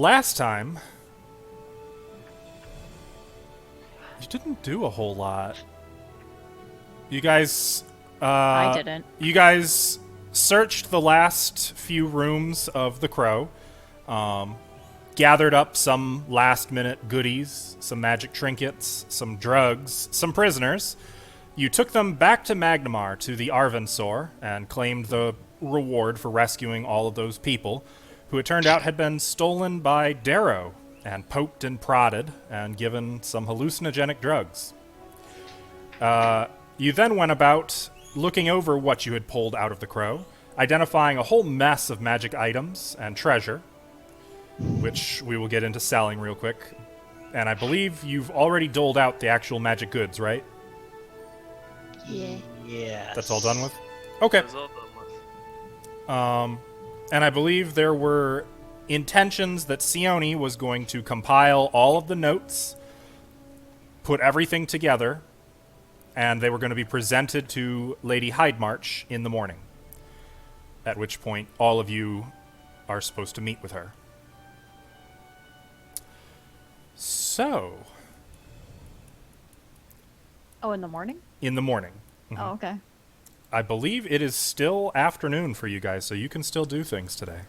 last time, you didn't do a whole lot. You guys, I didn't. You guys searched the last few rooms of the Crow, gathered up some last-minute goodies, some magic trinkets, some drugs, some prisoners. You took them back to Magnamar, to the Arvensor, and claimed the reward for rescuing all of those people, who it turned out had been stolen by Darrow, and poked and prodded, and given some hallucinogenic drugs. You then went about looking over what you had pulled out of the Crow, identifying a whole mess of magic items and treasure, which we will get into selling real quick. And I believe you've already doled out the actual magic goods, right? Yeah. Yes. That's all done with? Okay. It's all done with. And I believe there were intentions that Sione was going to compile all of the notes, put everything together, and they were going to be presented to Lady Hydemarch in the morning. At which point, all of you are supposed to meet with her. So, Oh, in the morning? in the morning. Oh, okay. I believe it is still afternoon for you guys, so you can still do things today.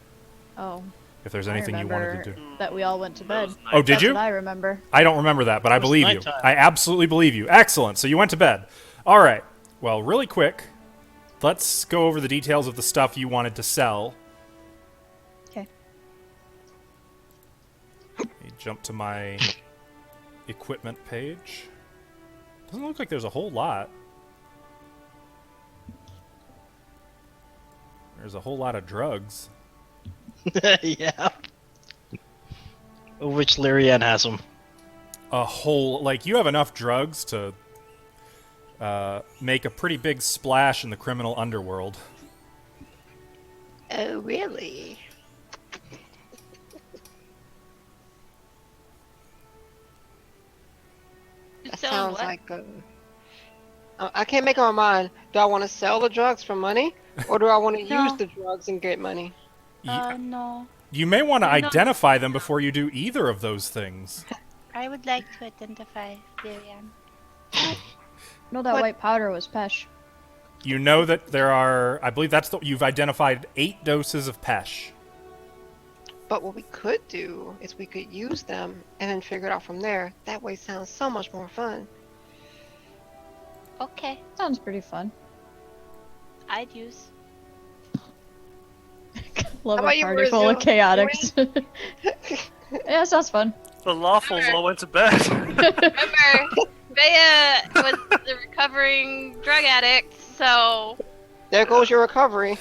Oh, If there's I anything you wanted to remember do. that we all went to bed. Oh, did That's you? what I remember. I don't remember that, but I It was believe you. nighttime. I absolutely believe you. Excellent. So you went to bed. All right. Well, really quick, let's go over the details of the stuff you wanted to sell. Okay. Let me jump to my equipment page. Doesn't look like there's a whole lot. There's a whole lot of drugs. Yeah. Which Lyrian has them. A whole, like, you have enough drugs to make a pretty big splash in the criminal underworld. Oh, really? That sounds like a... I can't make up my mind. Do I want to sell the drugs for money? Or do I want to No. use the drugs and get money? No. You may want to No. identify them before you do either of those things. I would like to identify Lilian. No, that What? white powder was Pesh. You know that there are, I believe you've identified 8 doses of Pesh. But what we could do is we could use them and then figure it out from there. That way sounds so much more fun. Okay, Sounds pretty fun. I'd use. Love How a about you, party full of Brazil? chaotics. Yeah, sounds fun. The lawfuls all went to bed. Remember, Bea was the recovering drug addict, so There goes your recovery.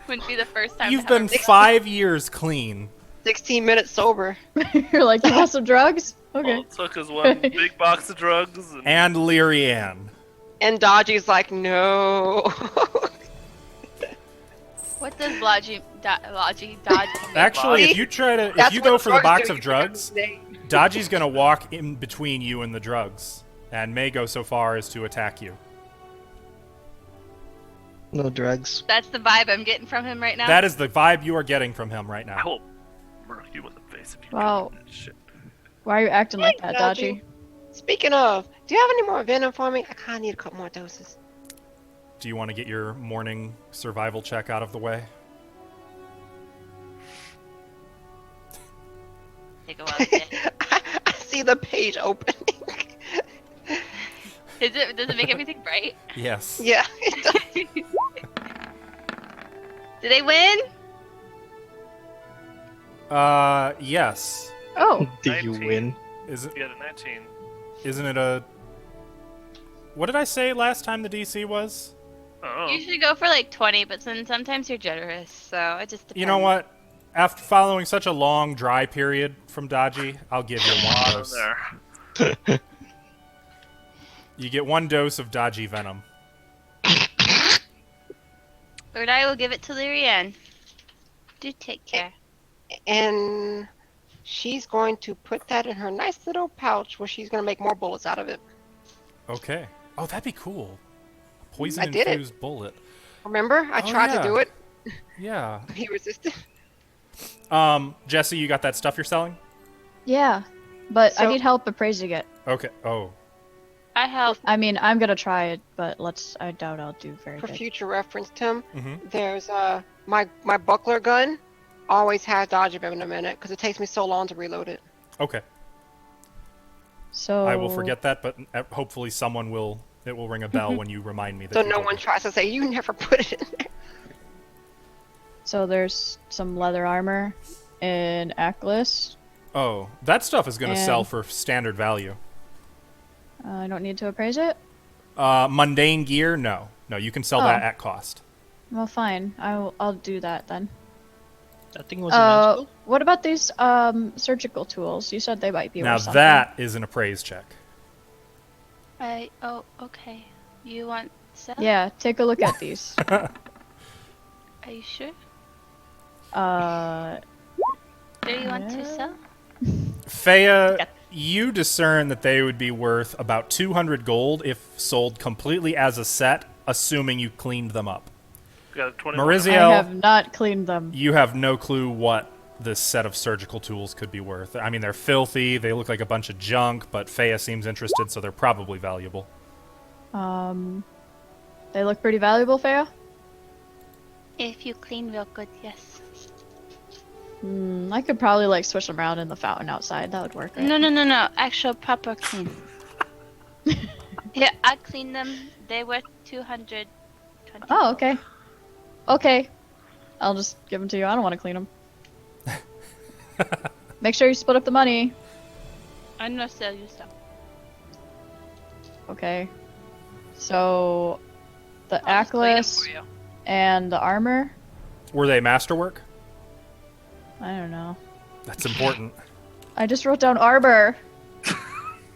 wouldn't be the first time. You've to have been a big- 5 years clean. 16 minutes sober. You're like, you want some drugs? All Okay. it took is one big box of drugs and And Lyrian. And Dodgy's like, no. What does Dodgy mean? Actually, if you try to, if That's you what go the for the drugs box do. of drugs, Dodgy's gonna walk in between you and the drugs, and may go so far as to attack you. No drugs. That's the vibe I'm getting from him right now. That is the vibe you are getting from him right I now. will murk you in the face if you Wow. do that shit. Why are you acting like that, Dodgy. Dodgy? Speaking of, do you have any more venom for me? I kind of need a couple more doses. Do you want to get your morning survival check out of the way? Take a while to get. I see the page opening. Does it make everything bright? Yes. Yeah, it does. Did they win? Yes. Oh, Did you 19. win? Is it? You got a 19. Isn't it a? What did I say last time the DC was? Oh. You should go for like 20, but sometimes you're generous, so it just depends. You know what? After following such a long dry period from Dodgy, I'll give you one Bottom dose. there. You get 1 dose of Dodgy venom. Or I will give it to Lyrian. Do take care. And she's going to put that in her nice little pouch where she's going to make more bullets out of it. Okay. Oh, that'd be cool. A poison I did it. infused bullet. Remember? I Oh, tried yeah. to do it. Yeah. He resisted. Jesse, you got that stuff you're selling? Yeah, but I So- need help appraising it. Okay. Oh. I help. I mean, I'm gonna try it, but I doubt I'll do very For good. future reference, Tim, Mm-hmm. there's my buckler gun always has dodge in a minute because it takes me so long to reload it. Okay. So I will forget that, but hopefully someone will. It will ring a bell when you remind me that. So you no told one me. tries to say you never put it in there. So there's some leather armor in Atlas. Oh, that stuff is going to sell And- for standard value. I don't need to appraise it. Mundane gear, no. No, you can sell that at cost. Well, fine. I'll do that then. That thing was magical. What about these surgical tools? You said they might be Now worth something. that is an appraise check. Oh, okay. You want sell? Yeah, take a look at these. Are you sure? Do you want to sell? Faya, you discern that they would be worth about 200 gold if sold completely as a set, assuming you cleaned them up. We got a 20. I Mariziel, have not cleaned them. you have no clue what this set of surgical tools could be worth. I mean, they're filthy, they look like a bunch of junk, but Faya seems interested, so they're probably valuable. They look pretty valuable, Faya? If you clean real good, yes. I could probably like switch them around in the fountain outside. That would work, right? No. Actual proper clean. Yeah, I cleaned them. They were 220. Oh, okay. Okay. I'll just give them to you. I don't want to clean them. Make sure you split up the money. I'm gonna sell you some. Okay. So, the I'll just clean 'em Atlas for you. and the armor. Were they masterwork? I don't know. That's important. I just wrote down armor.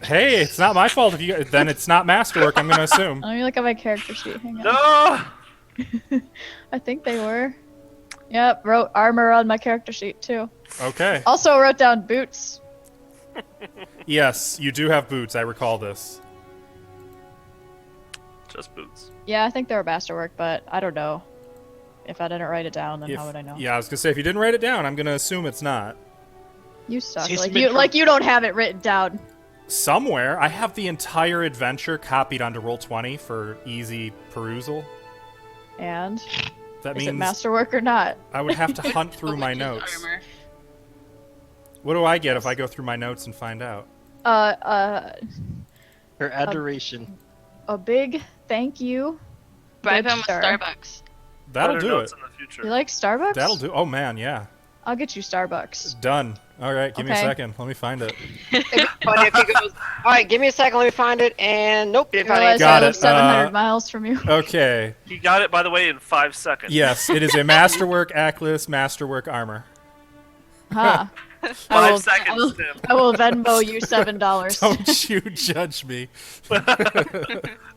Hey, it's not my fault if you. Then it's not masterwork. I'm going to assume. Let me look at my character sheet. Hang on. No! I think they were. Yep, wrote armor on my character sheet too. Okay. Also wrote down boots. Yes, you do have boots. I recall this. Just boots. Yeah, I think they were masterwork, but I don't know. If I didn't write it down, then how would I know? Yeah, I was gonna say if you didn't write it down, I'm gonna assume it's not. You suck. Seems Like to be you, true. like you don't have it written down. Somewhere, I have the entire adventure copied onto Roll20 for easy perusal. And That is it means masterwork or not? I would have to hunt through my Which is notes. armor. What do I get if I go through my notes and find out? Her adoration. A big thank you. Bribe Good him with sir. Starbucks. That'll Better do it. notes in the future. You like Starbucks? That'll do. Oh man, yeah. I'll get you Starbucks. Done. All right, give me a Okay. second. Let me find it. It'd be funny if he goes, all right, give me a second, let me find it, and nope, didn't find Realize it. Got I it. live 700 miles from you. Okay. He got it, by the way, in 5 seconds. Yes, it is a masterwork Atlas, masterwork armor. Huh. 5 seconds, Tim. I will Venmo you $7. Don't you judge me.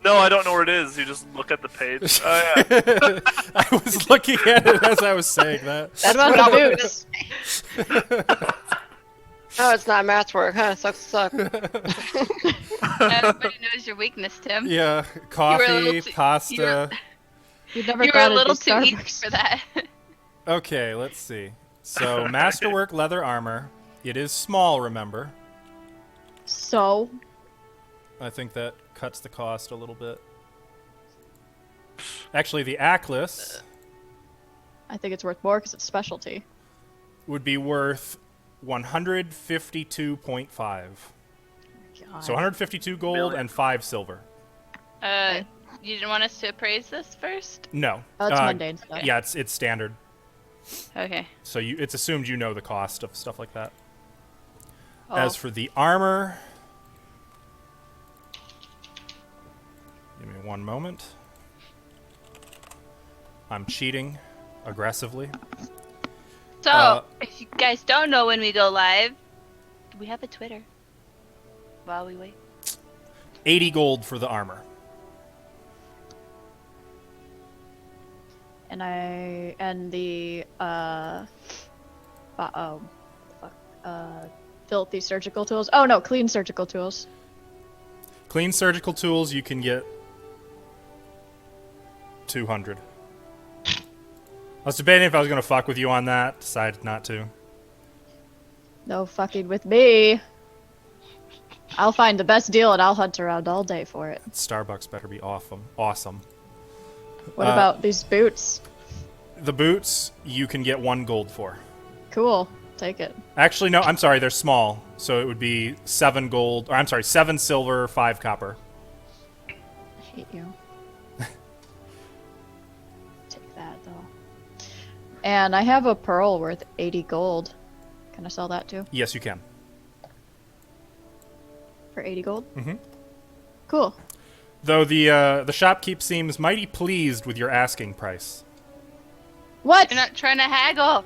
No, I don't know where it is. You just look at the page. Oh, yeah. I was looking at it as I was saying that. What about what I the was boots? Oh, it's not matchwork, huh? Sucks to suck. Everybody knows your weakness, Tim. Yeah, little coffee, too- pasta. You never You were thought a it'd little be too easy Starbucks. for that. Okay, let's see. So, masterwork leather armor. It is small, remember. So, I think that cuts the cost a little bit. Actually, the Atlas I think it's worth more because it's specialty. would be worth 152.5. God. So 152 gold Million. and 5 silver. You didn't want us to appraise this first? No. Oh, it's mundane stuff. Yeah, it's standard. Okay. So it's assumed you know the cost of stuff like that. Oh. As for the armor, give me one moment. I'm cheating aggressively. So, if you guys don't know when we go live, we have a Twitter. While we wait. 80 gold for the armor. And the filthy surgical tools. Oh no, clean surgical tools. Clean surgical tools, you can get 200. was debating if I was gonna fuck with you on that. Decided not to. No fucking with me. I'll find the best deal and I'll hunt around all day for it. Starbucks better be awesome. What about these boots? The boots you can get 1 gold for. Cool. Take it. Actually, no. I'm sorry. They're small, so it would be 7 gold. Or I'm sorry, 7 silver, 5 copper. I hate you. Take that though. And I have a pearl worth 80 gold. Can I sell that too? Yes, you can. For 80 gold? Mhm. Cool. Though the shopkeep seems mighty pleased with your asking price. What? You're not trying to haggle.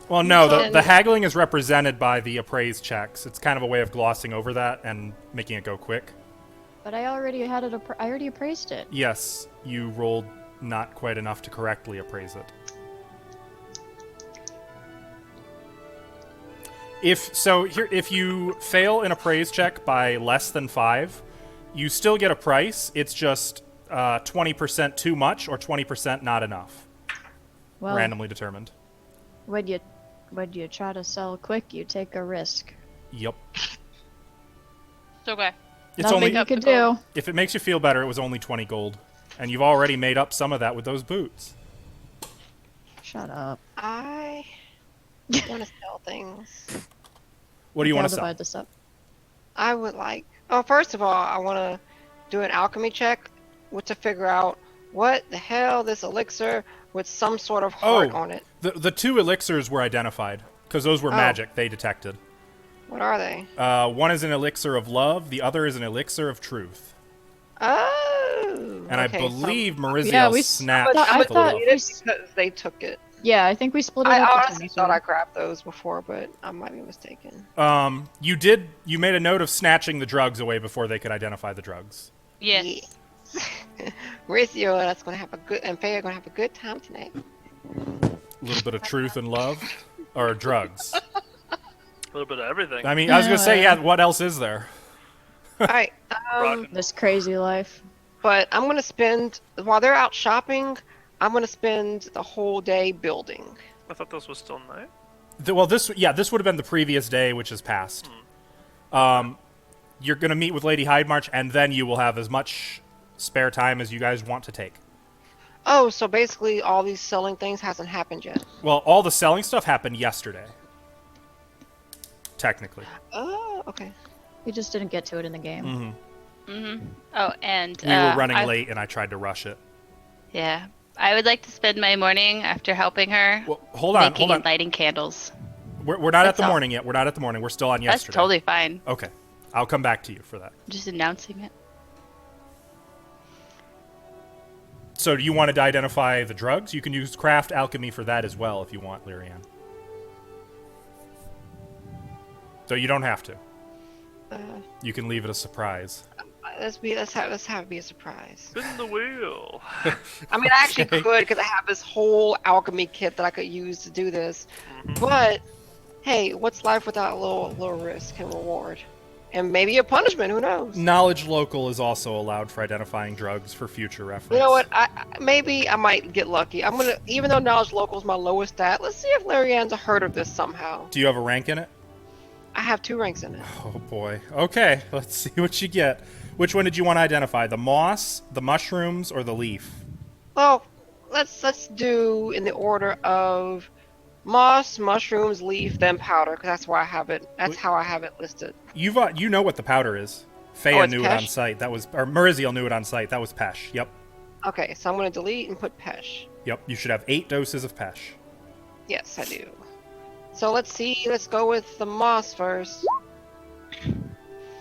Well, no, the So- haggling is represented by the appraise checks. It's kind of a way of glossing over that and making it go quick. But I already had it. I already appraised it. Yes, you rolled not quite enough to correctly appraise it. If you fail an appraise check by less than 5, you still get a price. It's just 20% too much or 20% not enough. Well, Randomly determined. when you try to sell quick, you take a risk. Yep. It's okay. It's Nothing only you can the gold. do. if it makes you feel better, it was only 20 gold, and you've already made up some of that with those boots. Shut up. I want to sell things. What do you want I'll to sell? divide this up. I would like. Oh, first of all, I want to do an alchemy check to figure out what the hell this elixir with some sort of heart on it. The 2 elixirs were identified because those were magic. They detected. What are they? One is an elixir of love. The other is an elixir of truth. Oh. And okay, I believe so Mariziel Yeah, we- snapped I the thought- love. it is because they took it. Yeah, I think we split it I up. honestly thought I grabbed those before, but I might be mistaken. You made a note of snatching the drugs away before they could identify the drugs. Yes. Mauricio and us gonna have a good, and Faye are gonna have a good time tonight. A little bit of truth and love, or drugs. A little bit of everything. I mean, I was gonna say, yeah. What else is there? All right. Rockin'. This crazy life. But I'm gonna spend while they're out shopping. I'm gonna spend the whole day building. I thought this was still night. This would have been the previous day, which is past. You're gonna meet with Lady Hydemarch, and then you will have as much spare time as you guys want to take. Oh, so basically all these selling things hasn't happened yet. Well, all the selling stuff happened yesterday. Technically. Oh, okay. We just didn't get to it in the game. Oh, and We were running I- late, and I tried to rush it. Yeah, I would like to spend my morning after helping her Well, hold on, making hold on. and lighting candles. We're not at That's the all. morning yet. We're not at the morning. We're still on That's yesterday. totally fine. Okay. I'll come back to you for that. I'm just announcing it. So do you want to identify the drugs? You can use craft alchemy for that as well if you want, Lyrian. Though you don't have to. You can leave it a surprise. Let's have it be a surprise. Spin the wheel. I mean, I actually could because I have this whole alchemy kit that I could use to do this. But hey, what's life without a little risk and reward, and maybe a punishment? Who knows? Knowledge local is also allowed for identifying drugs for future reference. You know what? Maybe I might get lucky. I'm gonna, even though knowledge local is my lowest stat. Let's see if Larianne's heard of this somehow. Do you have a rank in it? I have 2 ranks in it. Oh boy. Okay, let's see what you get. Which one did you want to identify? The moss, the mushrooms, or the leaf? Well, let's do in the order of moss, mushrooms, leaf, then powder, because that's why I have it. That's how I have it listed. You know what the powder is. Faya Oh, it's knew it on Pesh? site. That was, or Muriziel knew it on site. That was Pesh. Yep. Okay, so I'm gonna delete and put Pesh. Yep. You should have 8 doses of Pesh. Yes, I do. So let's see. Let's go with the moss first.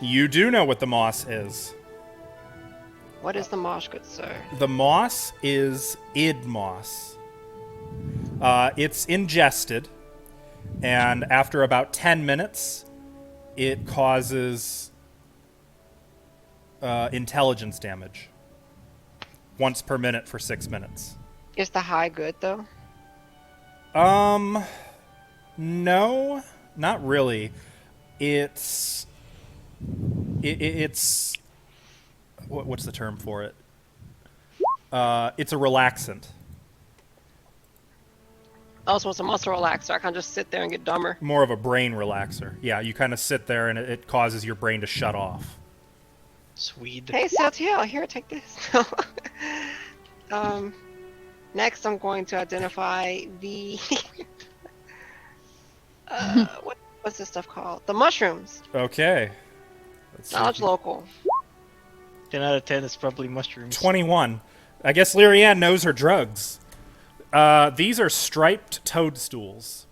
You do know what the moss is. What is the moss, good sir? The moss is id moss. It's ingested, and after about 10 minutes, it causes intelligence damage. Once per minute for 6 minutes. Is the high good though? No, not really. It's what's the term for it? It's a relaxant. Oh, so it's a muscle relaxer. I can just sit there and get dumber. More of a brain relaxer. Yeah, you kind of sit there and it causes your brain to shut off. Swede. Hey, Celtiel, here, take this. Next, I'm going to identify the what's this stuff called? The mushrooms. Okay. Let's see. Knowledge local. 10 out of 10 is probably mushrooms. 21. I guess Lyrianne knows her drugs. These are striped toadstools.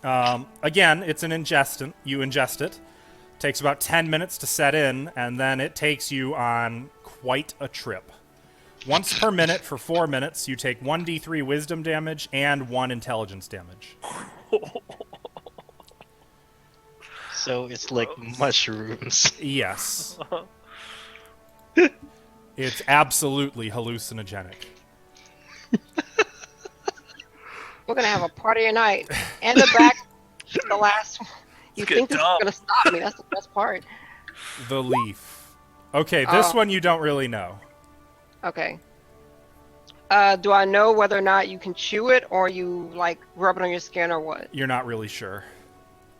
Again, it's an ingestant. You ingest it. Takes about 10 minutes to set in, and then it takes you on quite a trip. Once per minute for 4 minutes, you take 1d3 wisdom damage and 1 intelligence damage. So it's like mushrooms. Yes. It's absolutely hallucinogenic. We're gonna have a party tonight. And the back, the last one. You Let's think get this dumb. is gonna stop me? That's the best part. The leaf. Okay, this Oh. one you don't really know. Okay. Do I know whether or not you can chew it or you like rub it on your skin or what? You're not really sure.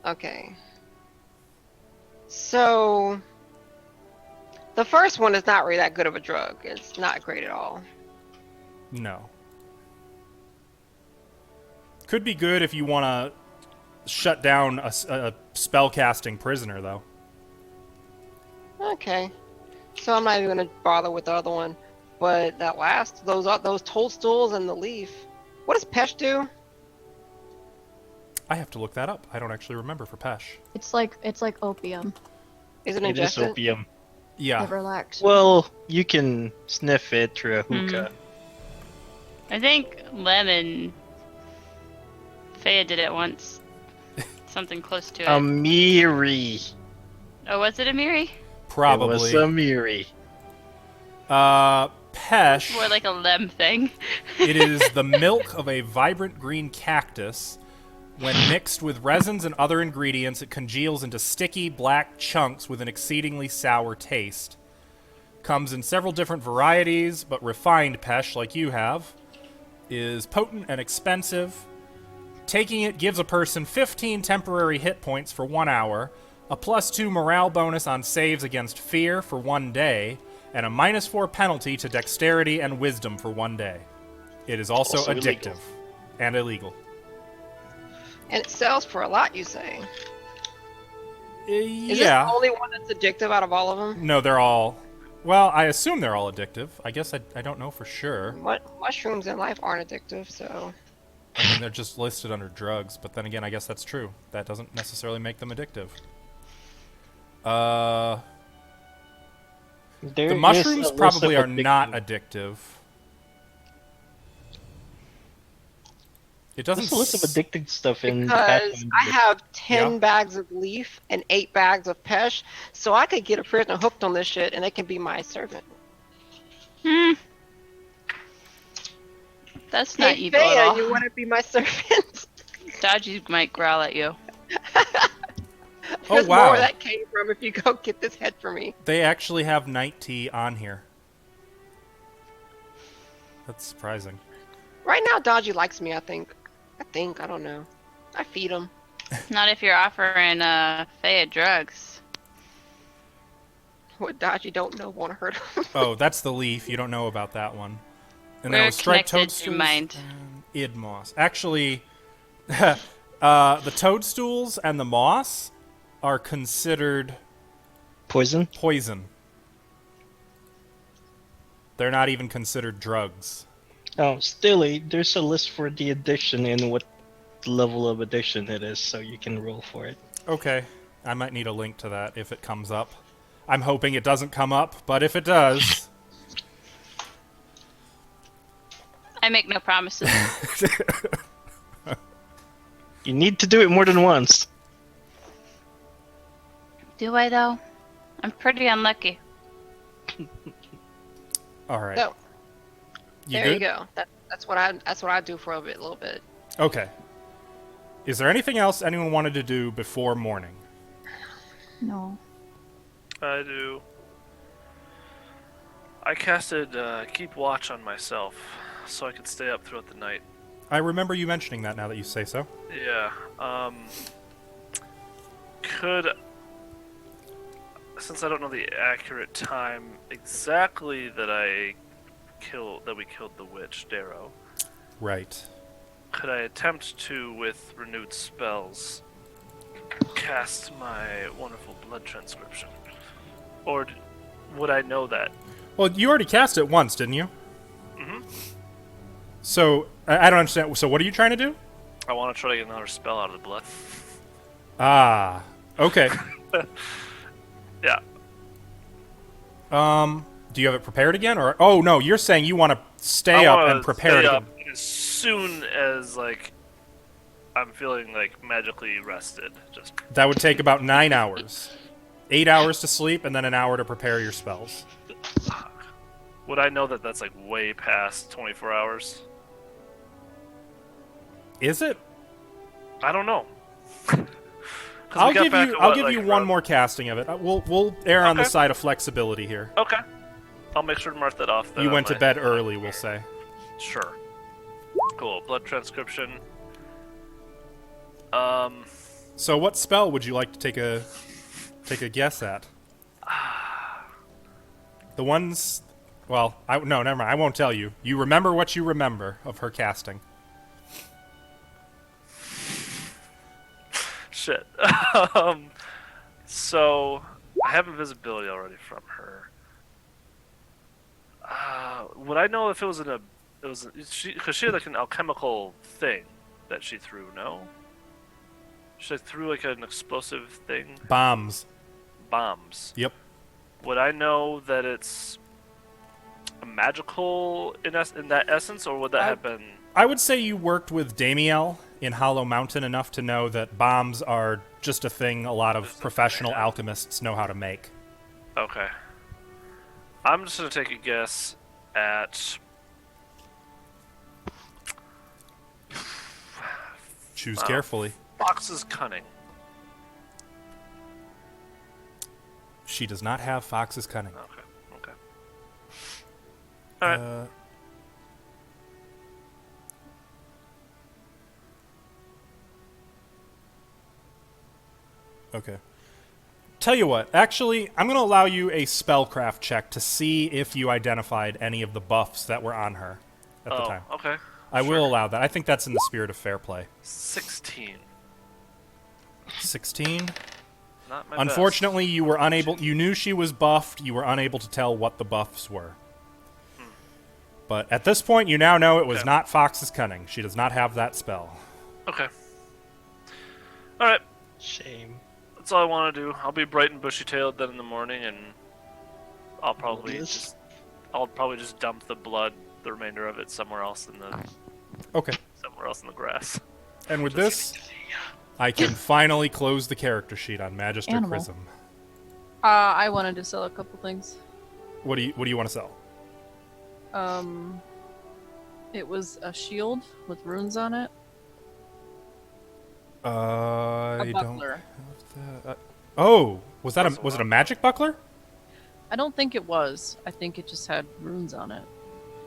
Okay. So the first one is not really that good of a drug. It's not great at all. No. Could be good if you want to shut down a spellcasting prisoner, though. Okay. So I'm not even gonna bother with the other one. But that last, those toadstools and the leaf. What does Pesh do? I have to look that up. I don't actually remember for Pesh. It's like opium. Is it It is ingested? opium. Yeah. It relaxes. Well, you can sniff it through a hookah. I think Lemon Faya did it once. Something close to it. Amiri. Oh, was it Amiri? It Probably. was Amiri. Pesh. More like a Lem thing. It is the milk of a vibrant green cactus. When mixed with resins and other ingredients, it congeals into sticky black chunks with an exceedingly sour taste. Comes in several different varieties, but refined Pesh, like you have, is potent and expensive. Taking it gives a person 15 temporary hit points for 1 hour, a +2 morale bonus on saves against fear for 1 day, and a -4 penalty to dexterity and wisdom for 1 day. It is also addictive illegal. and illegal. And it sells for a lot, you say? Is this Yeah. the only one that's addictive out of all of them? No, they're all... Well, I assume they're all addictive. I guess I don't know for sure. Mushrooms in life aren't addictive, so... I mean, they're just listed under drugs, but then again, I guess that's true. That doesn't necessarily make them addictive. There The is mushrooms a list probably of are not addictive- addictive. It doesn't... There's a list of addictive stuff in Because Pathfinder. I have 10 Yeah. bags of leaf and 8 bags of Pesh, so I could get a prisoner hooked on this shit and they can be my servant. That's not Hey, evil at Faya, all. you want to be my servant? Dodgy might growl at you. There's wow. more where that came from if you go get this head for me. They actually have night tea on here. That's surprising. Right now, Dodgy likes me, I think. I don't know. I feed him. Not if you're offering Faya drugs. What Dodgy don't know won't hurt him. Oh, that's the leaf. You don't know about that one. And We're there was striped connected through toadstools mind. and idmoss. Actually, the toadstools and the moss are considered Poison? poison. They're not even considered drugs. Oh, still, there's a list for the addiction and what level of addiction it is, so you can roll for it. Okay. I might need a link to that if it comes up. I'm hoping it doesn't come up, but if it does... I make no promises. You need to do it more than once. Do I though? I'm pretty unlucky. All right. So, there good? you go. That's what I do for a little bit. Okay. Is there anything else anyone wanted to do before morning? No. I do. I casted Keep Watch on myself, so I could stay up throughout the night. I remember you mentioning that now that you say so. Yeah. Could, since I don't know the accurate time exactly that we killed the witch Darrow, Right. could I attempt to, with renewed spells, cast my wonderful blood transcription? Or would I know that? Well, you already cast it once, didn't you? Mm-hmm. So, I don't understand. So what are you trying to do? I want to try to get another spell out of the blood. Ah, okay. Yeah. Do you have it prepared again? Or oh no, you're saying you want to stay I up wanna and prepare it stay again. up as soon as, like, I'm feeling, like, magically rested. Just That would take about 9 hours. 8 hours to sleep, and then an hour to prepare your spells. would I know that that's, like, way past 24 hours? Is it? I don't know. I'll give you one more casting of it. We'll err on the Okay. side of flexibility here. Okay. I'll make sure to mark that off. Then You on went to my- bed early, we'll say. Sure. Cool. Blood transcription. So what spell would you like to take a guess at? The ones... Well, no, never mind. I won't tell you. You remember what you remember of her casting. Shit. So I have invisibility already from her. Would I know if it was because she had like an alchemical thing that she threw? No. She threw like an explosive thing. Bombs. Bombs. Yep. Would I know that it's a magical in that essence, or would that have been? I would say you worked with Damiel in Hollow Mountain enough to know that bombs are just a thing a lot of professional alchemists know how to make. Okay. I'm just gonna take a guess at. Choose carefully. Fox's cunning. She does not have Fox's cunning. Okay. Okay. All right. Okay. Tell you what, actually, I'm going to allow you a spellcraft check to see if you identified any of the buffs that were on her at the time. Okay. I will allow that. I think that's in the spirit of fair play. 16. 16. Not my Unfortunately, you were unable. You knew she was buffed. You were unable to tell what the buffs were. But at this point, you now know it was Okay. not Fox's cunning. She does not have that spell. Best. Okay. All right. Shame. That's all I want to do. I'll be bright and bushy-tailed then in the morning, and I'll probably Yes. just dump the blood, the remainder of it, somewhere else in the Okay. grass. And with this, I can finally close the character sheet on Magister Animal. Chrism. I wanted to sell a couple things. What do you want to sell? It was a shield with runes on it. I A don't buckler. have that. Oh, was that That's was it a a lot. magic buckler? I don't think it was. I think it just had runes on it.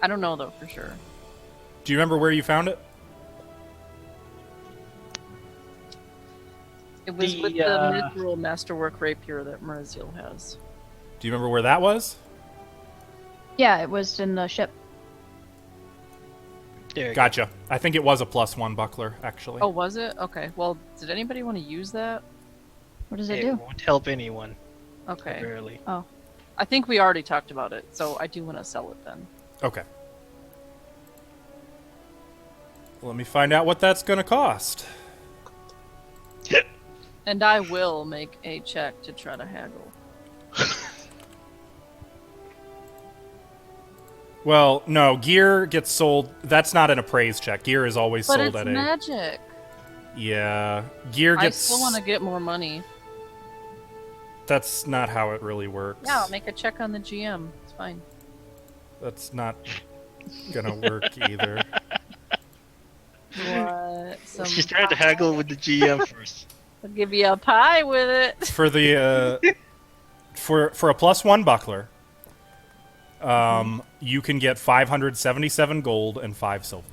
I don't know though for sure. Do you remember where you found it? It was The, with the mithril masterwork rapier that Meraziel has. Do you remember where that was? Yeah, it was in the ship. There you Gotcha. I think it was a +1 buckler, actually. Oh, was it? Okay. Well, did anybody want to use that? What does go. it It do? won't help anyone. Okay. Barely. I think we already talked about it, so I do want to sell it then. Okay. Let me find out what that's going to cost. And I will make a check to try to haggle. Well, no, gear gets sold. That's not an appraise check. Gear is always But sold it's at a. magic. Yeah, gear I gets. still want to get more money. That's not how it really works. Yeah, I'll make a check on the GM. It's fine. That's not gonna work either. What? She's trying to haggle with the GM first. I'll give you a pie with it. For the for a +1 buckler, you can get 577 gold and 5 silver.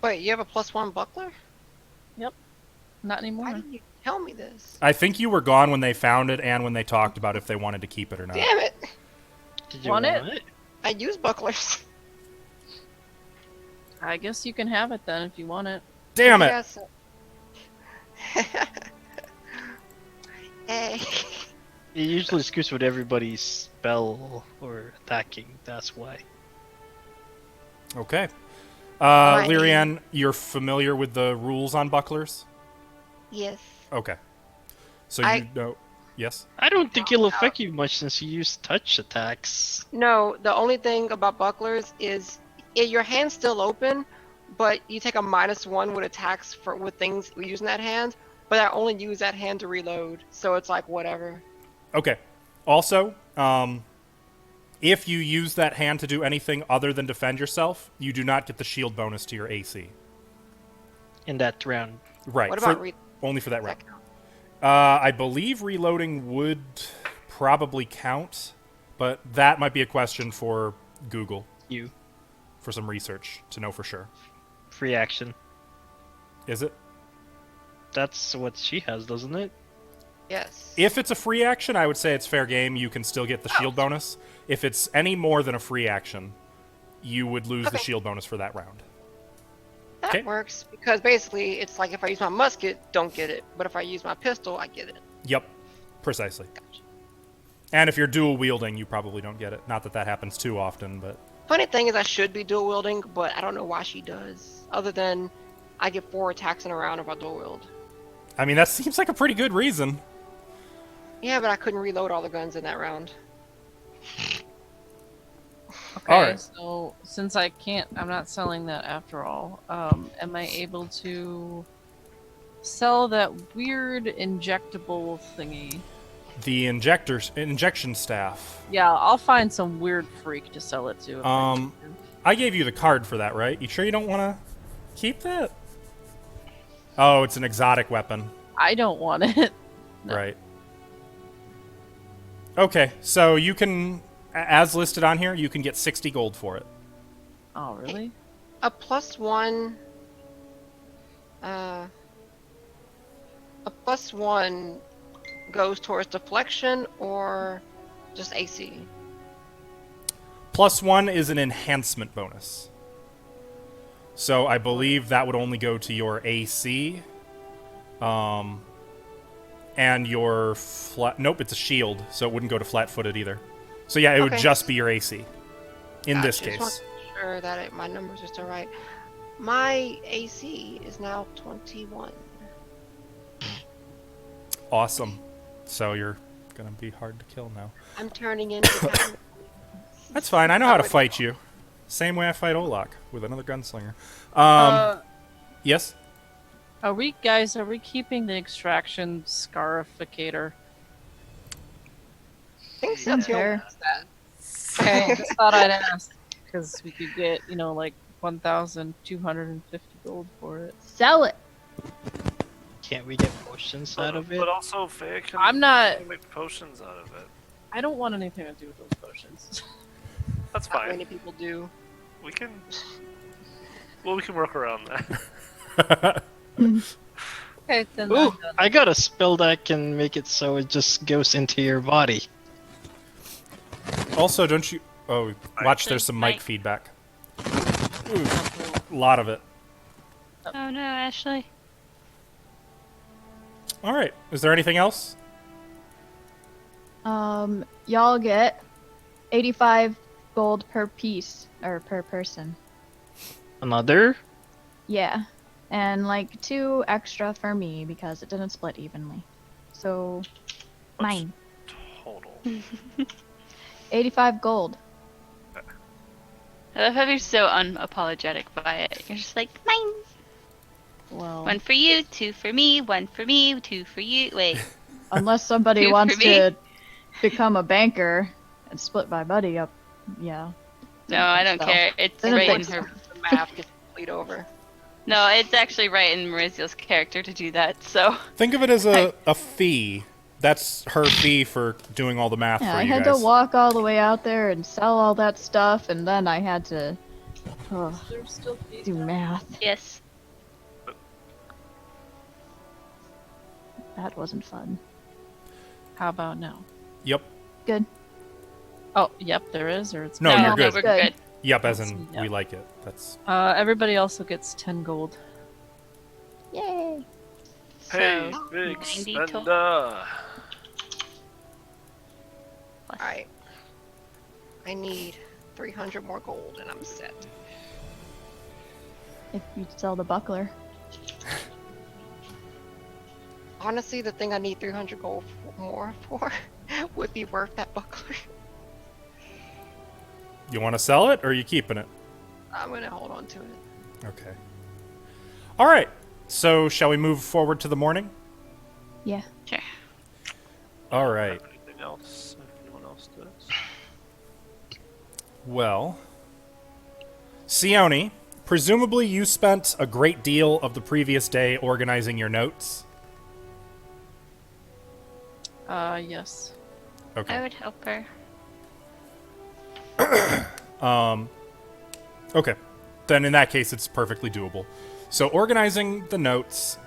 Wait, you have a +1 buckler? Not Why anymore. didn't you tell me this? I think you were gone when they found it and when they talked about if they wanted to keep it or not. Damn it! Did you Want want it? it? I use bucklers. I guess you can have it then if you want it. Damn it! Yes. Hey. It usually screws with everybody's spell or attacking. That's why. Okay. Alright. Lyrian, you're familiar with the rules on bucklers? Yes. Okay. So I- you know... Yes? I don't think it'll affect you much since you use touch attacks. No, the only thing about bucklers is your hand's still open, but you take a -1 with attacks with things using that hand. But I only use that hand to reload, so it's like whatever. Okay. Also, if you use that hand to do anything other than defend yourself, you do not get the shield bonus to your AC. In that round. Right. What about only for that does round. that count? I believe reloading would probably count, but that might be a question for Google You. for some research to know for sure. Free action. Is it? That's what she has, doesn't it? Yes. If it's a free action, I would say it's fair game. You can still get the shield bonus. If it's any more than a free action, you would lose the Okay. shield bonus for that round. That Okay. works because basically it's like if I use my musket, don't get it, but if I use my pistol, I get it. Yep, precisely. Gotcha. And if you're dual wielding, you probably don't get it. Not that that happens too often, but Funny thing is I should be dual wielding, but I don't know why she does. Other than I get 4 attacks in a round if I dual wield. I mean that seems like a pretty good reason. Yeah, but I couldn't reload all the guns in that round. Okay, Alright. so since I'm not selling that after all, am I able to sell that weird injectable thingy? The injection staff. Yeah, I'll find some weird freak to sell it to. if I need to. I gave you the card for that, right? You sure you don't want to keep that? Oh, it's an exotic weapon. I don't want it. No. Right. Okay, so you can, as listed on here, you can get 60 gold for it. Oh, really? A +1. A +1 goes towards deflection or just AC. +1 is an enhancement bonus. So I believe that would only go to your AC. And your flat... Nope, it's a shield, so it wouldn't go to flat-footed either. So yeah, it would Okay. just be your AC. In this Gotcha, just want case. to make sure that my numbers are still right. My AC is now 21. Awesome. So you're gonna be hard to kill now. I'm turning into. That's fine, I know how to fight you. Same way I fight Olak, with another gunslinger. Yes? Are we keeping the extraction scarificator? I think so. Fair. Okay, I just thought I'd ask because we could get, like 1,250 gold for it. Sell it. Can't we get potions out of it? But also, Faye can I'm not- make potions out of it. I don't want anything to do with those potions. That's Not fine. many people do. We can. Well, we can work around that. Okay, then Ooh, I'm done. I got a spell that can make it so it just goes into your body. Also, don't you... Oh, watch, there's some mic Mic. feedback. Ooh, a lot of it. Oh no, Ashley. Alright, is there anything else? Y'all get 85 gold per piece, or per person. Another? Yeah. And like 2 extra for me because it didn't split evenly. So, mine. Total. 85 gold. I love how you're so unapologetic by it. You're just like, mine. Well, 1 for you, 2 for me, 1 for me, 2 for you. Wait. Unless somebody Two for wants me. to become a banker and split my buddy up. Yeah. No, I don't So, care. It's Didn't right in think her. The math gets complete over. No, it's actually right in Maurisio's character to do that. So Think of it as a fee. That's her fee for doing all the math Yeah, for I you had guys. to walk all the way out there and sell all that stuff, and then I had to Ugh, There's still do math. Yes. That wasn't fun. How about now? Yep. Good. Oh, yep, there is, or it's No, you're good. We're Good. good. Yep, as Let's in see, yeah. we like it. That's Everybody also gets 10 gold. Yay! Hey, So, big 90 total. spender. Plus. Alright. I need 300 more gold and I'm set. If you sell the buckler. Honestly, the thing I need 300 gold more for would be worth that buckler. you want to sell it or are you keeping it? I'm gonna hold on to it. Okay. All right. So shall we move forward to the morning? Yeah. Sure. All right. Anything else? If anyone else does. Well, Sione, presumably you spent a great deal of the previous day organizing your notes. Yes. Okay. I would help her. Okay. Then in that case, it's perfectly doable. So organizing the notes,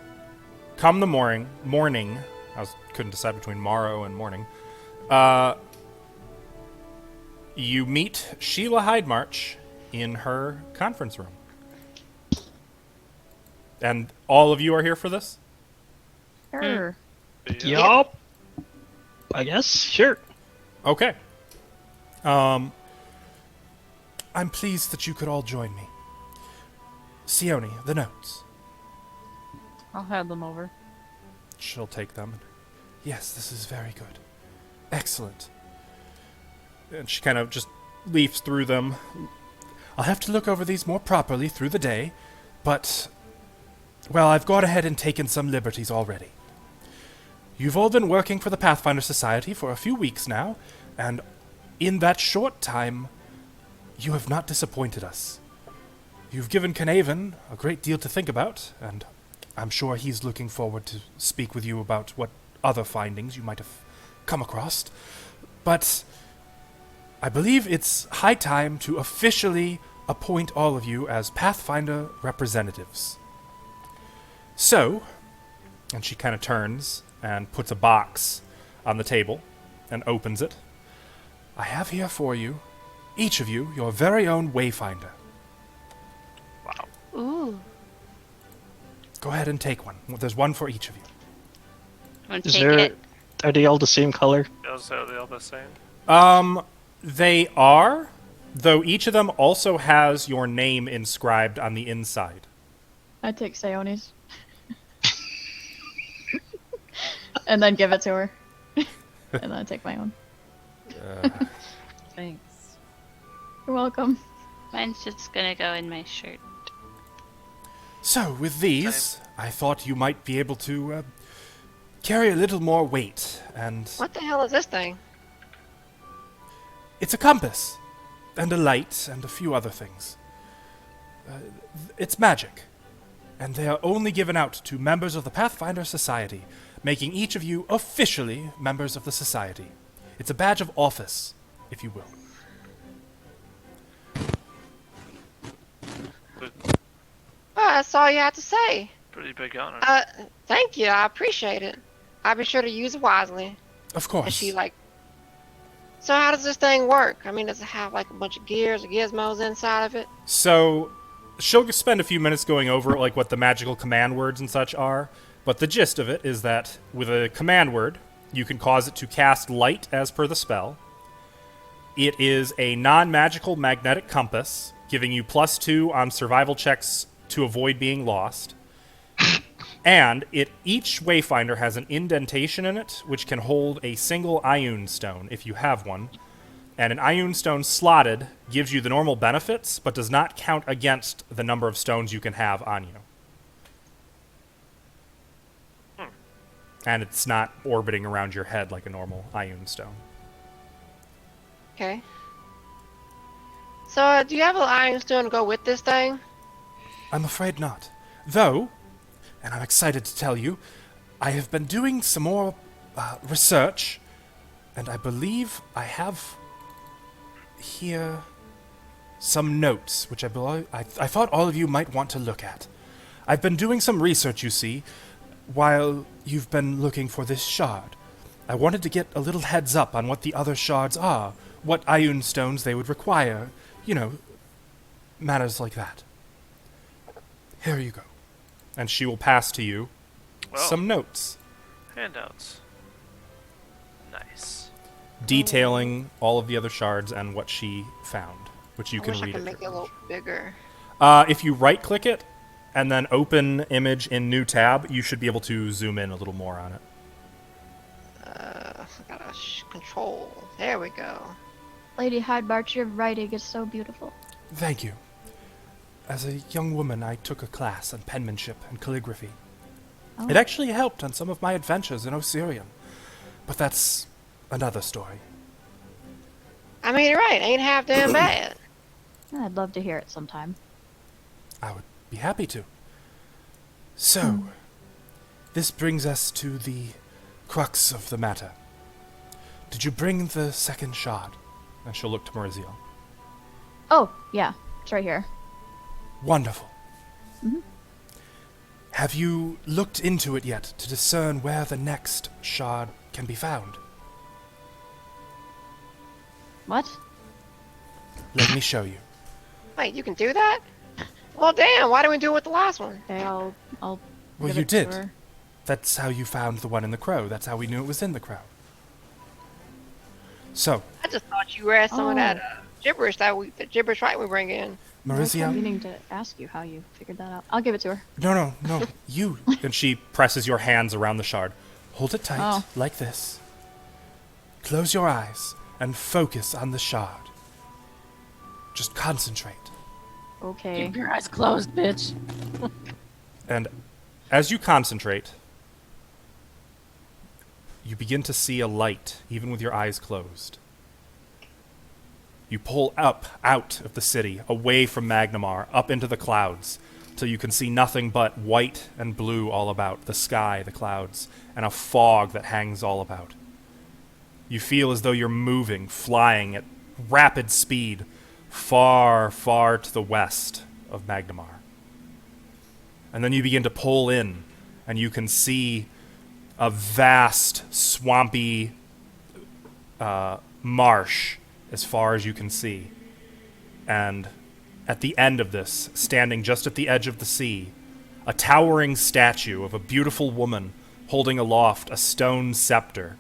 come the morning, couldn't decide between morrow and morning, you meet Sheila Hydemarch in her conference room. And all of you are here for this? Sure. Yup. I guess. Sure. Okay. I'm pleased that you could all join me. Sione, the notes. I'll hand them over. She'll take them. Yes, this is very good. Excellent. And she kind of just leafs through them. I'll have to look over these more properly through the day, but, well, I've gone ahead and taken some liberties already. You've all been working for the Pathfinder Society for a few weeks now, and in that short time, you have not disappointed us. You've given Canavan a great deal to think about, and I'm sure he's looking forward to speak with you about what other findings you might have come across. But I believe it's high time to officially appoint all of you as Pathfinder representatives. So, and she kind of turns and puts a box on the table and opens it. I have here for you, each of you, your very own Wayfinder. Ooh. Go ahead and take one. There's one for each of you. Want to Is take there? it? Are they all the same color? Are they all the same? They are, though each of them also has your name inscribed on the inside. I take Sayone's. And then give it to her. And then I take my own. Thanks. You're welcome. Mine's just gonna go in my shirt. So, with these, I thought you might be able to carry a little more weight, and What the hell is this thing? it's a compass, and a light, and a few other things. It's magic, and they are only given out to members of the Pathfinder Society, making each of you officially members of the Society. It's a badge of office, if you will. Oh, that's all you have to say. Pretty big honor. Thank you. I appreciate it. I'll be sure to use it wisely. Of course. And she like. So how does this thing work? I mean, does it have like a bunch of gears or gizmos inside of it? So, she'll spend a few minutes going over like what the magical command words and such are, but the gist of it is that with a command word, you can cause it to cast light as per the spell. It is a non-magical magnetic compass, giving you +2 on survival checks to avoid being lost. And each Wayfinder has an indentation in it, which can hold a single Ioun stone, if you have one. And an Ioun stone slotted gives you the normal benefits, but does not count against the number of stones you can have on you. And it's not orbiting around your head like a normal Ioun stone. Okay. So do you have an iron stone to go with this thing? I'm afraid not. Though, and I'm excited to tell you, I have been doing some more research, and I believe I have here some notes, which I thought all of you might want to look at. I've been doing some research, you see, while you've been looking for this shard. I wanted to get a little heads up on what the other shards are, what Ioun stones they would require, matters like that. Here you go. And she will pass to you some notes. Handouts. Nice. Detailing all of the other shards and what she found, which you I can wish I read could at make it your a little leisure. bigger. If you right-click it and then open image in new tab, you should be able to zoom in a little more on it. I gotta control. There we go. Lady Hydemarch, your writing is so beautiful. Thank you. As a young woman, I took a class on penmanship and calligraphy. Oh. It actually helped on some of my adventures in Osirian, but that's another story. I mean, you're right. Ain't half damn bad. I'd love to hear it sometime. I would be happy to. So, this brings us to the crux of the matter. Did you bring the second shard? And she'll look to Maurizio. Oh, yeah. It's right here. Wonderful. Mhm. Have you looked into it yet to discern where the next shard can be found? What? Let me show you. Wait, you can do that? Well, damn. Why didn't we do it with the last one? Okay, I'll Well, give you it to did. her. That's how you found the one in the crow. That's how we knew it was in the crow. So, I just thought you read some of that Oh. gibberish the gibberish right we bring in. I was Maurizio? meaning to ask you how you figured that out. I'll give it to her. No, you. And she presses your hands around the shard. Hold it tight, Oh. like this. Close your eyes and focus on the shard. Just concentrate. Okay. Keep your eyes closed, bitch. And as you concentrate, you begin to see a light, even with your eyes closed. You pull up out of the city, away from Magnamar, up into the clouds, till you can see nothing but white and blue all about, the sky, the clouds, and a fog that hangs all about. You feel as though you're moving, flying at rapid speed, far, far to the west of Magnamar. And then you begin to pull in, and you can see a vast, swampy marsh as far as you can see. And at the end of this, standing just at the edge of the sea, a towering statue of a beautiful woman holding aloft a stone scepter.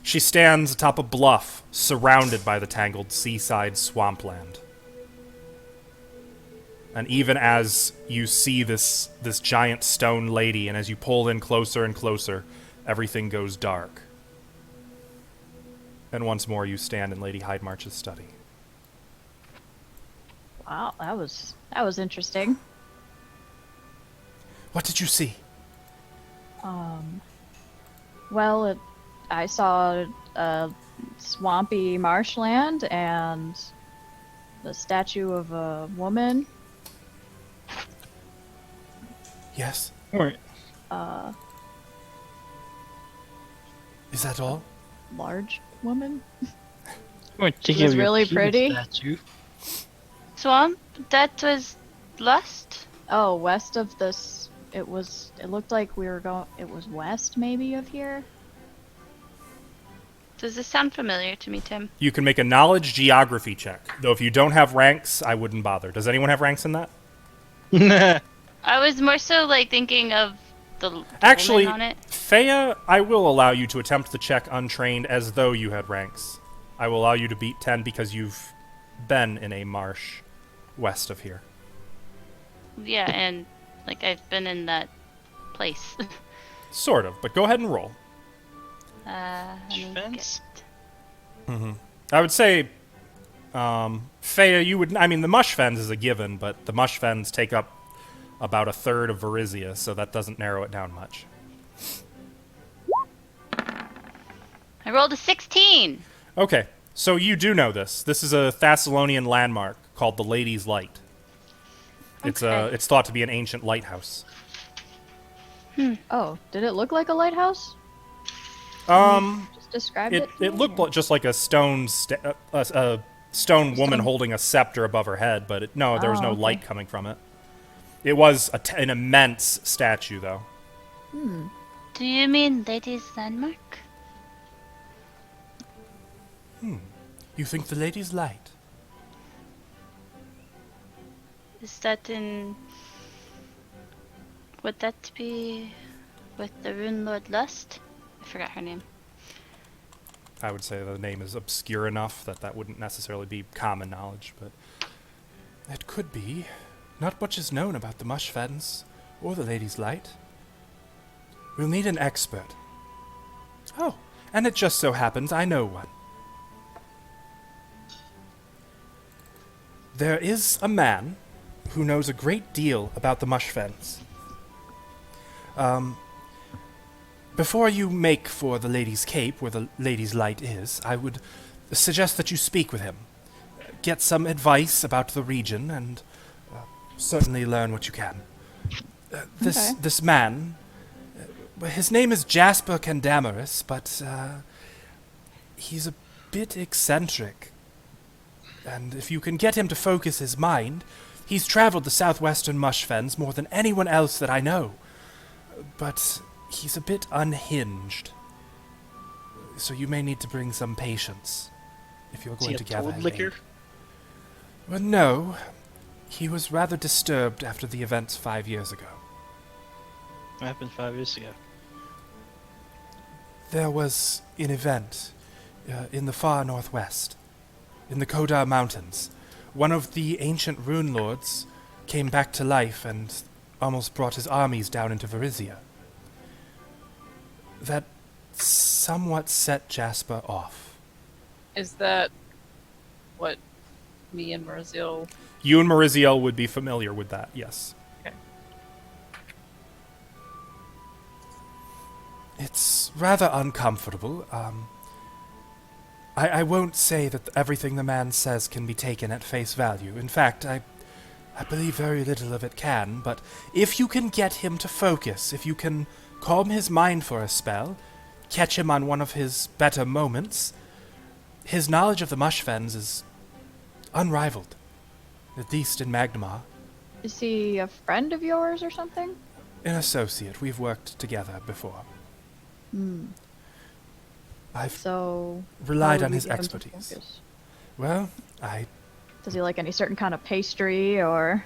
She stands atop a bluff, surrounded by the tangled seaside swampland. And even as you see this giant stone lady, and as you pull in closer and closer, everything goes dark. And once more you stand in Lady Hydemarch's study. Wow, that was interesting. What did you see? Well, I saw a swampy marshland and the statue of a woman. Yes? Alright. Is that all? Large woman. We're taking was of your really penis pretty. statue. Swamp? That was lost? Oh, west of this. It looked like we were going. It was west, maybe, of here. Does this sound familiar to me, Tim? You can make a knowledge geography check. Though if you don't have ranks, I wouldn't bother. Does anyone have ranks in that? I was more so like thinking of the Actually, woman on it. Fea, I will allow you to attempt the check untrained as though you had ranks. I will allow you to beat 10 because you've been in a marsh west of here. Yeah, and like I've been in that place. Sort of, but go ahead and roll. Let me Fence? I would say, Fea, you would... I mean, the mush fens is a given, but the mush fens take up about a third of Varizia, so that doesn't narrow it down much. I rolled a 16. Okay, so you do know this. This is a Thessalonian landmark called the Lady's Light. Okay. It's thought to be an ancient lighthouse. Oh, did it look like a lighthouse? Um, Just describe it. to it me, looked or- just like a stone stone woman holding a scepter above her head, but no, there was no okay. light coming from it. It was an immense statue, though. Do you mean Lady's Landmark? You think the lady's light? Is that in... Would that be with the Rune Lord Lust? I forgot her name. I would say the name is obscure enough that wouldn't necessarily be common knowledge, but it could be. Not much is known about the Mushfens or the Lady's Light. We'll need an expert. Oh, and it just so happens I know one. There is a man who knows a great deal about the Mushfens. Before you make for the Lady's Cape, where the Lady's Light is, I would suggest that you speak with him. Get some advice about the region, and certainly learn what you can. This man, his name is Jasper Candamaris, but he's a bit eccentric. And if you can get him to focus his mind, he's traveled the southwestern Mushfens more than anyone else that I know. But he's a bit unhinged. So you may need to bring some patience if you're going to gather Toad liquor? aid. Well, no. He was rather disturbed after the events 5 years ago. What happened 5 years ago? There was an event in the far northwest, in the Kodar Mountains. One of the ancient rune lords came back to life and almost brought his armies down into Varizia. That somewhat set Jasper off. Is that what me and Marzil... You and Mariziel would be familiar with that, yes. Okay. It's rather uncomfortable. I won't say that everything the man says can be taken at face value. In fact, I believe very little of it can, but if you can get him to focus, if you can calm his mind for a spell, catch him on one of his better moments, his knowledge of the Mushfens is unrivaled, at least in Magnemar. Is he a friend of yours or something? An associate. We've worked together before. I've So relied how on would we his get him to expertise. focus? Well, Does he like any certain kind of pastry or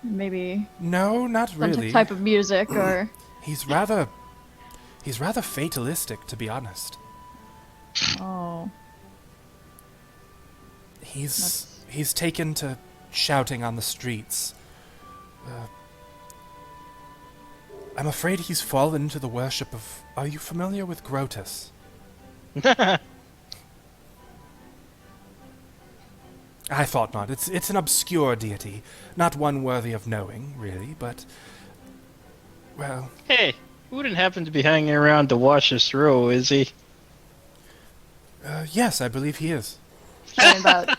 maybe no, not some really. type of music or? He's rather fatalistic, to be honest. Oh, He's taken to shouting on the streets. I'm afraid he's fallen into the worship of... Are you familiar with Grotus? I thought not. It's an obscure deity. Not one worthy of knowing, really, but... Well, Hey, who wouldn't happen to be hanging around to watch this row, is he? yes, I believe he is. talking about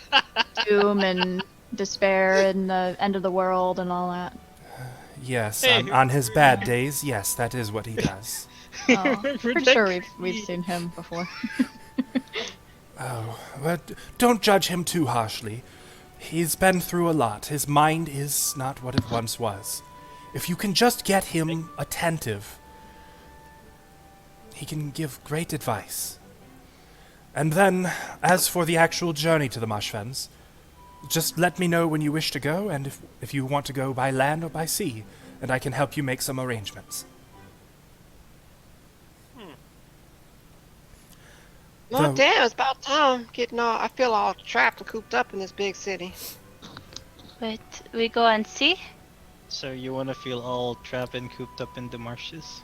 doom and despair and the end of the world and all that. Yes, Hey. on his bad days, yes, that is what he does. Oh, pretty sure we've seen him before. Oh, but don't judge him too harshly. He's been through a lot. His mind is not what it once was. If you can just get him attentive, he can give great advice. And then, as for the actual journey to the Mushfens, just let me know when you wish to go, and if you want to go by land or by sea, and I can help you make some arrangements. Well, So- damn, it's about time. I feel all trapped and cooped up in this big city. But we go and see? So you want to feel all trapped and cooped up in the marshes?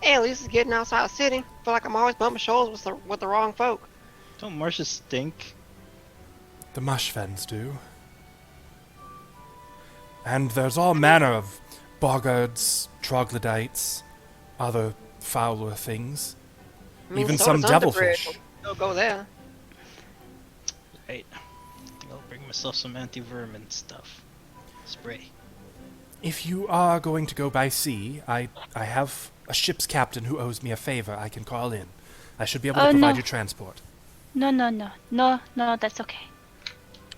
Hey, at least it's getting outside the city. Feel like I'm always bumping shoulders with the wrong folk. Don't marshes stink? The Mushfens do. And there's all manner of boggards, troglodytes, other fouler things. I mean, Even so some does devilfish. Underbridge. Don't go there. Right. I'll bring myself some anti-vermin stuff. Spray. If you are going to go by sea, I have a ship's captain who owes me a favor I can call in. I should be able to Oh, provide no. you transport. No, no, no. No, no, that's okay.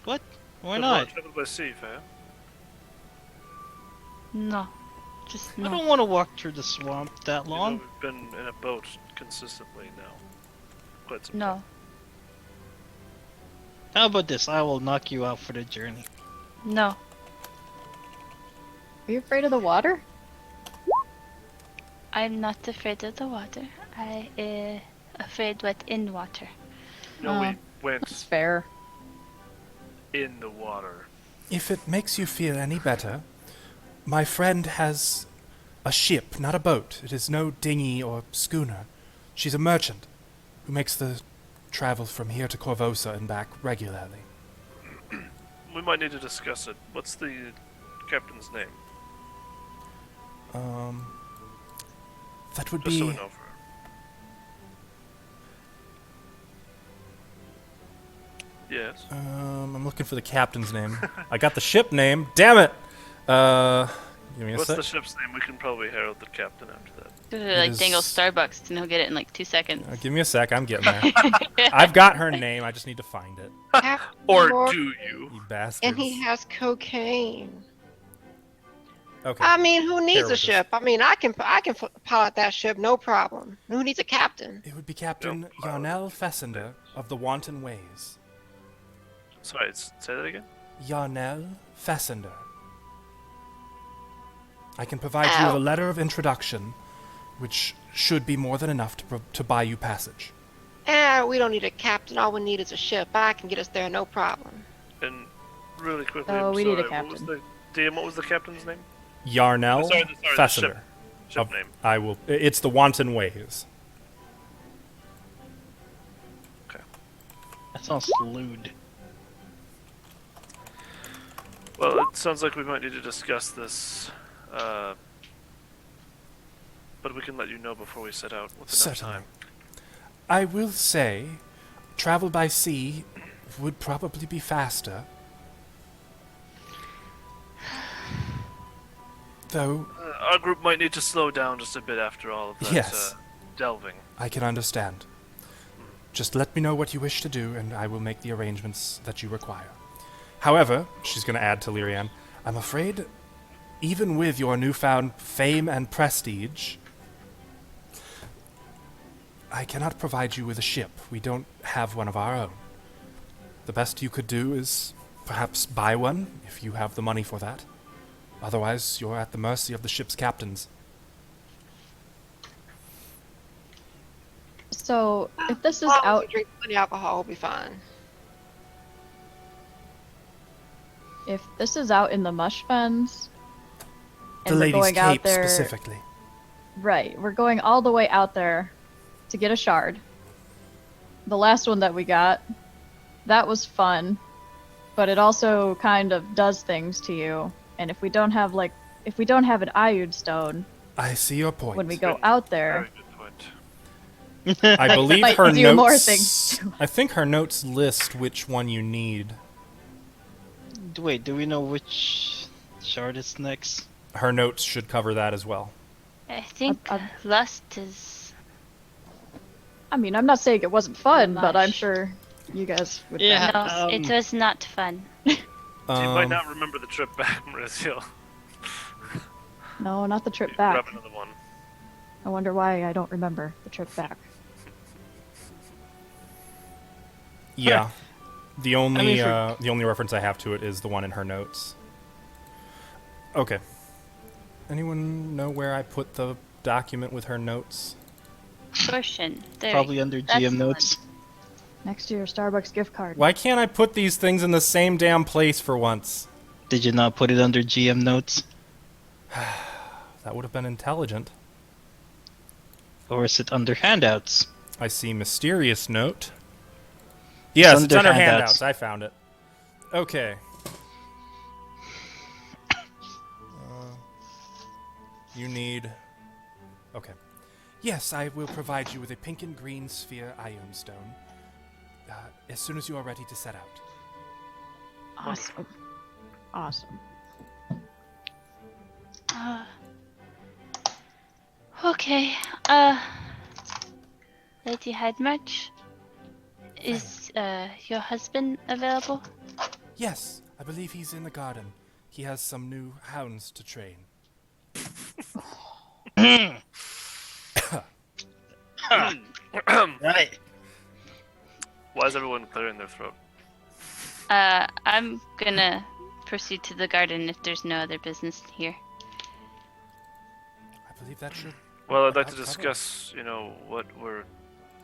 What? Why Good not? luck, travel by sea, fair. No. Just I no. don't want to walk through the swamp that You know long. we've been in a boat consistently now. Quite some time. No. How about this? I will knock you out for the journey. No. Are you afraid of the water? I'm not afraid of the water. I afraid what's in water. No, we That's went fair. in the water. If it makes you feel any better, my friend has a ship, not a boat. It is no dinghy or schooner. She's a merchant who makes the travel from here to Corvosa and back regularly. We might need to discuss it. What's the captain's name? That would Just so be... we know for her. Yes. I'm looking for the captain's name. I got the ship name. Damn it! Give me a What's sec. the ship's name? We can probably herald the captain after that. Like is- dangle Starbucks and he'll get it in like 2 seconds. Give me a sec. I'm getting there. I've got her name. I just need to find it. Or More- do you? You bastards. And he has cocaine. Okay. I mean, who Here needs with a us. ship? I mean, I can pilot that ship, no problem. Who needs a captain? It would be Captain Nope. Yarnell Fessender of the Wanton Ways. Sorry, say that again? Yarnell Fessender. I can provide you with a Ow. letter of introduction, which should be more than enough to buy you passage. We don't need a captain. All we need is a ship. I can get us there, no problem. And really quickly, Oh, I'm we need a sorry, what was captain. DM, what was the captain's name? Yarnell Sorry, the Fessender. Ship name. I will. It's the Wanton Ways. That sounds lewd. Well, it sounds like we might need to discuss this, but we can let you know before we set out with enough Certainly. time. I will say, travel by sea would probably be faster. Though, Our group might need to slow down just a bit after all of that Yes. delving. I can understand. Just let me know what you wish to do, and I will make the arrangements that you require. However, she's going to add to Lyrian, I'm afraid, even with your newfound fame and prestige, I cannot provide you with a ship. We don't have one of our own. The best you could do is perhaps buy one, if you have the money for that. Otherwise, you're at the mercy of the ship's captains. So, if this is As long as out, we drink plenty of alcohol, we'll be fine. if this is out in the mush fens, The and we're Lady's going out Cape there, specifically. right? We're going all the way out there to get a shard. The last one that we got, that was fun, but it also kind of does things to you. And if we don't have an Iud stone I see your point. when we go out there, Very good point. I believe might her do notes. more things too. I think her notes list which one you need. Wait, do we know which shard is next? Her notes should cover that as well. I think I'm- lust is. I mean, I'm not saying it wasn't fun, but I'm Mush. sure you guys would. Yeah. No, it was not fun. You might Um, not remember the trip back, Mauricio. No, not the trip Grab back. another one. I wonder why I don't remember the trip back. Yeah. The only mean, for- the only reference I have to it is the one in her notes. Okay. Anyone know where I put the document with her notes? Torsion. There. Probably under That's GM the one. notes. Next to your Starbucks gift card. Why can't I put these things in the same damn place for once? Did you not put it under GM notes? That would have been intelligent. Or is it under handouts? I see mysterious note. Yes, it's under under handouts. handouts. I found it. Okay. You need... Okay. Yes, I will provide you with a pink and green sphere ion stone as soon as you are ready to set out. Awesome. Awesome. Okay. Lady Headmatch, Is your husband available? Yes, I believe he's in the garden. He has some new hounds to train. Right. Why is everyone clearing their throat? I'm gonna proceed to the garden if there's no other business here. I believe that should. Well, I'd like to about cover it. discuss,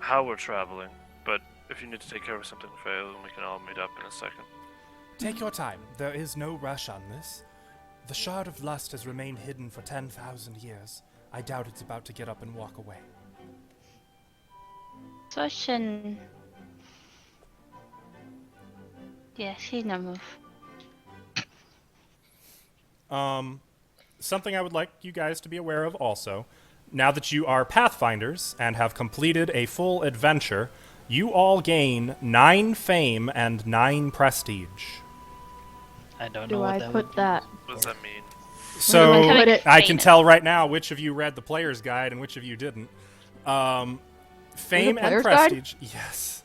how we're traveling. But if you need to take care of something, Faye, then we can all meet up in a second. Take your time. There is no rush on this. The Shard of Lust has remained hidden for 10,000 years. I doubt it's about to get up and walk away. So shouldn't. Yeah, she's no move. Something I would like you guys to be aware of also. Now that you are Pathfinders and have completed a full adventure, you all gain 9 fame and 9 prestige. I don't Do know what I that put would that? What does that mean? So Where do I put it? I can tell right now which of you read the player's guide and which of you didn't. Fame and player's guide? prestige. Yes.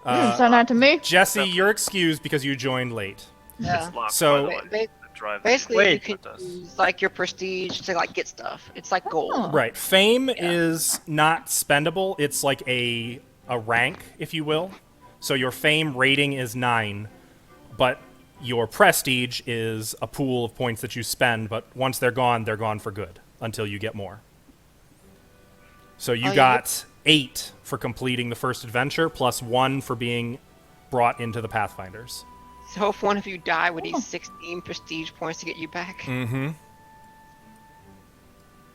Send that to me. Jesse, you're excused because you joined late. Yeah. It's locked, So- by the way. Drive Basically, Wait. you can use like your prestige to like get stuff. It's like gold. Oh. Right. Fame is not spendable. It's like a rank, if you will. So your fame rating is 9, but your prestige is a pool of points that you spend, but once they're gone for good until you get more. So you Oh, got 8 for completing the first adventure, plus 1 for being brought into the Pathfinders. So if one of you die, we need 16 prestige points to get you back. Mm-hmm.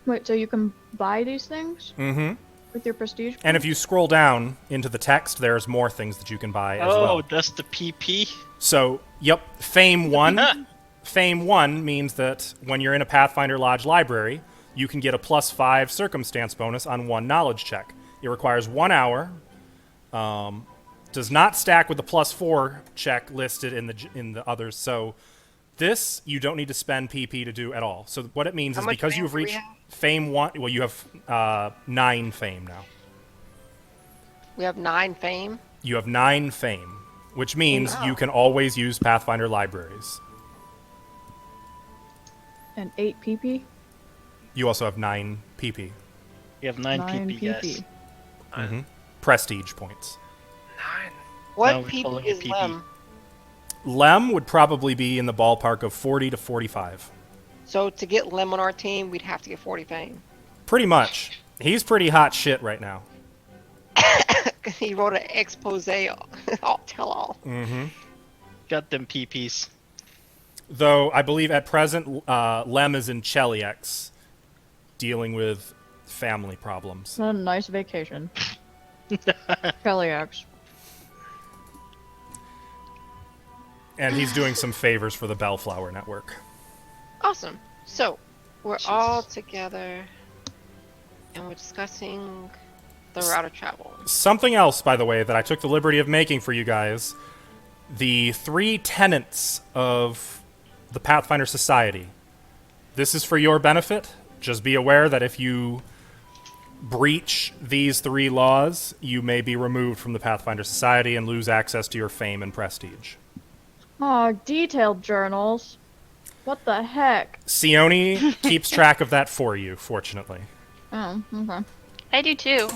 Wait, so you can buy these things Mm-hmm. with your prestige? And if you scroll down into the text, there's more things that you can buy as Oh, well. that's the PP? So, yep, Fame 1. Fame 1 means that when you're in a Pathfinder Lodge library, you can get a +5 circumstance bonus on 1 knowledge check. It requires 1 hour. Does not stack with the +4 check listed in the others. So this you don't need to spend PP to do at all. So what it means How is much because fame you've do we reached have? Fame 1, well, you have 9 fame now. We have 9 fame. You have 9 fame, which means Wow. you can always use Pathfinder libraries. And 8 PP? You also have 9 PP, You have 9 9 PP, guys. prestige points. 9. What Now we're calling PP it is PP. Lem? Lem would probably be in the ballpark of 40 to 45. So to get Lem on our team, we'd have to get 40 fame. Pretty much. He's pretty hot shit right now. He wrote an expose, all tell all. Got them PPs. Though I believe at present, Lem is in Cheliax, dealing with family problems. What a nice vacation. Kellyx. And he's doing some favors for the Bellflower Network. Awesome. So we're all together, and we're discussing the route of travel. Something else, by the way, that I took the liberty of making for you guys. The 3 tenets of the Pathfinder Society. This is for your benefit. Just be aware that if you breach these 3 laws, you may be removed from the Pathfinder Society and lose access to your fame and prestige. Oh, detailed journals. What the heck? Sione keeps track of that for you, fortunately. Oh, okay. I do too.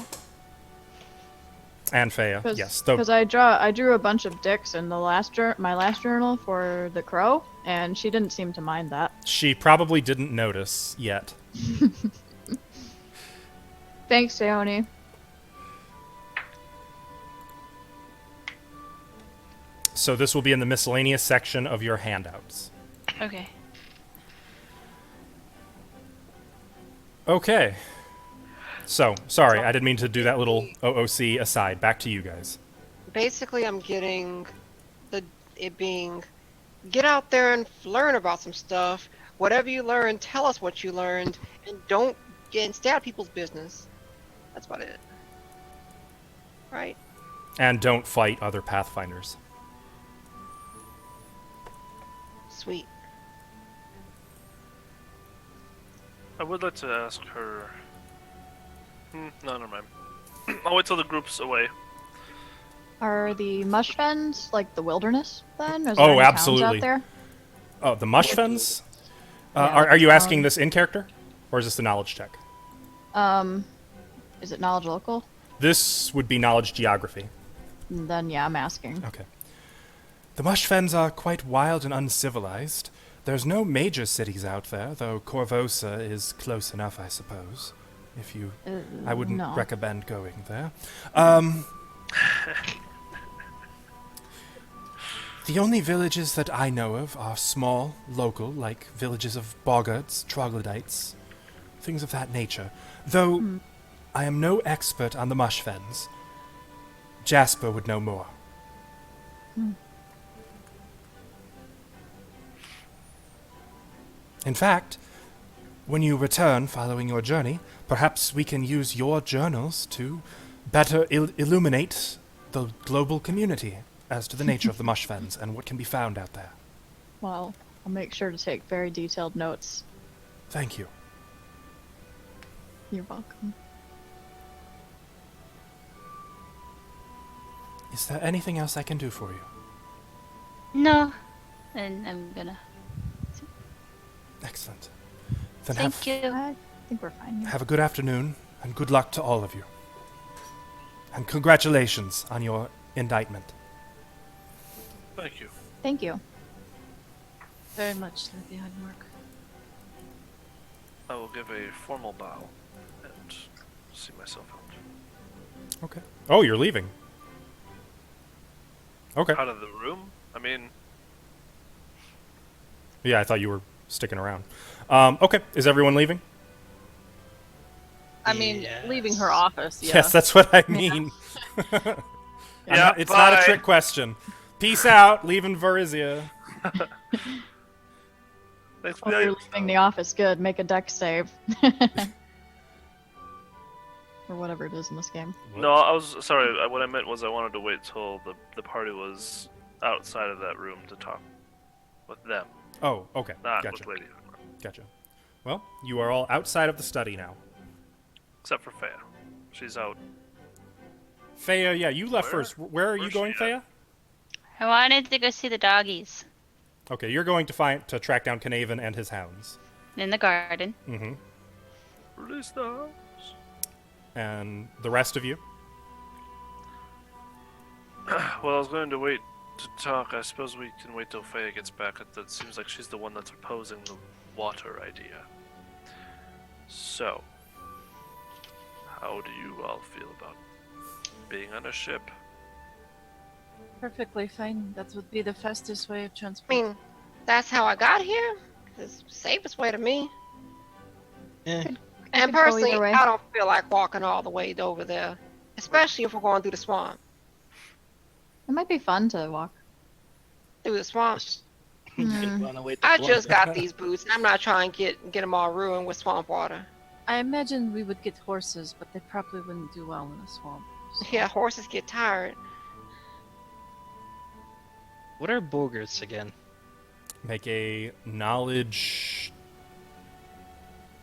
And Fea, yes. Though Because I drew a bunch of dicks in the my last journal for the crow, and she didn't seem to mind that. she probably didn't notice yet. Thanks, Seoni. So this will be in the miscellaneous section of your handouts. Okay. Okay. So, sorry, I didn't mean to do that little OOC aside. Back to you guys. Basically, I'm getting it being get out there and learn about some stuff. Whatever you learn, tell us what you learned, and don't stay out of people's business. That's about it. Right? And don't fight other Pathfinders. Sweet. I would like to ask her. No, never mind. I'll wait till the group's away. Are the Mushfens like the wilderness then? Is there Oh, any absolutely. towns out there? Oh, the Mushfens? Yeah, Are you asking town. this in character? Or is this a knowledge check? Is it knowledge local? This would be knowledge geography. Then yeah, I'm asking. Okay. The Mushfens are quite wild and uncivilized. There's no major cities out there, though Corvosa is close enough, I suppose. If you... I wouldn't no. recommend going there. The only villages that I know of are small, local, like villages of boggards, troglodytes, things of that nature. Though I am no expert on the Mushfens. Jasper would know more. In fact, when you return following your journey, perhaps we can use your journals to better illuminate the global community as to the nature of the Mushfens and what can be found out there. Well, I'll make sure to take very detailed notes. Thank you. You're welcome. Is there anything else I can do for you? No. And I'm gonna. Excellent. Then Thank you. I think we're fine. Yeah. have a good afternoon and good luck to all of you. And congratulations on your indictment. Thank you. Thank you. Very much, Lady Hudmark. I will give a formal bow and see myself out. Okay. Oh, you're leaving. Okay. Out of the room? I mean, Yeah, I thought you were sticking around. Okay. Is everyone leaving? I mean, Yes. leaving her office, yeah. Yes, that's what I mean. Yeah, It's not a bye. trick question. Peace out. Leaving Varizia. thanks Oh, you're leaving the office. Good. Make a deck save. Or whatever it is in this game. No, I was sorry. What I meant was I wanted to wait till the party was outside of that room to talk with them, Oh, okay. not Gotcha. with Lady Hudmark. Gotcha. Well, you are all outside of the study now. Except for Faya. She's out. Thea, yeah, you left Where? first. Where are you Where's going, she Thea? at? I wanted to go see the doggies Okay, you're going to track down Knaven and his hounds. in the garden. Mm-hmm. Release the house. And the rest of you? Well, I was going to wait to talk. I suppose we can wait till Faya gets back. It seems like she's the one that's proposing the water idea. So, how do you all feel about being on a ship? Perfectly fine. That would be the fastest way of I transport. mean, that's how I got here. It's the safest way to me. Eh, And could go personally, either way. I don't feel like walking all the way over there, especially if we're going through the swamp. It might be fun to walk. Through the swamp. just- Hmm. run away to I Florida. just got these boots, and I'm not trying to get them all ruined with swamp water. I imagine we would get horses, but they probably wouldn't do well in a swamp. so- Yeah, horses get tired. What are boogers again? Make a knowledge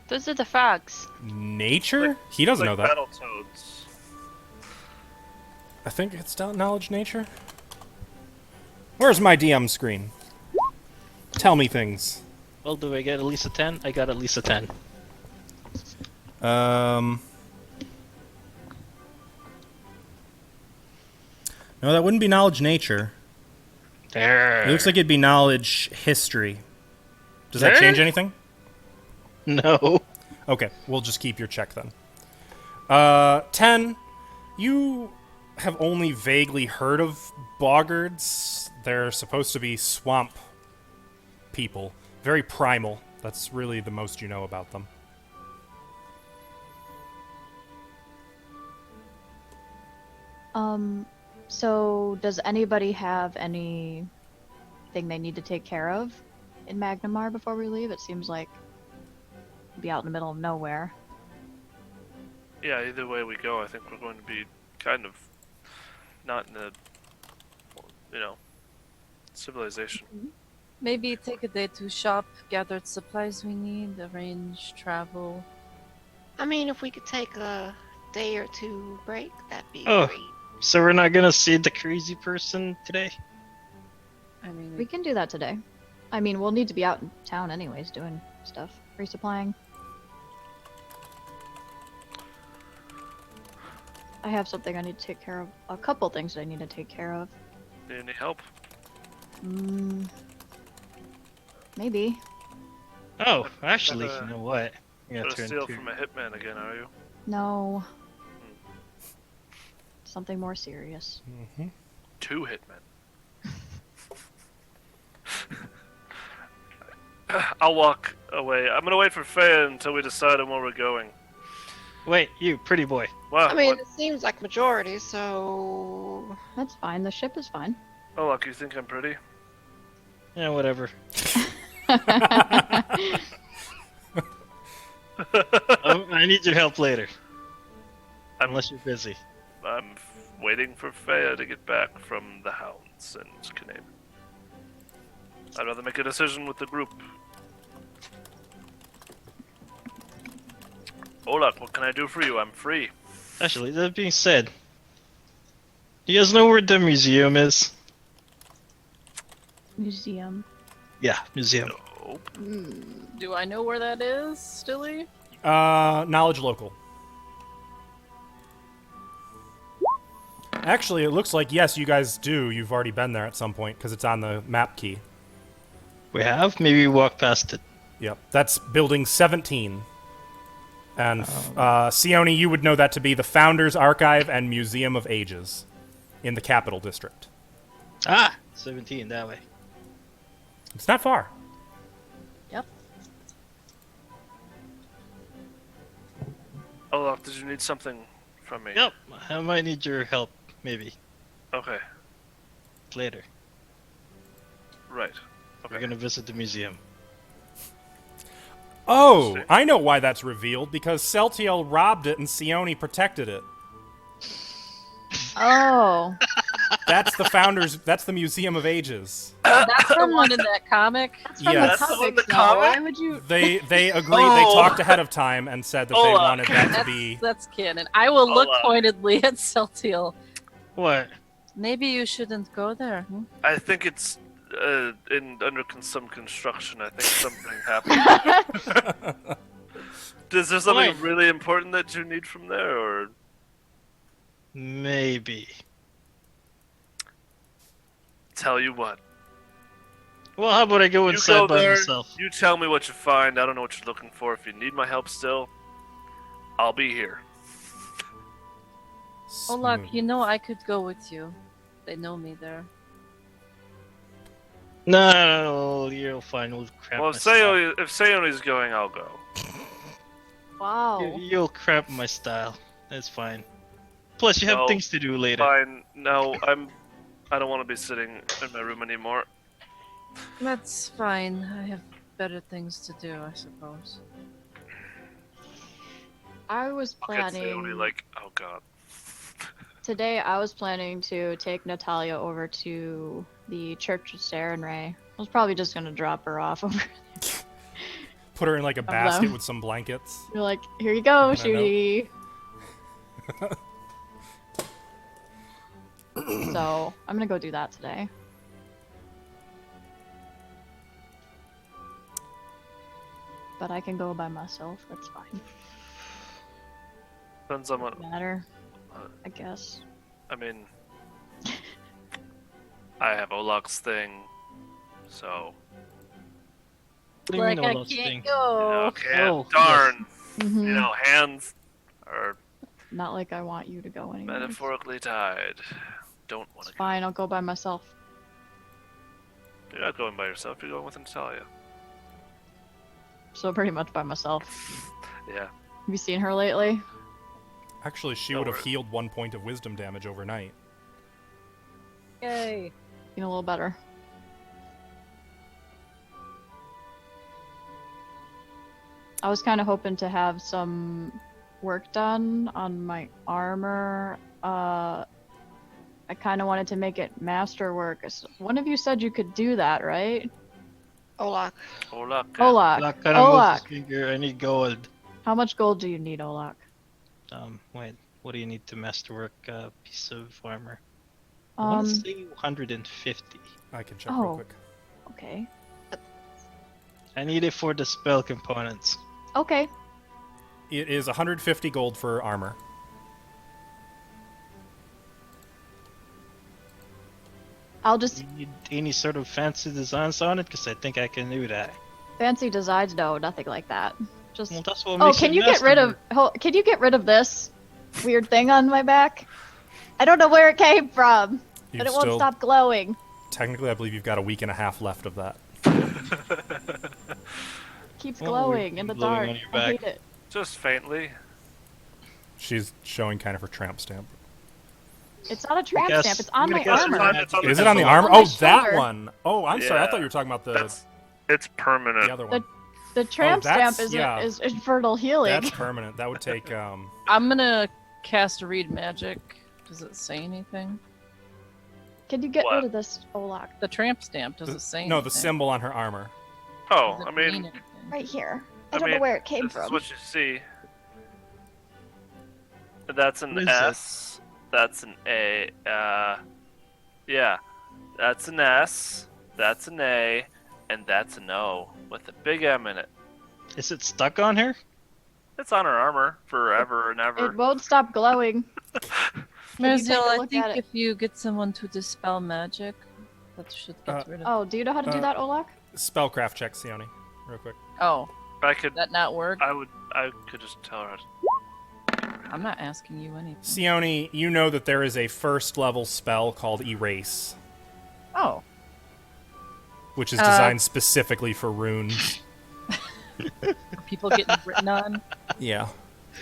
Those are the frogs. nature? He doesn't know that. Battletoads. I think it's knowledge nature. Where's my DM screen? Tell me things. Well, do I get at least a 10? I got at least a 10. No, that wouldn't be knowledge nature. There. It looks like it'd be knowledge history. Does that There? change anything? No. Okay, we'll just keep your check then. 10. You have only vaguely heard of boggards. They're supposed to be swamp people. Very primal. That's really the most you know about them. So does anybody have anything they need to take care of in Magnamar before we leave? It seems like we'll be out in the middle of nowhere. Yeah, either way we go, I think we're going to be kind of not in a, civilization. Maybe take a day to shop, gather the supplies we need, arrange travel. I mean, if we could take a day or two break, that'd be Oh. great. So we're not gonna see the crazy person today? I mean, We can do that today. I mean, we'll need to be out in town anyways, doing stuff, resupplying. I have something I need to take care of. A couple things that I need to take care of. Need any help? Maybe. Oh, actually, Gotta- you know what? I'm gonna Gonna turn steal to. from a hitman again, are you? No. Something more serious. Hmm. 2 hitmen. I'll walk away. I'm gonna wait for Faye until we decide on where we're going. Wait, you pretty boy. Wow. I mean, what? it seems like majority, so That's fine. The ship is fine. Oh, look, you think I'm pretty? Yeah, whatever. I need your help later. Unless you're busy. I'm waiting for Faya to get back from the hounds and Canaan. I'd rather make a decision with the group. Olak, what can I do for you? I'm free. Actually, that being said, do you guys know where the museum is? Museum. Yeah, museum. Nope. do I know where that is, Stilly? Knowledge local. Actually, it looks like, yes, you guys do. You've already been there at some point, because it's on the map key. We have? Maybe we walk past it. Yep. That's building 17. And, Sione, you would know that to be the Founders Archive and Museum of Ages in the Capital District. Ah! 17, that way. It's not far. Yep. Olak, did you need something from me? Yep, I might need your help, maybe. Okay. Later. Right. We're Okay. gonna visit the museum. Oh, I know why that's revealed, because Celtiel robbed it and Sione protected it. Oh. That's the Founders, that's the Museum of Ages. That's the one in that comic. That's from Yes. the That's the one in comics, the though. comic? Why would you? They agreed, Oh. they talked ahead of time and said that they Oh, wanted that to That's, be... that's canon. I will look Hold on. pointedly at Celtiel. What? Maybe you shouldn't go there. I think it's under some construction. I think something happened. Is there something Why? really important that you need from there, or Maybe. tell you what? Well, how about I go You inside go by there. myself? You tell me what you find. I don't know what you're looking for. If you need my help still, I'll be here. Oh, look, Smooth. you know I could go with you. They know me there. No, you'll find we'll crap Well, my style. if Sayoni's going, I'll go. Wow. You'll crap my style. That's fine. Plus, you have No, things to do later. Fine. No, I don't want to be sitting in my room anymore. That's fine. I have better things to do, I suppose. I was Look at Sayoni planning like, oh god. today. I was planning to take Natalia over to the Church of Sarenrae. I was probably just gonna drop her off over. Put her in like a them. basket with some blankets. You're like, here you go, know. Shooty. So I'm gonna go do that today. But I can go by myself. That's fine. Depends on what. Doesn't matter. I guess. I mean, I have Olak's thing, so. What do you Like mean, I all those can't things? go. Okay, Oh, darn. Mhm. You know, hands are Not like I want you to go anywhere. metaphorically tied. Don't want It's to go. fine. I'll go by myself. You're not going by yourself. You're going with Natalia. So pretty much by myself. Yeah. Have you seen her lately? Actually, she No, would have we're- healed 1 point of wisdom damage overnight. Yay. Feeling a little better. I was kind of hoping to have some work done on my armor. I kind of wanted to make it masterwork. One of you said you could do that, right? Olak. Olak. Olak. Lock, gotta move Olak. his finger. I need gold. How much gold do you need, Olak? Wait. What do you need to masterwork a piece of armor? I want to Um. say 150. I can check real Oh. quick. Okay. I need it for the spell components. Okay. It is 150 gold for armor. I'll Do just you need any sort of fancy designs on it? Because I think I can do that. fancy designs. No, nothing like that. Just. Well, that's what Oh, makes can it you get rid of? masterwork. Can you get rid of this weird thing on my back? I don't know where it came from, You've but it won't still, stop glowing. technically, I believe you've got a week and a half left of that. Keeps Well, glowing in the glowing dark. on your I back. hate it. Just faintly. She's showing kind of her tramp stamp. It's not a tramp guess- stamp. It's on I'm my gonna guess armor. It's on Is the it on the envelope. armor? On my Oh, that shoulder. one. Oh, I'm sorry. I Yeah, thought you were talking about It's permanent. the other one. The tramp that's- stamp yeah. is infernal healing. That's permanent. That would take. I'm gonna cast a read magic. Does it say anything? Can you get What? rid of this, Olak? The tramp stamp doesn't say anything. No, the symbol on her armor. Oh, Does I it mean, anything? Right here. I I don't know mean, where it came this is from. what you see. That's an What is S. That's an A. Yeah. That's an S. That's an A. And that's an O with a big M in it. Is it stuck on her? It's on her armor forever and ever. It won't stop glowing. Can you take a Merziel, I look think at it? if you get someone to dispel magic, that should get rid of. Oh, do you know how to do that, Olak? Spellcraft check, Sione, real quick. Oh, I could. that not work? I could just tell her. I'm not asking you anything. Sione, you know that there is a first level spell called Erase, Oh, which is designed specifically for runes. are people getting written on? Yeah.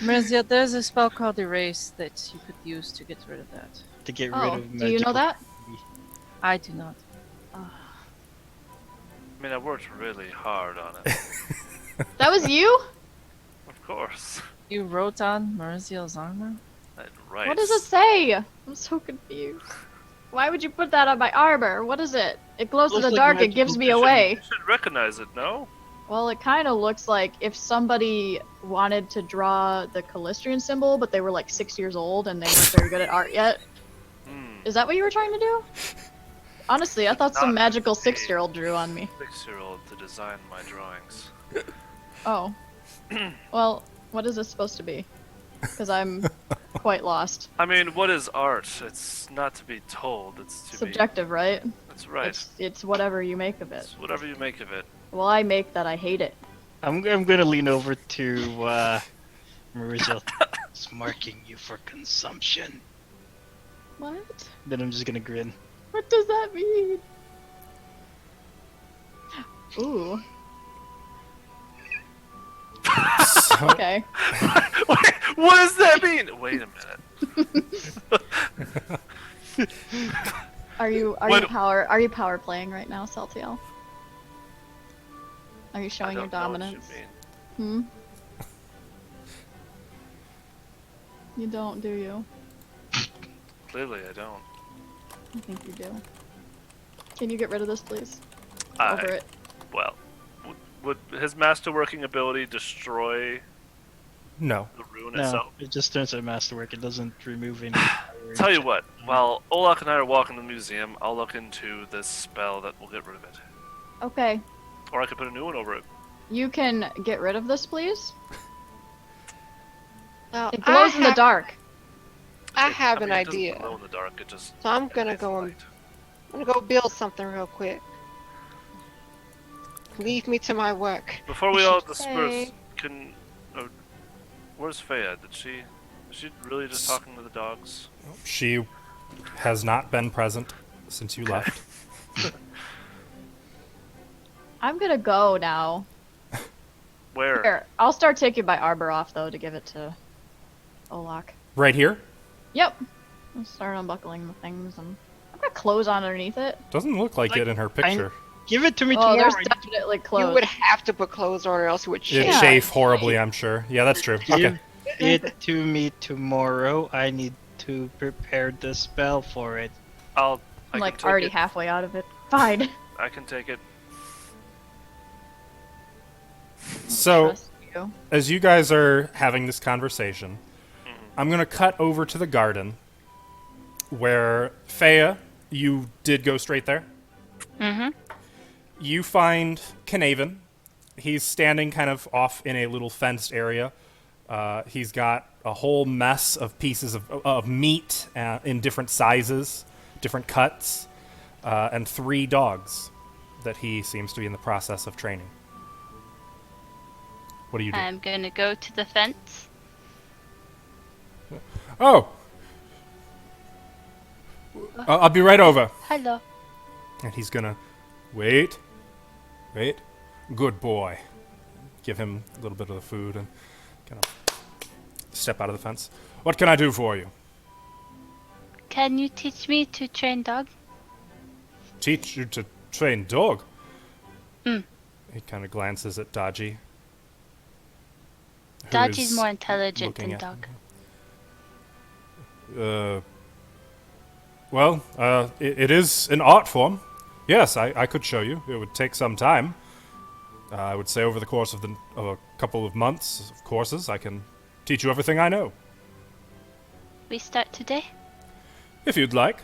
Merziel, there's a spell called Erase that you could use to get rid of that. To get rid Oh, of do you know magical- that? I do not. I mean, I worked really hard on it. That was you? Of course. You wrote on Merziel's armor? Right. What does it say? I'm so confused. Why would you put that on my armor? What is it? It glows in Looks the like dark. It magical gives me vision. away. You should recognize it, no? Well, it kind of looks like if somebody wanted to draw the Callistrian symbol, but they were like 6 years old and they weren't very good at art yet. Hmm. Is that what you were trying to do? Honestly, I thought some Not magical a 6-year-old drew on me. 6-year-old to design my drawings. Oh. Well, what is this supposed to be? Because I'm quite lost. I mean, what is art? It's not to be told. It's to Subjective, right? be. That's right. It's whatever you make of it. It's whatever you make of it. Well, I make that I hate it. I'm gonna lean over to Marissa. It's marking you for consumption. What? Then I'm just gonna grin. What does that mean? Ooh. So, Okay. Wait, what does that mean? Wait a minute. Are you What- power playing right now, Celtiel? Are you I showing your don't know what you dominance? mean. You don't, do you? Clearly, I don't. I think you do. Can you get rid of this, please? Over it. Well, would his masterworking ability destroy no. the rune No, itself? it just turns out masterwork. It doesn't remove any. Tell you what, while Olak and I are walking the museum, I'll look into this spell that will get rid of it. Okay. Or I could put a new one over it. You can get rid of this, please? Now, It glows in the dark. I have mean, an it doesn't idea. glow in the dark. It just. So I'm gonna go and I'm gonna go build something real quick. Leave me to my work. Before we all should disperse, say- can. Where's Faya? Is she really just talking to the dogs? She has not been present since you left. I'm gonna go now. Where? Here, I'll start taking my armor off, though, to give it to Olak. Right here? Yep. I'll start unbuckling the things, and I've got clothes on underneath it. Doesn't look like it in her picture. Give it to me Oh, tomorrow. there's definitely You clothes. would have to put clothes on or else it would It'd change. Yeah. chafe horribly, I'm sure. Yeah, that's true. Okay. Give it to me tomorrow. I need to prepare the spell for it. I I'm can like take already it. halfway out of it. Fine. I can take it. So, Trust you. as you guys are having this conversation, I'm going to cut over to the garden where Fea, you did go straight there. Mm-hmm. You find Knaven. He's standing kind of off in a little fenced area. He's got a whole mess of pieces of meat in different sizes, different cuts, and 3 dogs that he seems to be in the process of training. What do you do? I'm gonna go to the fence. Oh! I'll be right over. Hello. And he's gonna wait. Good boy. Give him a little bit of the food and kind of step out of the fence. What can I do for you? Can you teach me to train dog? Teach you to train dog? Mm. He kind of glances at Dodgy. who Dodgy's is more intelligent looking than at- dog. It is an art form. Yes, I could show you. It would take some time. I would say over the course of a couple of months of courses, I can teach you everything I know. We start today? If you'd like.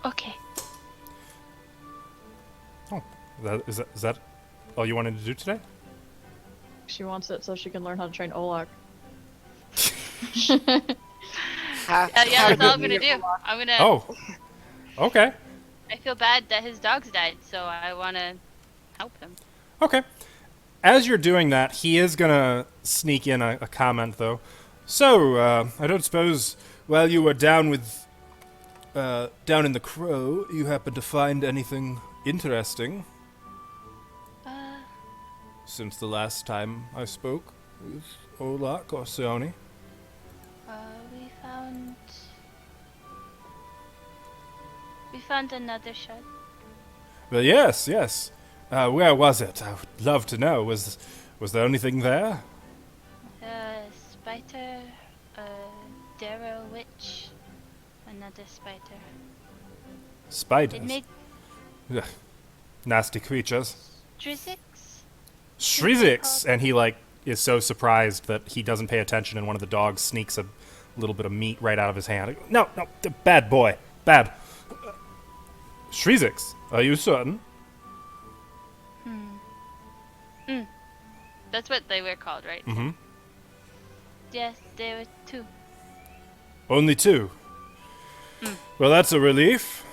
Okay. Is that all you wanted to do today? She wants it so she can learn how to train Olak. How- Yeah, how that's all I'm did gonna you- do. I'm gonna. Oh. Okay. I feel bad that his dogs died, so I wanna help him. Okay. As you're doing that, he is gonna sneak in a comment, though. So, I don't suppose while you were down in the Crow, you happened to find anything interesting since the last time I spoke with Olak or Sione? We found another shard. Well, yes. Where was it? I would love to know. Was there anything there? Spider, Darrow Witch, another spider. Spiders. It made Ugh. Nasty creatures. Drizix? Shrizix! And he, is so surprised that he doesn't pay attention, and one of the dogs sneaks a little bit of meat right out of his hand. No, bad boy. Bad. Shrizix, are you certain? That's what they were called, right? Mm-hmm. Yes, there were 2. Only 2. Well, that's a relief.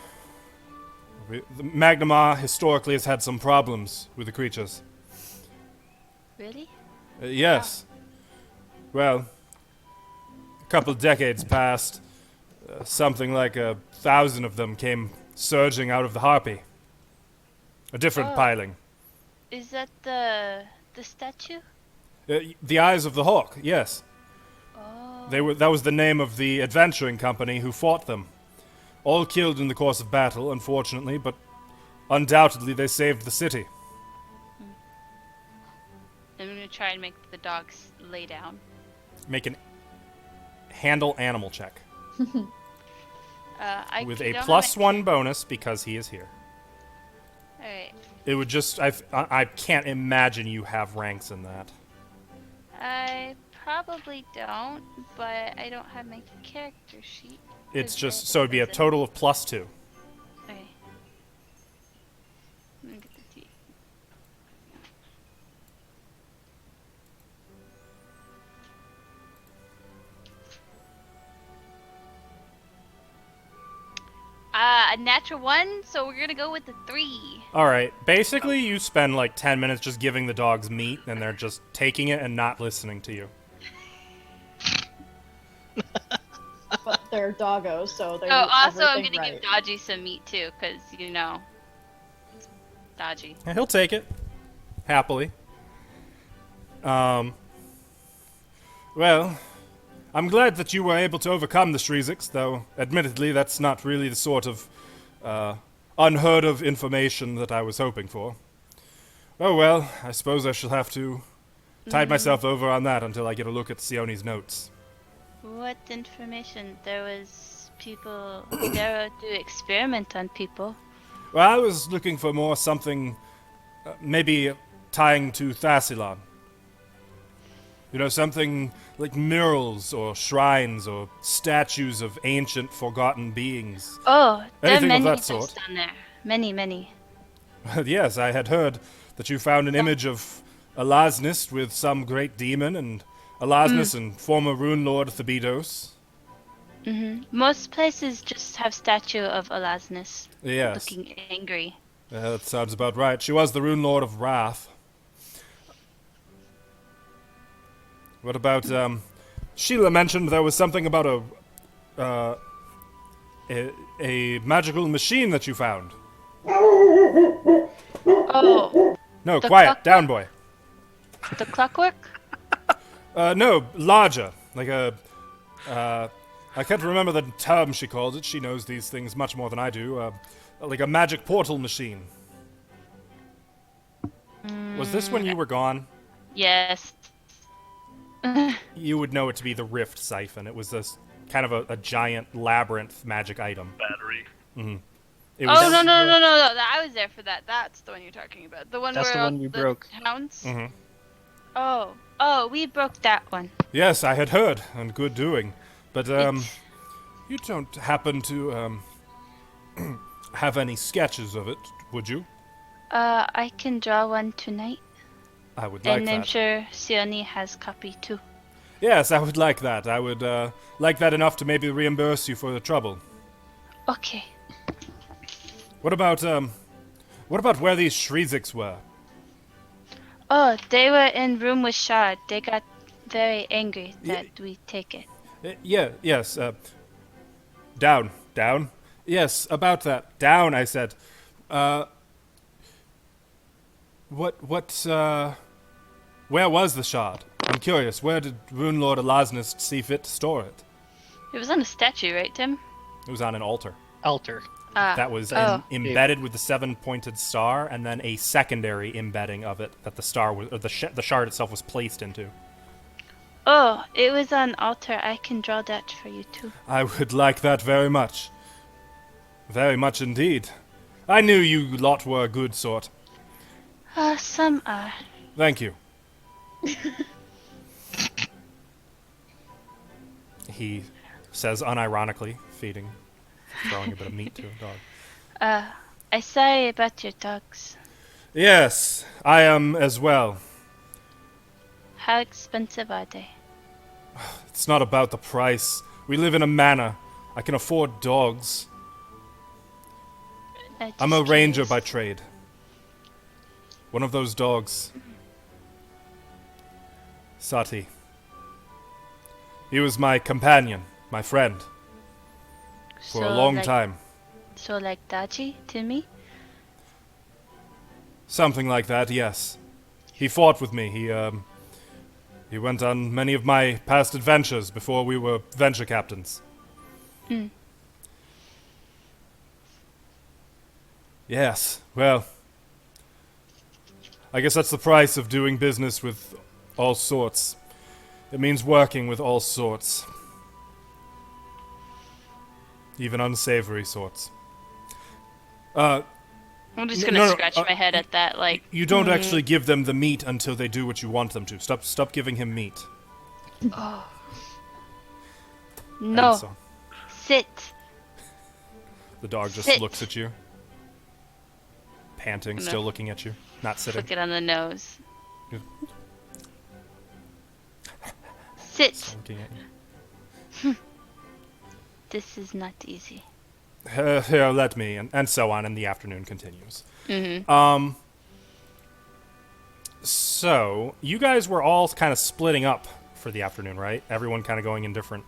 The Magnamar historically has had some problems with the creatures. Really? Yes. Well, a couple decades passed. Something like 1,000 of them came surging out of the Harpy. A different piling. Is that the statue? The Eyes of the Hawk, yes. Oh. That was the name of the adventuring company who fought them. All killed in the course of battle, unfortunately, but undoubtedly they saved the city. I'm gonna try and make the dogs lay down. Make an handle animal check. With a +1 bonus because he is here. Alright. It would just... I can't imagine you have ranks in that. I probably don't, but I don't have my character sheet. It's 'cause just... it So it'd be a doesn't- total of +2. Okay. Let me get the T. A natural 1, so we're gonna go with the 3. Alright, basically you spend 10 minutes just giving the dogs meat, and they're just taking it and not listening to you. But they're doggos, so they're Oh, also I'm everything gonna right. give Dodgy some meat too, cause it's Dodgy. And he'll take it. Happily. Well, I'm glad that you were able to overcome the Shrizix, though admittedly that's not really the sort of unheard of information that I was hoping for. Oh well, I suppose I shall have to tide myself over on that until I get a look at Sione's notes. What information? There was people there do experiment on people. Well, I was looking for more something maybe tying to Thassilon. You know, something like murals or shrines or statues of ancient forgotten beings. Oh, there are Anything of many that things sort. down there. Many, many. Yes, I had heard that you found an image of Elasnist with some great demon, and Elasnus and former rune lord Thebedos. Most places just have statue of Elasnus Yes, looking angry. that sounds about right. She was the rune lord of Wrath. What about, Sheila mentioned there was something about a magical machine that you found. Oh, No, The quiet, clockwork? down, boy. the clockwork? No, larger. Like I can't remember the term she called it. She knows these things much more than I do. Like a magic portal machine. Was this when you were gone? Yes. You would know it to be the Rift Siphon. It was this kind of a giant labyrinth magic item. Battery. It was, Oh, no. I was there for that. That's the one you're talking about. The one That's where the all one we broke. hounds? Mhm. Oh, we broke that one. Yes, I had heard, and good doing. But It's- you don't happen to have any sketches of it, would you? I can draw one tonight. I would like And I'm that. sure Sione has copy too. Yes, I would like that. I would like that enough to maybe reimburse you for the trouble. Okay. What about where these Shriziks were? Oh, they were in room with Shard. They got very angry that we take it. Yes. Down. Yes, about that. Down, I said. Where was the shard? I'm curious. Where did Rune Lord Elasnus see fit to store it? It was on a statue, right, Tim? It was on an altar. Altar. That was Oh. embedded with the seven-pointed star, and then a secondary embedding of it that the star was, or the shard itself was placed into. Oh, it was on altar. I can draw that for you too. I would like that very much. Very much indeed. I knew you lot were a good sort. Some are. Thank you. He says unironically, throwing a bit of meat to a dog. I sorry about your dogs. Yes, I am as well. How expensive are they? It's not about the price. We live in a manor. I can afford dogs. I'm a Just ranger curious. by trade. One of those dogs. Sati. He was my companion, my friend, for a So, long like- time. So like Daji to me? Something like that, yes. He fought with me. He went on many of my past adventures before we were venture captains. Yes, well, I guess that's the price of doing business with all sorts. It means working with all sorts. Even unsavory sorts. I'm just gonna No, no, scratch my head at that. Like, You don't actually give them the meat until they do what you want them to. Stop giving him meat. no, And so sit. the dog just Sit. looks at you. Panting, No. still looking at you. Not sitting. Flick it on the nose. Yeah. Sit. Looking at you. This is not easy. Here, let me, and so on, and the afternoon continues. Mm-hmm. So, you guys were all kind of splitting up for the afternoon, right? Everyone kind of going in different,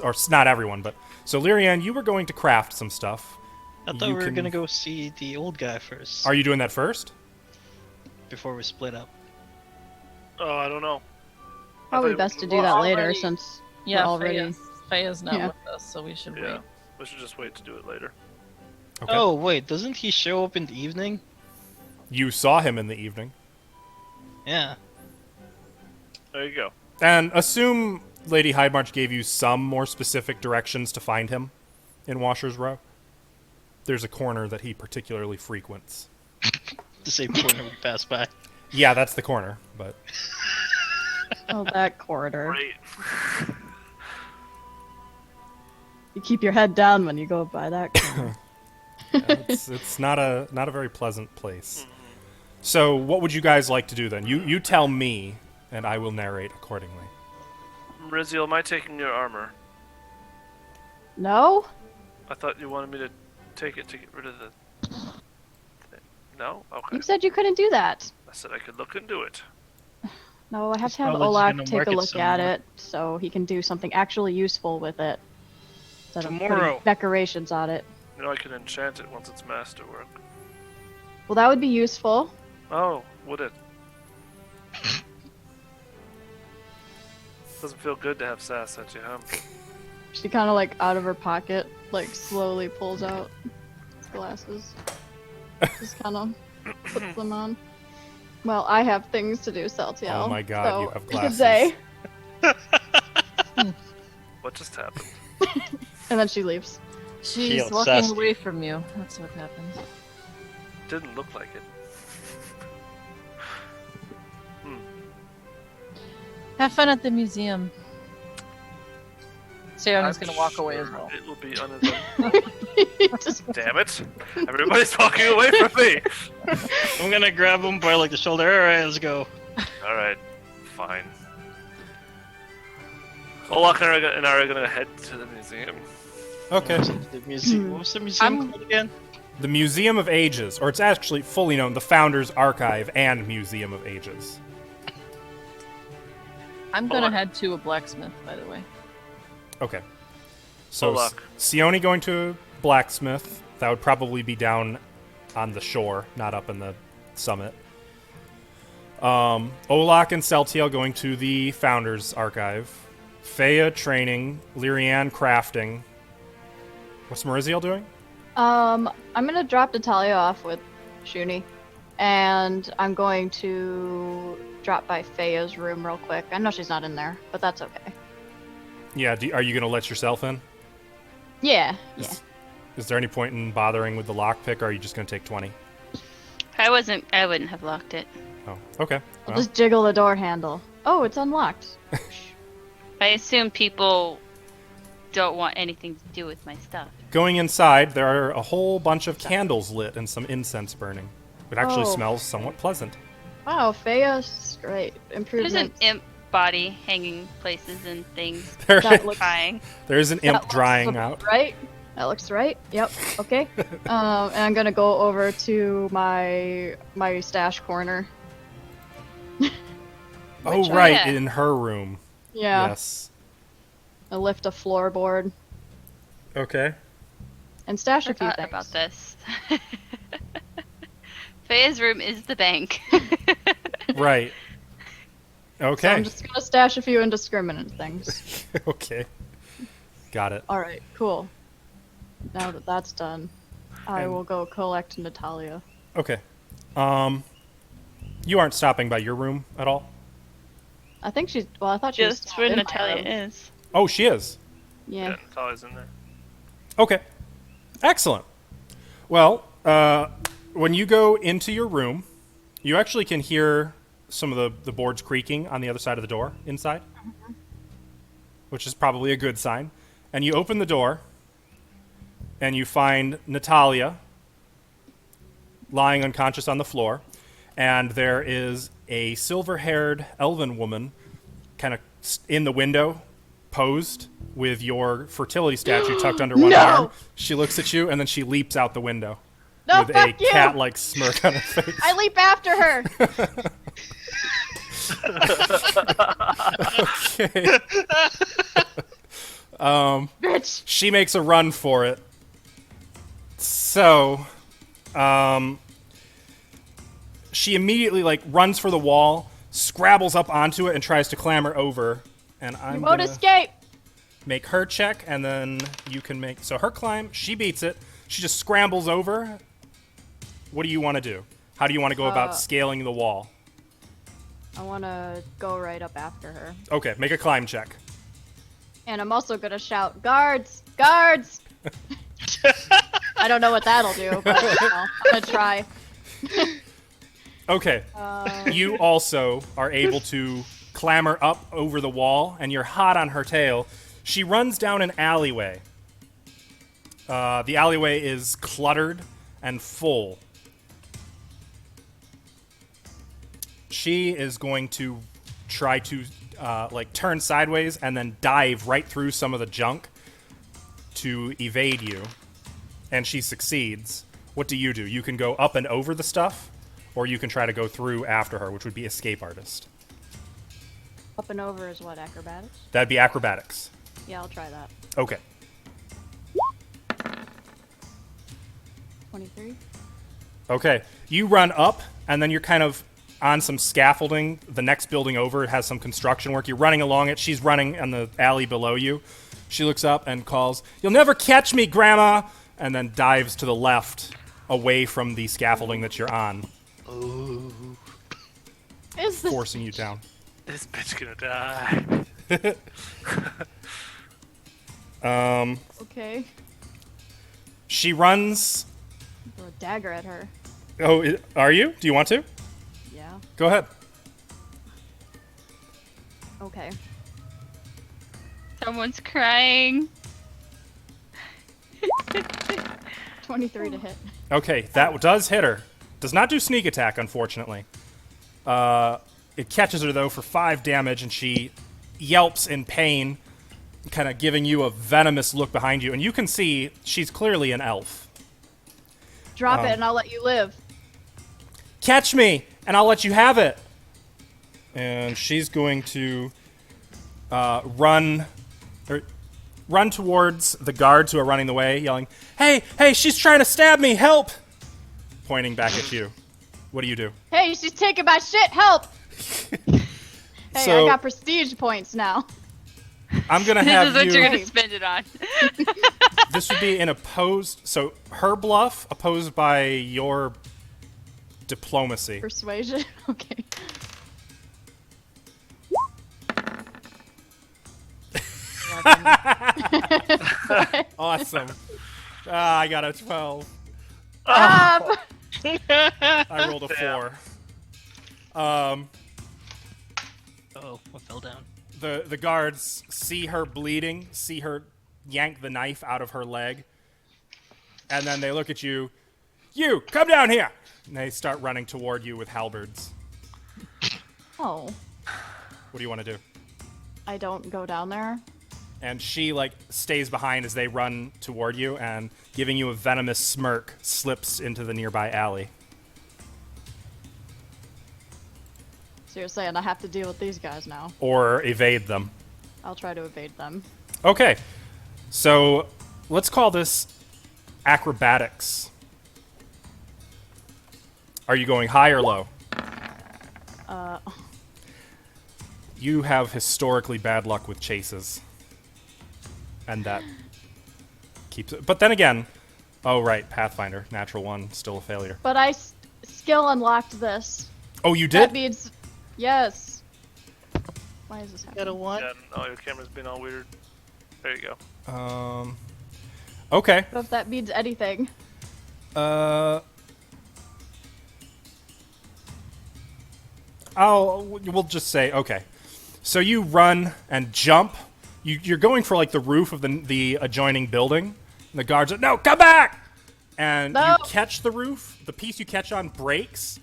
or not everyone, but so Lyrian, you were going to craft some stuff. I thought You we were can- gonna go see the old guy first Are you doing that first? before we split up. Oh, I don't know. Probably thought- best to do well, that later already- since Yeah, we're already. Faya's not Yeah. with us, so we should Yeah, wait. we should just wait to do it later. Okay. Oh wait, doesn't he show up in the evening? You saw him in the evening. Yeah. There you go. And assume Lady Hydemarch gave you some more specific directions to find him in Washer's Row. There's a corner that he particularly frequents. The same corner we passed by. Yeah, that's the corner, but Oh, that corridor. Great. You keep your head down when you go by that corridor. It's not a very pleasant place. So, what would you guys like to do then? You tell me, and I will narrate accordingly. Riziel, am I taking your armor? No? I thought you wanted me to take it to get rid of the thing. No? Okay. You said you couldn't do that. I said I could look into it. No, I have He's to have probably just Olak gonna take mark a it look at somewhere. it so he can do something actually useful with it. Instead of Tomorrow. putting decorations on it. You know I can enchant it once it's masterwork. Well, that would be useful. Oh, would it? Doesn't feel good to have sass at you, huh? She kind of like out of her pocket, like slowly pulls out his glasses. Just kind of puts them on. Well, I have things to do, Celtiel. Oh my god, so you have could glasses. say. What just happened? And then she leaves. She's obsessed walking you. away from you. That's what happened. Didn't look like it. Have fun at the museum. Sion's I'm gonna walk away sure as well. It will be uneventful. Just Damn it! Everybody's walking away from me! I'm gonna grab him by like the shoulder. Alright, let's go. Alright, fine. Olak and I are gonna head to the museum. Okay. The museum. What was the museum I'm- called again? The Museum of Ages, or it's actually fully known, the Founders Archive and Museum of Ages. I'm gonna Olak. head to a blacksmith, by the way. Okay. So, Olak. Sione going to a blacksmith. That would probably be down on the shore, not up in the summit. Olak and Celtiel going to the Founders Archive. Fea training. Lyrianne crafting. What's Mariziel doing? I'm gonna drop Natalia off with Shuni, and I'm going to drop by Fea's room real quick. I know she's not in there, but that's okay. Yeah, are you going to let yourself in? Yeah, yeah. Is there any point in bothering with the lockpick, or are you just going to take 20? I wouldn't have locked it. Oh, okay. I'll Well, just jiggle the door handle. Oh, it's unlocked. I assume people don't want anything to do with my stuff. going inside, there are a whole bunch of candles lit and some incense burning. It actually Oh. smells somewhat pleasant. Wow, Fea's great. There's Improvement. an imp body hanging places and things There, That looks- crying. there's an imp drying out. Right? That looks right. Yep. Okay. And I'm gonna go over to my stash corner. Oh, Which- right, yeah. in her room. Yeah. Yes. I lift a floorboard Okay. and stash a few Forgot things. about this. Fea's room is the bank. Right. So Okay. I'm just gonna stash a few indiscriminate things. Okay. Got it. All right. Cool. Now that that's done, I And- will go collect Natalia. Okay. You aren't stopping by your room at all? I think she's. Well, I thought she was. Just still where in my Natalia room. is. Oh, she is. Yeah. Natalia's in there. Okay. Excellent. Well, when you go into your room, you actually can hear some of the boards creaking on the other side of the door inside, which is probably a good sign. And you open the door, and you find Natalia lying unconscious on the floor, and there is a silver-haired elven woman kind of in the window, posed with your fertility statue tucked under one No! arm. She looks at you, and then she leaps out the window No, with a fuck you! cat-like smirk on her face. I leap after her. Okay. Bitch. She makes a run for it. So, she immediately runs for the wall, scrabbles up onto it, and tries to clamber over. And I'm You won't gonna escape. make her check, and then you can make. So her climb, she beats it. She just scrambles over. What do you want to do? How do you want to go about scaling the wall? I want to go right up after her. Okay, make a climb check. And I'm also going to shout, guards! Guards! I don't know what that'll do, but I'm going to try. Okay. You also are able to clamber up over the wall, and you're hot on her tail. She runs down an alleyway. The alleyway is cluttered and full. She is going to try to turn sideways and then dive right through some of the junk to evade you. And she succeeds. What do? You can go up and over the stuff, or you can try to go through after her, which would be escape artist. Up and over is what, acrobatics? That'd be acrobatics. Yeah, I'll try that. Okay. 23. Okay. You run up, and then you're kind of on some scaffolding. The next building over, it has some construction work. You're running along it. She's running in the alley below you. She looks up and calls, "You'll never catch me, Grandma!" And then dives to the left, away from the scaffolding that you're on, Is this forcing you down. This bitch gonna die. okay? She runs. Throw a dagger at her. Oh, are you? Do you want to? Yeah. Go ahead. Okay. Someone's crying. 23 to hit. Okay, that does hit her. Does not do sneak attack, unfortunately. It catches her, though, for 5 damage, and she yelps in pain, kind of giving you a venomous look behind you. And you can see she's clearly an elf. Drop it and I'll let you live. Catch me, and I'll let you have it. And she's going to run towards the guards who are running the way, yelling, "Hey, she's trying to stab me, help!" Pointing back at you. What do? Hey, she's taking my shit, help! Hey, So- I got prestige points now. I'm going to This have is what you... you're gonna spend it on. This would be an opposed... So, her bluff opposed by your diplomacy. Persuasion? Okay. Awesome. I got a 12. I I rolled a 4. Oh, I fell down. The guards see her bleeding, see her yank the knife out of her leg, and then they look at you. "You, come down here!" And they start running toward you with halberds. Oh, What do you want to do? I don't go down there. And she, stays behind as they run toward you, and giving you a venomous smirk, slips into the nearby alley. So you're saying I have to deal with these guys now. Or evade them. I'll try to evade them. Okay. So, let's call this acrobatics. Are you going high or low? You have historically bad luck with chases. And that keeps it. But then again, oh right, Pathfinder, natural 1, still a failure. But I skill unlocked this. Oh, you That did? means, yes. Why is this Got happening? a what? Yeah, no, your camera's been all weird. There you go. Okay. So if that means anything. We'll just say, okay. So you run and jump. You're going for the roof of the adjoining building. And the guards are, "No, come back!" And No. you catch the roof. The piece you catch on breaks.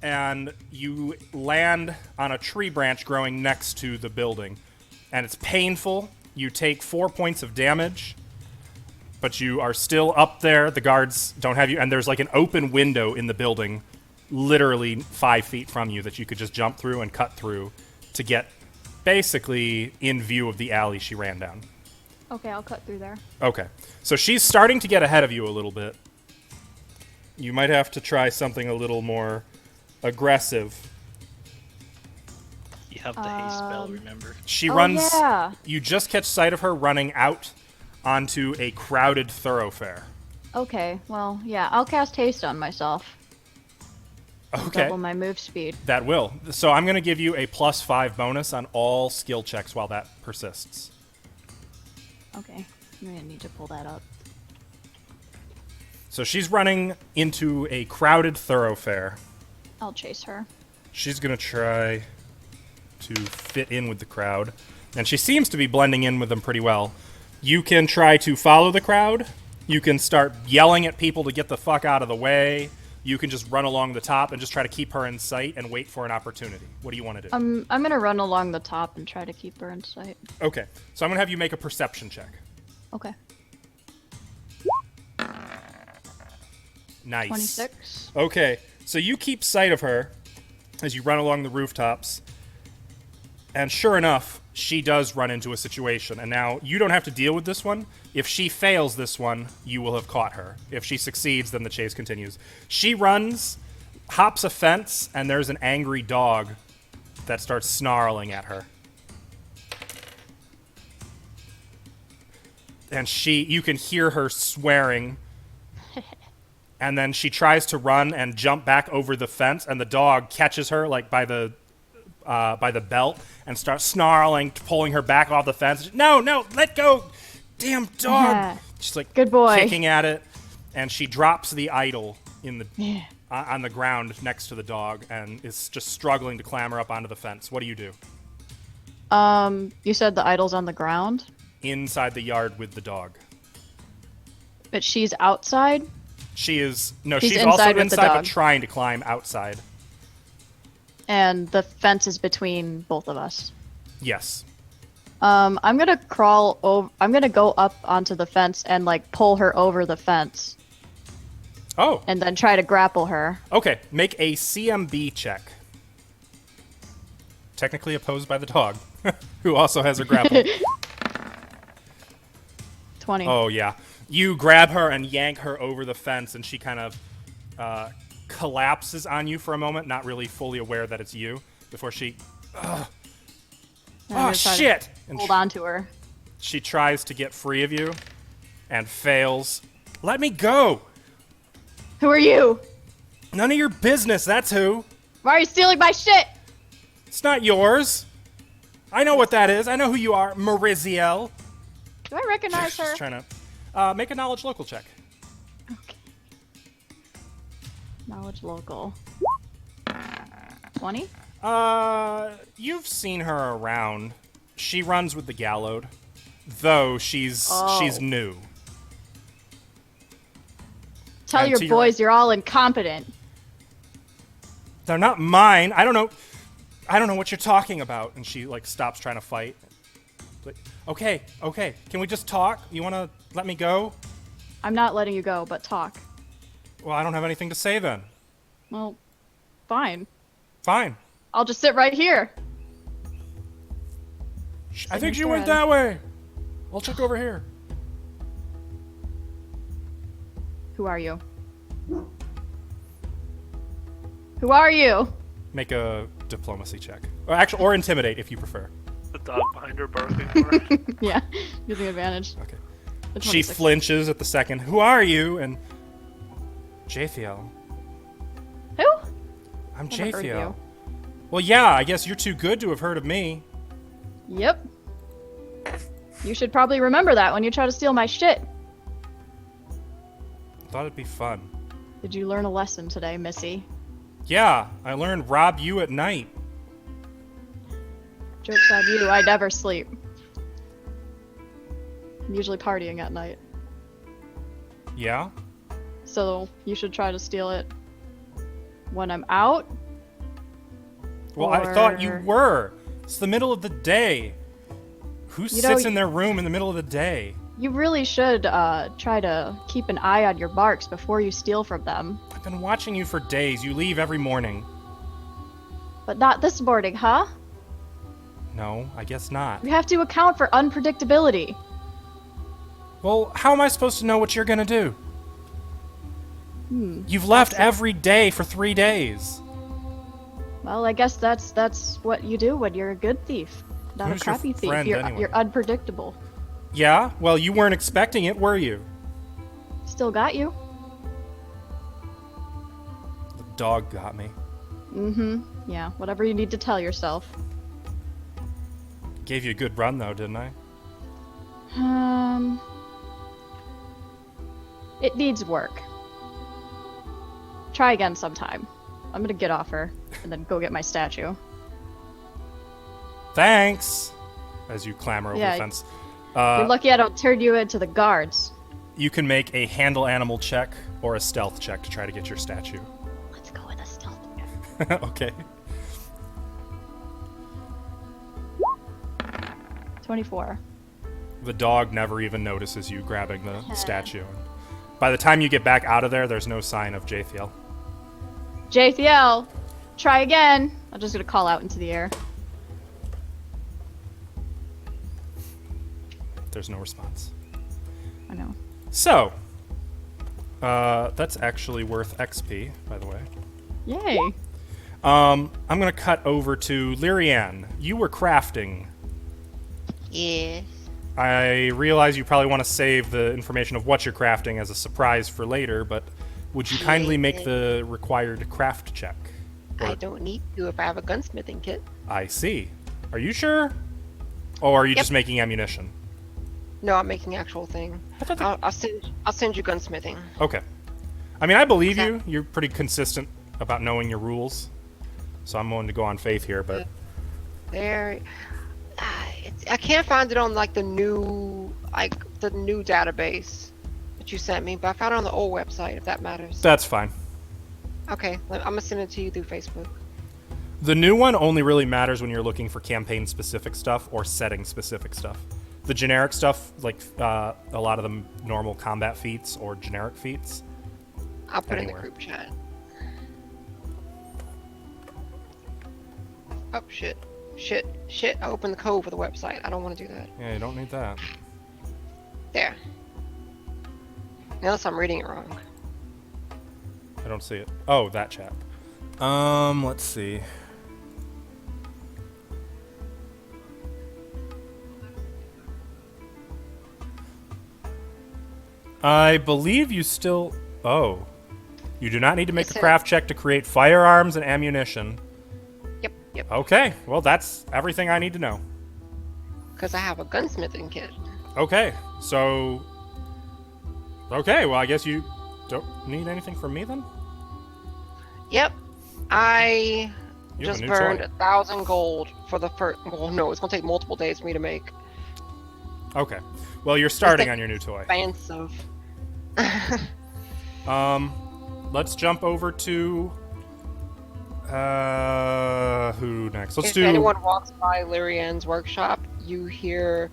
And you land on a tree branch growing next to the building. And it's painful. You take 4 points of damage. But you are still up there. The guards don't have you. And there's an open window in the building, literally 5 feet from you, that you could just jump through and cut through to get basically in view of the alley she ran down. Okay, I'll cut through there. Okay. So she's starting to get ahead of you a little bit. You might have to try something a little more aggressive. You have the haste spell, remember? She Oh, runs... yeah. You just catch sight of her running out onto a crowded thoroughfare. Okay, well, yeah, I'll cast haste on myself. Okay. Double my move speed. That will. So I'm going to give you a +5 bonus on all skill checks while that persists. Okay, I'm gonna need to pull that up. So she's running into a crowded thoroughfare. I'll chase her. She's going to try... to fit in with the crowd. And she seems to be blending in with them pretty well. You can try to follow the crowd. You can start yelling at people to get the fuck out of the way. You can just run along the top and just try to keep her in sight and wait for an opportunity. What do you want to do? I'm gonna run along the top and try to keep her in sight. Okay, so I'm going to have you make a perception check. Okay. Nice. 26. Okay, so you keep sight of her as you run along the rooftops, and sure enough, she does run into a situation. And now, you don't have to deal with this one. If she fails this one, you will have caught her. If she succeeds, then the chase continues. She runs, hops a fence, and there's an angry dog that starts snarling at her. And you can hear her swearing. And then she tries to run and jump back over the fence, and the dog catches her like by the belt and starts snarling, pulling her back off the fence. No, let go, damn dog! Yeah. She's like Good boy. kicking at it, and she drops the idol in the on the ground next to the dog, and is just struggling to clamber up onto the fence. What do you do? You said the idol's on the ground, Inside the yard with the dog. but she's outside. She's She's also inside with the inside, but dog. trying to climb outside. And the fence is between both of us. Yes. I'm gonna crawl over. I'm gonna go up onto the fence and like pull her over the fence, Oh, and then try to grapple her. okay. Make a CMB check. Technically opposed by the dog, who also has her grapple. 20. Oh, yeah. You grab her and yank her over the fence, and she kind of collapses on you for a moment, not really fully aware that it's you, before she... And I'm Oh, gonna try to shit! And Hold on to her. she tries to get free of you and fails. Let me go! Who are you? None of your business, that's who. Why are you stealing my shit? It's not yours. I know what that is. I know who you are, Mariziel. Do I recognize her? She's trying to make a knowledge local check. Okay. Knowledge local. 20? You've seen her around. She runs with the Gallowed, though she's new. Tell And your to your- boys you're all incompetent. They're not mine. I don't know what you're talking about. And she like stops trying to fight. Like, okay. Can we just talk? You want to let me go? I'm not letting you go, but talk. Well, I don't have anything to say then. Well, fine. Fine. I'll just sit right here. I think she instead. went that way. I'll check over here. Who are you? Who are you? Make a diplomacy check, or intimidate if you prefer. The dog behind her barking for her. Yeah, using advantage. Okay. The She 26. flinches at the second. Who are you? And Jathiel. Who? I'm Never heard of Jathiel. you. Well, yeah, I guess you're too good to have heard of me. Yep. You should probably remember that when you try to steal my shit. Thought it'd be fun. Did you learn a lesson today, Missy? Yeah, I learned rob you at night. Joke's on you, I never sleep. I'm usually partying at night. Yeah? So you should try to steal it when I'm out. Well, I thought you Or- were. It's the middle of the day. Who You know, sits in their room in the middle of the day? You really should try to keep an eye on your barks before you steal from them. I've been watching you for days. You leave every morning. But not this morning, huh? No, I guess not. We have to account for unpredictability. Well, how am I supposed to know what you're gonna do? You've left every day for 3 days. Well, I guess that's what you do when you're a good thief, not Who's a your crappy thief. friend, You're anyway? you're unpredictable. Yeah? Well, you weren't expecting it, were you? Still got you. The dog got me. Mm-hmm. Yeah. Whatever you need to tell yourself. Gave you a good run, though, didn't I? It needs work. Try again sometime. I'm gonna get off her and then go get my statue. Thanks. As you clamber over Yeah. the fence. You're lucky I don't turn you into the guards. You can make a handle animal check or a stealth check to try to get your statue. Let's go with a stealth. Okay. 24. The dog never even notices you grabbing the statue. By the time you get back out of there, there's no sign of Jathiel. Jathiel, try again. I'm just gonna call out into the air. There's no response. I know. So, that's actually worth XP, by the way. Yay. I'm gonna cut over to Lyrianne. You were crafting. Yes. I realize you probably want to save the information of what you're crafting as a surprise for later, but would you kindly make the required craft check? I don't need to if I have a gunsmithing kit. I see. Are you sure? Or are you Yep. just making ammunition? No, I'm making actual thing. I'll send you gunsmithing. Okay. I mean, I believe you. You're pretty consistent about knowing your rules. So I'm willing to go on faith here, but... There. I can't find it on like the new database that you sent me, but I found it on the old website. If that matters. That's fine. Okay, I'm gonna send it to you through Facebook. The new one only really matters when you're looking for campaign-specific stuff or setting-specific stuff. The generic stuff, like a lot of the normal combat feats or generic feats. I'll put it in Anywhere. the group chat. Oh shit. I opened the code for the website. I don't want to do that. Yeah, you don't need that. There. Unless I'm reading it wrong. I don't see it. Oh, that chap. Let's see. I believe you still... Oh. You do not need to make a Listen. craft check to create firearms and ammunition. Yep. Okay, well, that's everything I need to know. Because I have a gunsmithing kit. Okay, so... Okay, well, I guess you don't need anything from me then? Yep. I You have just a new burned toy. 1,000 gold for the first. Well, no, it's gonna take multiple days for me to make. Okay. Well, you're starting like- on your new toy. Expensive. Let's jump over to... who next? Let's If do... anyone walks by Lyrian's workshop, you hear,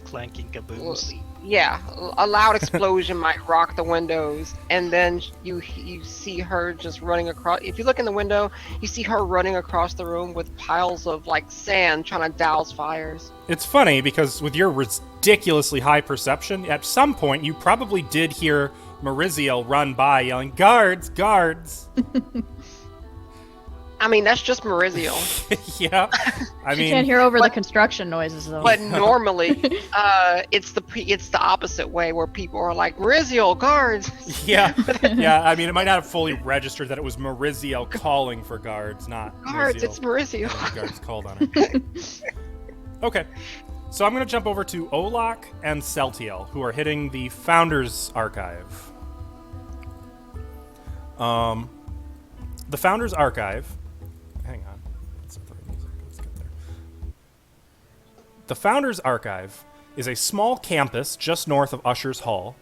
Clanking kabooms. yeah, a loud explosion might rock the windows, and then you see her just running across. If you look in the window, you see her running across the room with piles of like sand, trying to douse fires. It's funny because with your ridiculously high perception, at some point you probably did hear Mariziel run by yelling, "Guards! Guards!" I mean, that's just Mariziel. Yeah. I You mean... can't hear over the construction noises though. But normally, it's the opposite way where people are like, Mariziel, guards! Yeah. Yeah, I mean, it might not have fully registered that it was Mariziel calling for guards, not Guards, Mariziel. it's Mariziel. The guards called on her. Okay. So I'm going to jump over to Olak and Celtiel, who are hitting the Founders Archive. The Founders Archive... Hang on. Let's get there. The Founders Archive is a small campus just north of Usher's Hall,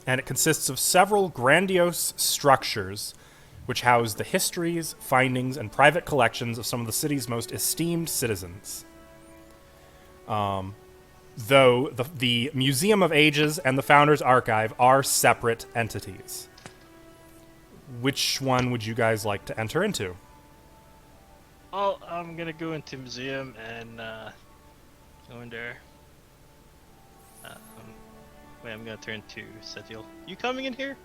and it consists of several grandiose structures which house the histories, findings, and private collections of some of the city's most esteemed citizens. Though the Museum of Ages and the Founders Archive are separate entities. Which one would you guys like to enter into? Oh, I'm gonna go into museum and go in there. Wait, I'm gonna turn to Sethiel. You coming in here?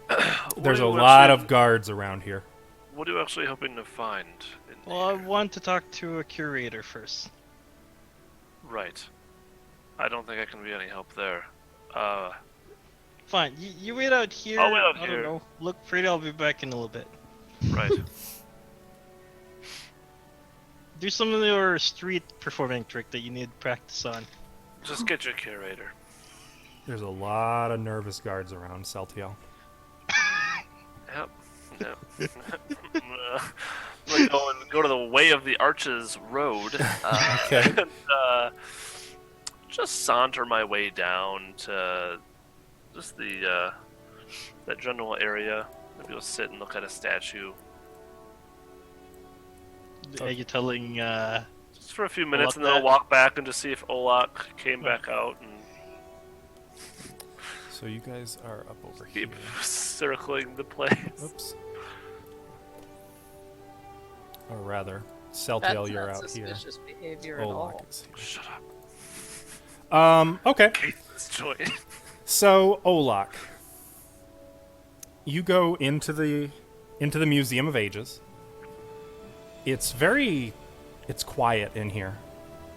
There's a What are you lot actually- of guards around here. What are you actually hoping to find in Well, I here? want to talk to a curator first. Right. I don't think I can be any help there. Fine, you wait out here. I'll wait out I here. don't know. Look pretty. I'll be back in a little bit. Right. Do some of your street performing trick that you need practice on. Just get your curator. There's a lot of nervous guards around Celtiel. Yep. Yep. I'm gonna go to the Way of the Arches Road. Okay. And, just saunter my way down to just the that general area. Maybe go sit and look at a statue. Are you telling? Just for a few minutes, Olak and then I'll that? walk back and just see if Olak came back out and So you guys are up over keep here. circling the place. Oops. Or rather, That's Celtiel, you're not out here. suspicious behavior at Olak all. is here. Shut up. Okay. This joint. So, Olak, you go into the Museum of Ages. It's quiet in here,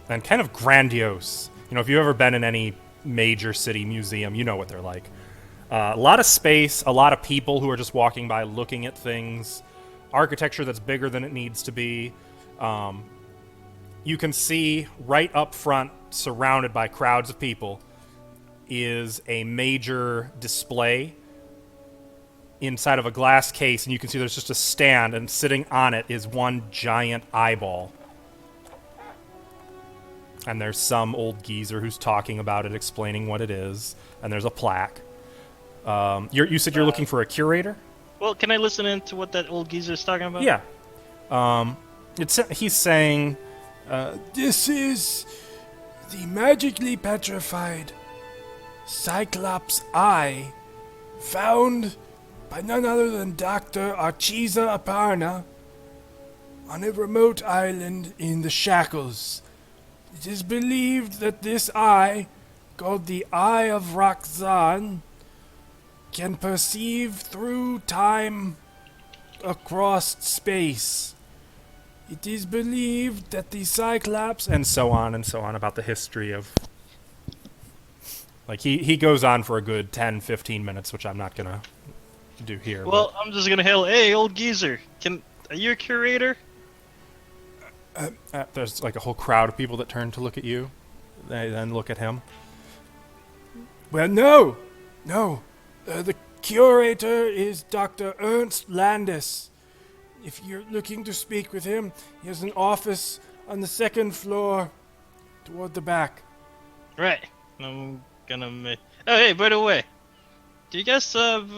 and kind of grandiose. You know, if you've ever been in any major city museum, you know what they're like. A lot of space, a lot of people who are just walking by looking at things, architecture that's bigger than it needs to be. You can see right up front, surrounded by crowds of people, is a major display inside of a glass case, and you can see there's just a stand, and sitting on it is one giant eyeball. And there's some old geezer who's talking about it, explaining what it is, and there's a plaque. You said you're looking for a curator? Well, can I listen in to what that old geezer is talking about? Yeah. He's saying, this is the magically petrified Cyclops eye found by none other than Dr. Archiza Aparna on a remote island in the Shackles. It is believed that this eye, called the Eye of Roxanne, can perceive through time across space. It is believed that the Cyclops, and so on about the history of... Like, he goes on for a good 10, 15 minutes, which I'm not gonna do here. Well, I'm just gonna hail. Hey, old geezer, are you a curator? There's like a whole crowd of people that turn to look at you. They then look at him. Well, no. The curator is Dr. Ernst Landis. If you're looking to speak with him, he has an office on the second floor toward the back. Right. I'm gonna make. Oh, hey, by the way, do you guys have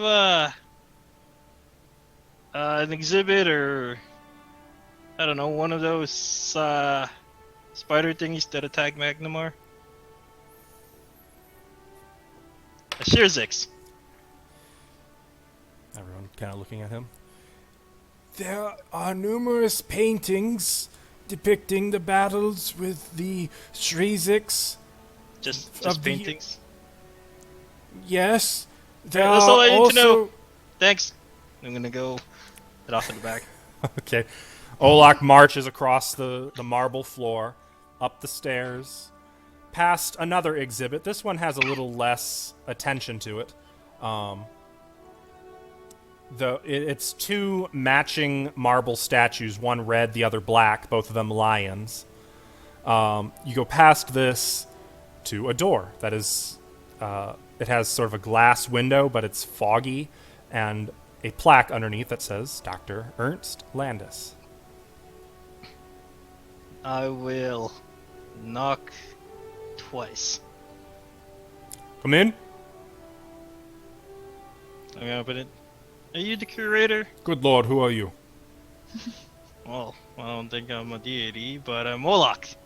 an exhibit or I don't know, one of those spider thingies that attack Magnamar? A Shearzix. Everyone kind of looking at him. There are numerous paintings depicting the battles with the Shrizix. Just Of the- paintings. Yes. There That's are all I need to also... know. Thanks. I'm gonna go head off in the back. Okay. Olak marches across the marble floor, up the stairs, past another exhibit. This one has a little less attention to it. It's two matching marble statues, one red, the other black, both of them lions. You go past this to a door that is... it has sort of a glass window, but it's foggy, and a plaque underneath that says Dr. Ernst Landis. I will knock twice. Come in. I'm gonna open it. Are you the curator? Good lord, who are you? Well, I don't think I'm a deity, but I'm Olak.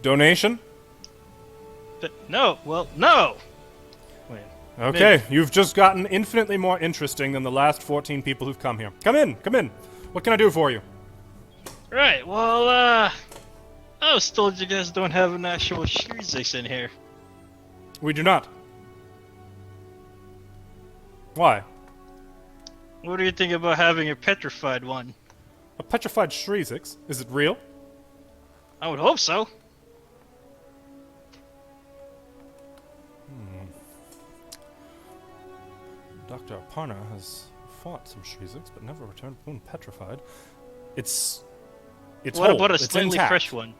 Donation? No, well, no! Wait. Okay, you've just gotten infinitely more interesting than the last 14 people who've come here. Come in. What can I do for you? Right, well, I was told you guys don't have an actual Shearzix in here. We do not. Why? What do you think about having a petrified one? A petrified Shrizix? Is it real? I would hope so. Dr. Aparna has fought some Shrizix, but never returned home petrified. It's What whole. about a It's slightly intact. fresh one?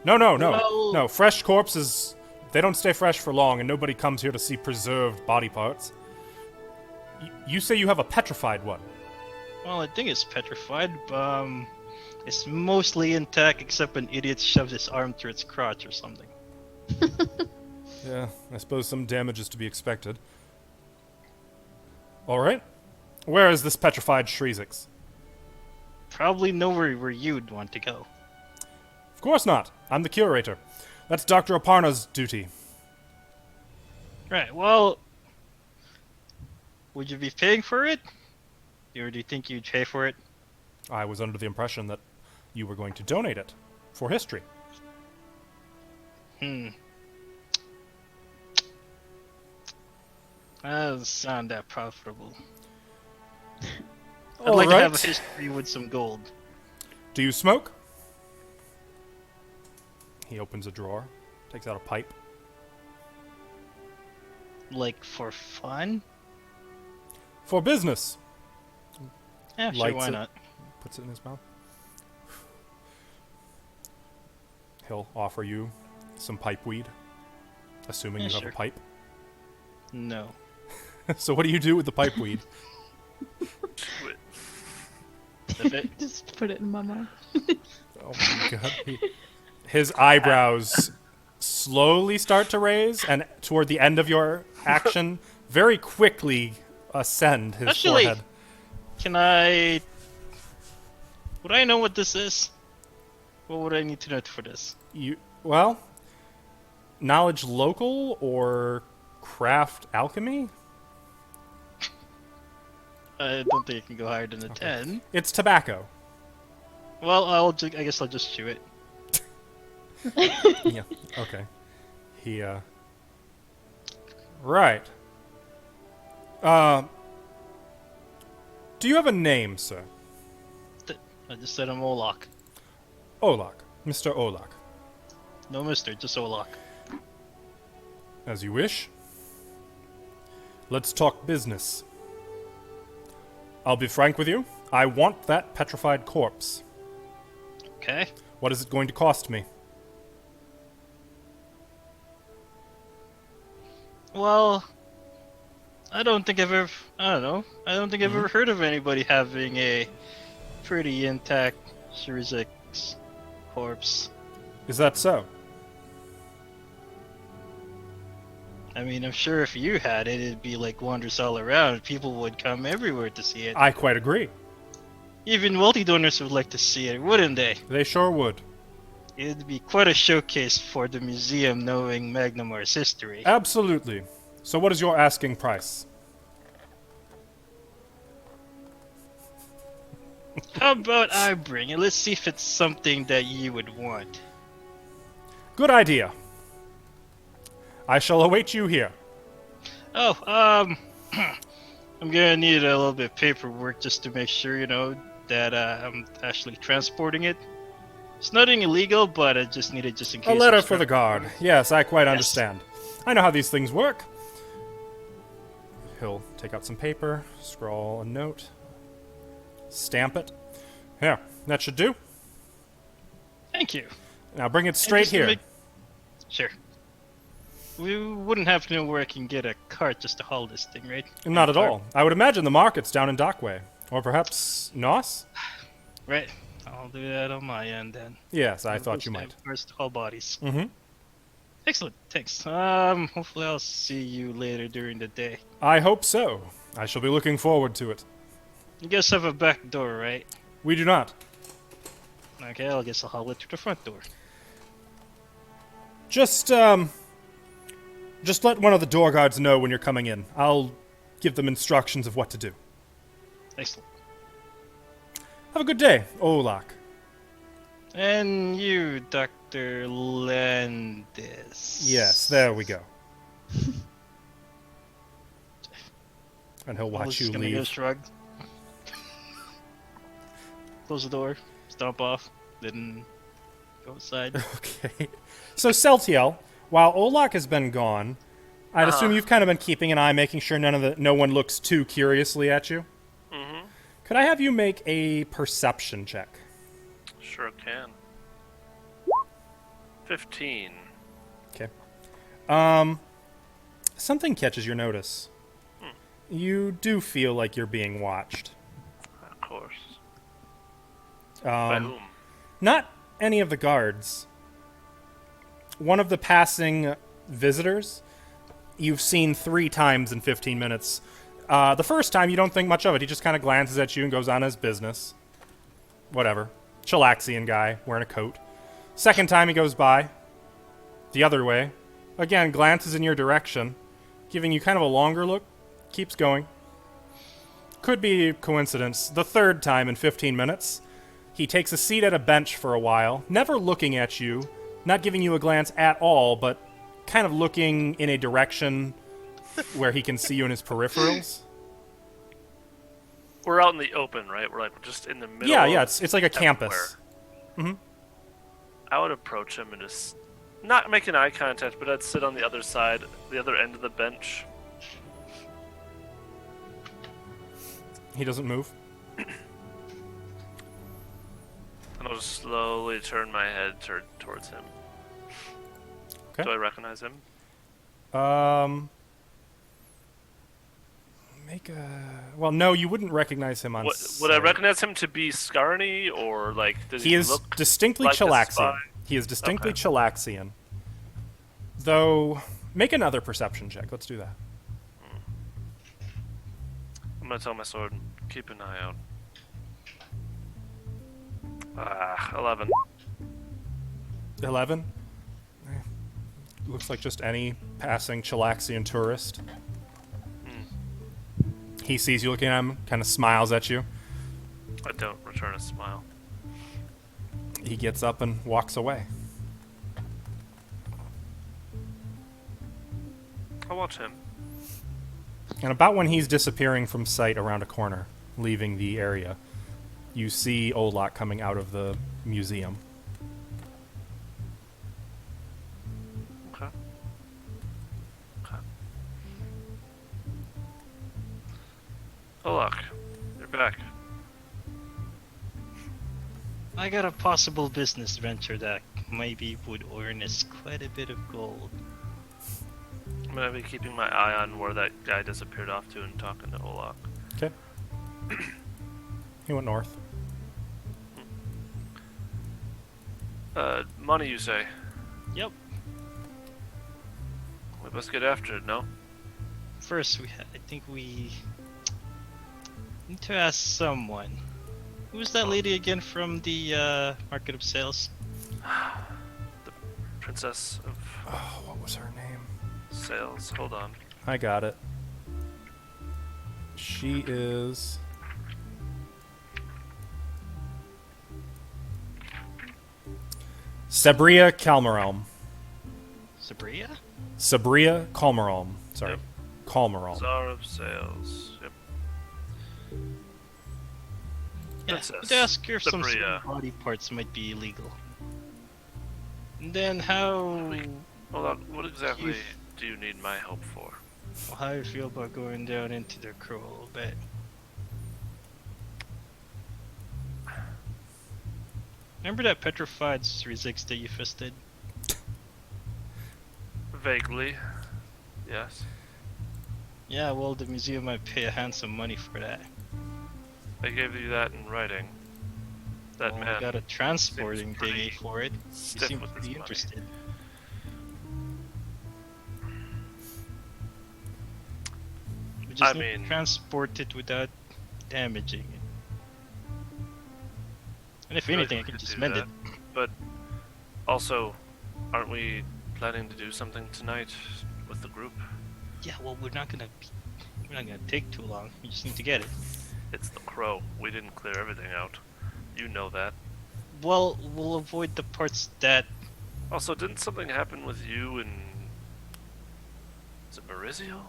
No. Well- No, fresh corpses, they don't stay fresh for long, and nobody comes here to see preserved body parts. You say you have a petrified one. Well, I think it's petrified. It's mostly intact except an idiot shoved his arm through its crotch or something. Yeah, I suppose some damage is to be expected. Alright. Where is this petrified Shreezix? Probably nowhere where you'd want to go. Of course not. I'm the curator. That's Dr. Aparna's duty. Right, well... Would you be paying for it? Or do you think you'd pay for it? I was under the impression that you were going to donate it for history. That doesn't sound that profitable. I'd like to have a history with some gold. Do you smoke? He opens a drawer, takes out a pipe. Like, for fun? For business. Yeah, sure, Lights why it. not? Puts it in his mouth. He'll offer you some pipe weed, assuming Yeah, you have sure. a pipe. No. So what do you do with the pipe weed? That's it? Just put it in my mouth. Oh my god. His eyebrows slowly start to raise, and toward the end of your action, very quickly ascend his Actually, forehead. Can I... Would I know what this is? What would I need to know for this? Well, knowledge local or craft alchemy? I don't think I can go higher than a 10. It's tobacco. Well, I guess I'll just chew it. Yeah. Okay. He Right. Do you have a name, sir? I just said I'm Olak. Olak. Mr. Olak. No mister, just Olak. As you wish. Let's talk business. I'll be frank with you. I want that petrified corpse. Okay. What is it going to cost me? Well, I don't think I've ever... I don't know. I don't think I've ever heard of anybody having a pretty intact Shirizix corpse. Is that so? I mean, I'm sure if you had it, it'd be like wonders all around. People would come everywhere to see it. I quite agree. Even wealthy donors would like to see it, wouldn't they? They sure would. It'd be quite a showcase for the museum knowing Magnemar's history. Absolutely. So what is your asking price? How about I bring it? Let's see if it's something that you would want. Good idea. I shall await you here. Oh, I'm gonna need a little bit of paperwork just to make sure, you know, that I'm actually transporting it. It's nothing illegal, but I just need it just in case. A letter I'm for the guard. transporting Yes, I quite Yes. understand. I know how these things work. He'll take out some paper, scrawl a note, stamp it. Here, that should do. it. Thank you. Now bring it And straight just to here. make- Sure. We wouldn't have to know where I can get a cart just to haul this thing, right? Not at all. I would imagine the market's down in Dockway. Or perhaps Nos? Right. I'll do that on my end then. Yes, I thought you might. First, haul bodies. Mm-hmm. Excellent. Thanks. Hopefully I'll see you later during the day. I hope so. I shall be looking forward to it. You guys have a back door, right? We do not. Okay, I guess I'll haul it through the front door. Just let one of the door guards know when you're coming in. I'll give them instructions of what to do. Excellent. Have a good day, Olak. And you, Dr. Landis. Yes, there we go. And he'll I was watch you just gonna go leave. shrug. Close the door. Stomp off. Then go outside. Okay. So, Celtiel, while Olak has been gone, I'd assume you've kind of been keeping an eye, making sure no one looks too curiously at you. Mm-hmm. Could I have you make a perception check? Sure can. 15. Okay. Something catches your notice. You do feel like you're being watched. Of By whom? Not any of the guards. One of the passing visitors you've seen 3 times in 15 minutes. The first time you don't think much of it. He just kind of glances at you and goes on his business. Whatever. Chilaxian guy wearing a coat. Second time he goes by, the other way. Again, glances in your direction, giving you kind of a longer look. Keeps going. Could be coincidence. The third time in 15 minutes, he takes a seat at a bench for a while, never looking at you, not giving you a glance at all, but kind of looking in a direction where he can see you in his peripherals. We're out in the open, right? We're like just in the middle. Yeah, of it's like a campus. everywhere. I would approach him and just not making eye contact, but I'd sit on the other side, the other end of the bench. He doesn't move. And I'll just slowly turn my head towards him. Okay. Do I recognize him? Well, no, you wouldn't recognize him on Would I sight. recognize him to be Scarny, or like does He he is look distinctly like a Chilaxian. spy? He is distinctly Okay. Chilaxian. Though, make another perception check. Let's do that. I'm gonna tell my sword, keep an eye out. 11. 11? Looks like just any passing Chilaxian tourist. He sees you looking at him, kind of smiles at you. I don't return a smile. He gets up and walks away. I'll watch him. And about when he's disappearing from sight around a corner, leaving the area, you see Olak coming out of the museum. Okay. Oh look, you're back. I got a possible business venture that maybe would earn us quite a bit of gold. I'm gonna be keeping my eye on where that guy disappeared off to and talking to Olak. Okay. He went north. Money, you say? Yep. We must get after it, no? First, I think we need to ask someone. Who's that lady again from the Market of Sales? The Princess of Oh, what was her name? Sales. Hold on. I got it. She is... Sabria Calmarelm. Sabria? Sabria Calmarelm. Sorry. Yep. Calmarelm. Czar of Sales. Yep. Yeah, Princess to ask her if some sort Sabria. of body parts might be illegal. And then how Hold on. What exactly do you need my help for? how you feel about going down into their crew a little bit? Remember that petrified Rizix that you fisted? Vaguely. Yes. Yeah, well, the museum might pay a handsome money for that. I gave you that in writing. That Well, man. I got a transporting pretty thingy for it. You stiff seem with his pretty money. interested. We just I need mean- to transport it without damaging it. And if I feel anything, I like we can could just do mend it. that. But also, aren't we planning to do something tonight with the group? Yeah, well, we're not gonna take too long. We just need to get it. It's the crow. We didn't clear everything out. You know that. Well, we'll avoid the parts that. Also, didn't something happen with you and... Is it Marizio?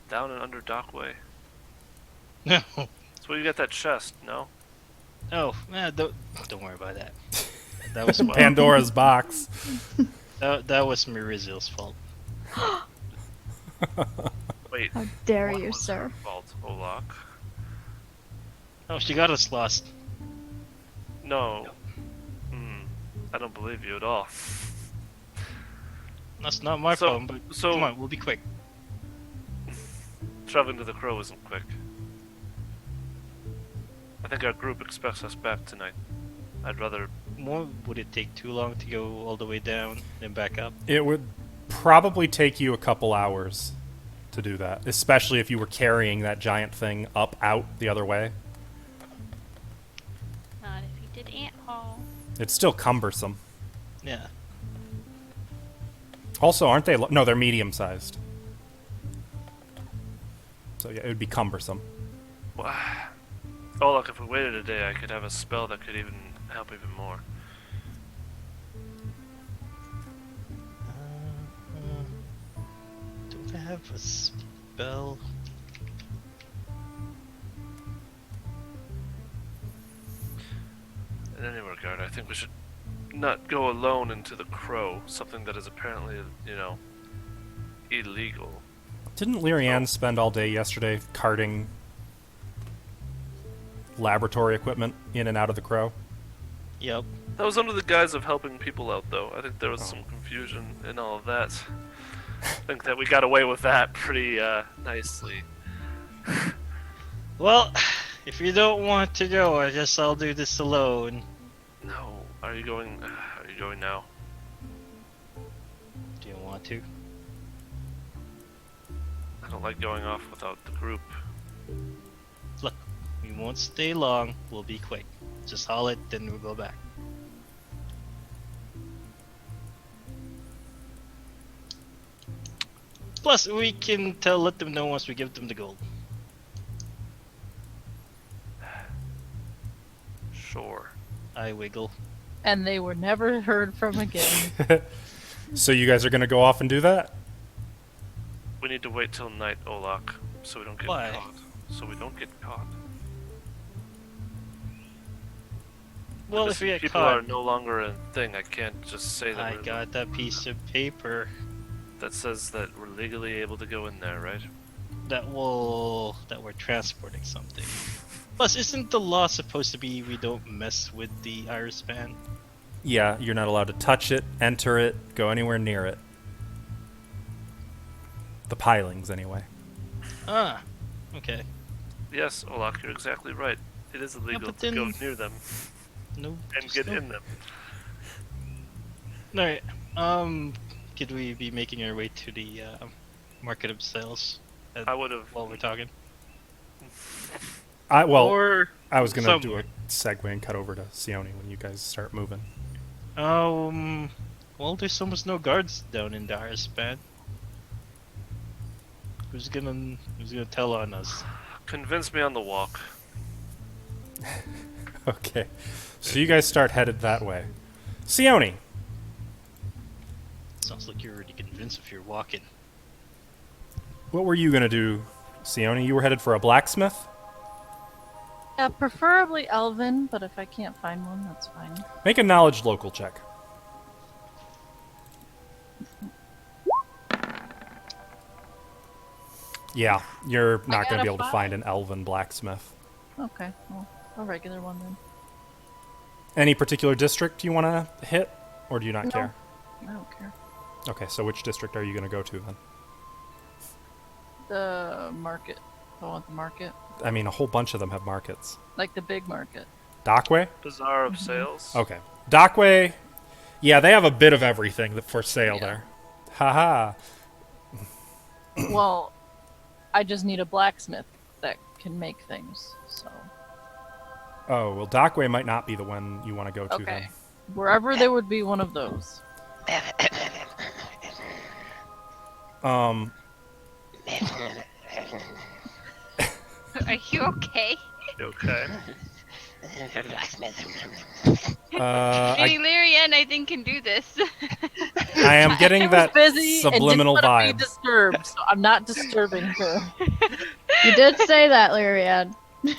Down and under Dockway? No. That's where you got that chest, no? Oh, don't worry about that. That was Pandora's box. that was Mirizil's fault. Wait, How dare what you, was sir? her fault, Olak? Oh, she got us lost. No. I don't believe you at all. That's not my So- problem. But so- come on, we'll be quick. Traveling to the crow isn't quick. I think our group expects us back tonight. I'd rather. Would it take too long to go all the way down and back up? It would probably take you a couple hours to do that, especially if you were carrying that giant thing out the other way. Not if you did ant haul. It's still cumbersome. Yeah. Also, aren't they? No, they're medium-sized. So yeah, it would be cumbersome. Oh, look, if we waited a day, I could have a spell that could even help even more. Don't I have a spell? In any regard, I think we should not go alone into the Crow, something that is apparently, illegal. Didn't Lyrianne spend all day yesterday carting laboratory equipment in and out of the Crow? Yep. That was under the guise of helping people out, though. I think there was some confusion in all of that. I think that we got away with that pretty nicely. Well, if you don't want to go, I guess I'll do this alone. No, are you going? Are you going now? Do you want to? I don't like going off without the group. Look, we won't stay long. We'll be quick. Just haul it, then we'll go back. Plus, we can let them know once we give them the gold. Sure. I wiggle. And they were never heard from again. So you guys are going to go off and do that? We need to wait till night, Olak, so we don't get Why? caught. So we don't get caught. Well, And if we get people are caught, no longer a thing. I can't just say that I got that piece of paper that says that we're legally able to go in there, right? that we're transporting something. Plus, isn't the law supposed to be we don't mess with the iris band? Yeah, you're not allowed to touch it, enter it, go anywhere near it. The pilings, anyway. Ah, okay. Yes, Olak, you're exactly right. It is illegal but to go then- near them No. and just get no. in them. Alright, could we be making our way to the market of sales I would have. while we're talking? I Or was going to do somewhere. a segue and cut over to Sione when you guys start moving. Well, there's almost no guards down in the iris band. Who's gonna tell on us? Convince me on the walk. Okay. So you guys start headed that way. Sione, Sounds like you're already convinced if you're walking. what were you going to do, Sione? You were headed for a blacksmith? Yeah, preferably elven, but if I can't find one, that's fine. Make a knowledge local check. Yeah, you're not got going to a be able to 5. find an elven blacksmith. Okay, well, a regular one then. Any particular district you want to hit, or do you not No. care? I don't care. Okay, so which district are you going to go to then? The market. I want the market. I mean, a whole bunch of them have markets. Like the big market. Dockway? Bazaar of Sales. Okay. Dockway, yeah, they have a bit of everything for sale Yeah. there. Haha. Well, I just need a blacksmith that can make things, so. Oh, well, Dockway might not be the one you want to go to Okay. Wherever there would be one of those. then. Are you okay? Okay. I, Lyrian, I think, can do this. I am getting I was that busy subliminal and didn't want to vibe. be disturbed, so I'm not disturbing her. You did say that, Lyriad. Oh,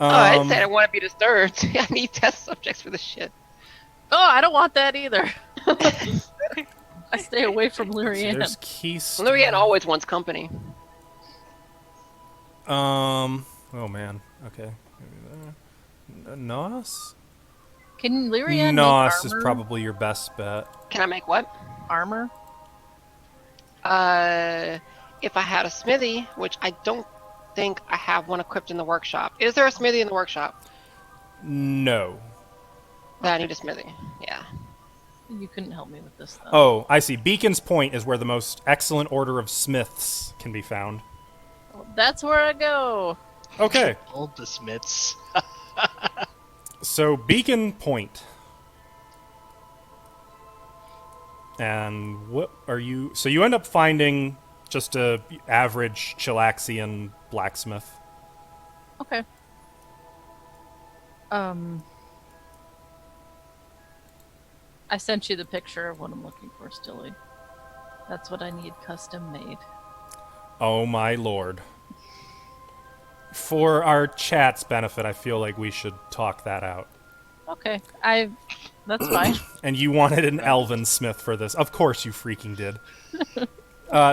I didn't say I didn't want to be disturbed. I need test subjects for this shit. Oh, I don't want that either. I stay away from so Lyrian. there's Keystone. Lyrian always wants company. Oh man. Okay. Nos? Can Lyrian Nos make is armor? probably your best bet. Can I make what? Armor? If I had a smithy, which I don't think I have one equipped in the workshop. Is there a smithy in the workshop? No. Then I need a smithy. Yeah. You couldn't help me with this, though. Oh, I see. Beacon's Point is where the most excellent order of smiths can be found. Well, that's where I go. Okay. All the Smiths. So, Beacon Point. And what are you... So you end up finding just a average Chilaxian blacksmith. Okay. I sent you the picture of what I'm looking for, Stilly. That's what I need custom made. Oh my lord. For our chat's benefit, I feel like we should talk that out. Okay, that's fine. And you wanted an elven smith for this. Of course you freaking did.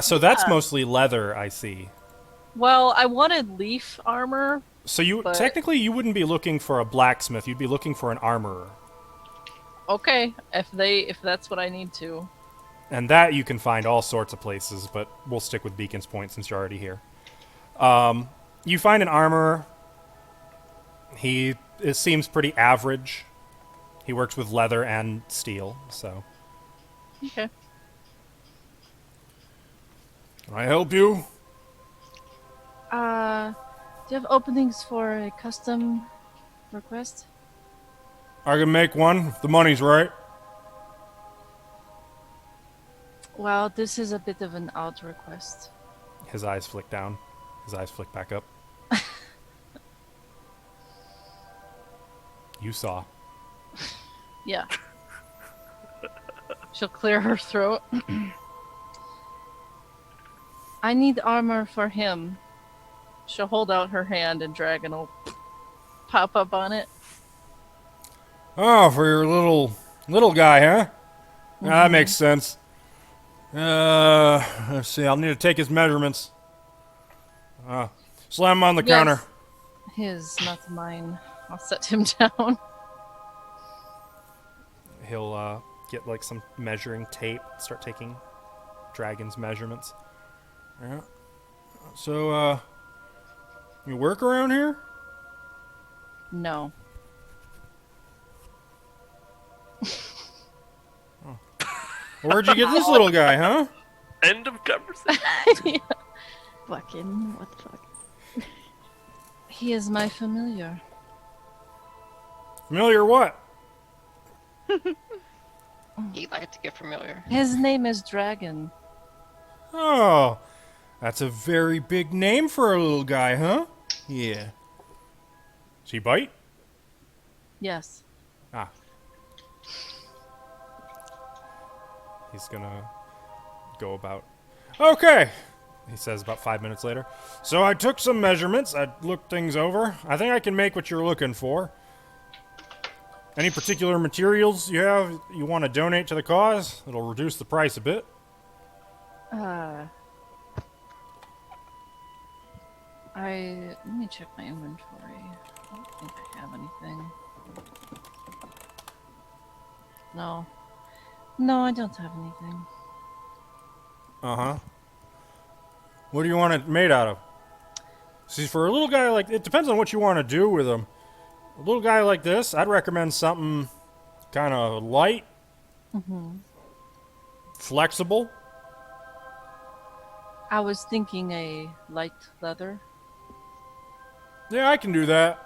So that's mostly leather, I see. Well, I wanted leaf armor. So But- technically you wouldn't be looking for a blacksmith, you'd be looking for an armorer. Okay, if that's what I need to. And that you can find all sorts of places, but we'll stick with Beacon's Point since you're already here. You find an armorer. It seems pretty average. He works with leather and steel, so... Okay. Can I help you? Do you have openings for a custom request? I can make one, if the money's right. Well, this is a bit of an odd request. His eyes flick down. His eyes flick back up. You saw. Yeah. She'll clear her throat. I need armor for him. She'll hold out her hand and Dragon will pop up on it. Oh, for your little guy, huh? That makes sense. Let's see. I'll need to take his measurements. Slam him on the counter. His, not mine. I'll set him down. He'll get like some measuring tape. Start taking Dragon's measurements. Yeah. So, you work around here? No. Where'd you get this little guy, huh? End of conversation. Fucking, what the fuck? He is my familiar. Familiar what? He'd like to get familiar. His name is Dragon. Oh, that's a very big name for a little guy, huh? Yeah. Does he bite? Yes. Ah. He's gonna go about... Okay, he says about 5 minutes later. So I took some measurements, I looked things over. I think I can make what you're looking for. Any particular materials you want to donate to the cause? It'll reduce the price a bit. Let me check my inventory. I don't think I have anything. No. No, I don't have anything. Uh-huh. What do you want it made out of? See, for a little guy like... It depends on what you want to do with him. A little guy like this, I'd recommend something kind of light. Flexible. I was thinking a light leather. Yeah, I can do that.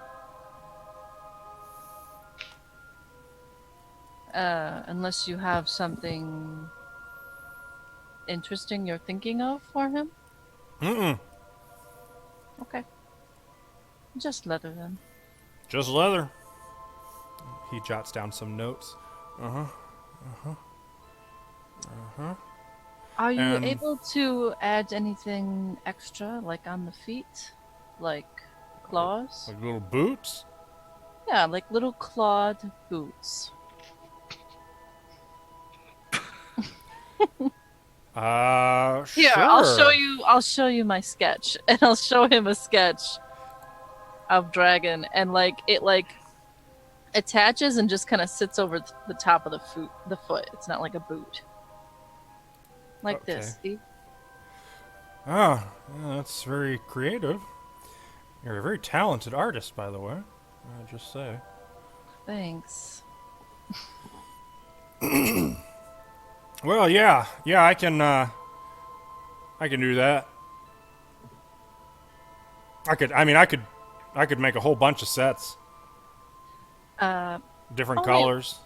Unless you have something interesting you're thinking of for him? Mm-mm. Okay. Just leather then. Just leather. He jots down some notes. Are you And- able to add anything extra, like on the feet? Like claws? Like little boots? Yeah, like little clawed boots. Here, sure. I'll show you my sketch. And I'll show him a sketch of Dragon, and it attaches and just kind of sits over the top of the foot. It's not like a boot. Like this. See? Ah, yeah, that's very creative. You're a very talented artist, by the way. I'll just say. Thanks. Well, yeah, I can do that. I could make a whole bunch of sets, Uh, different Oh, wait. colors,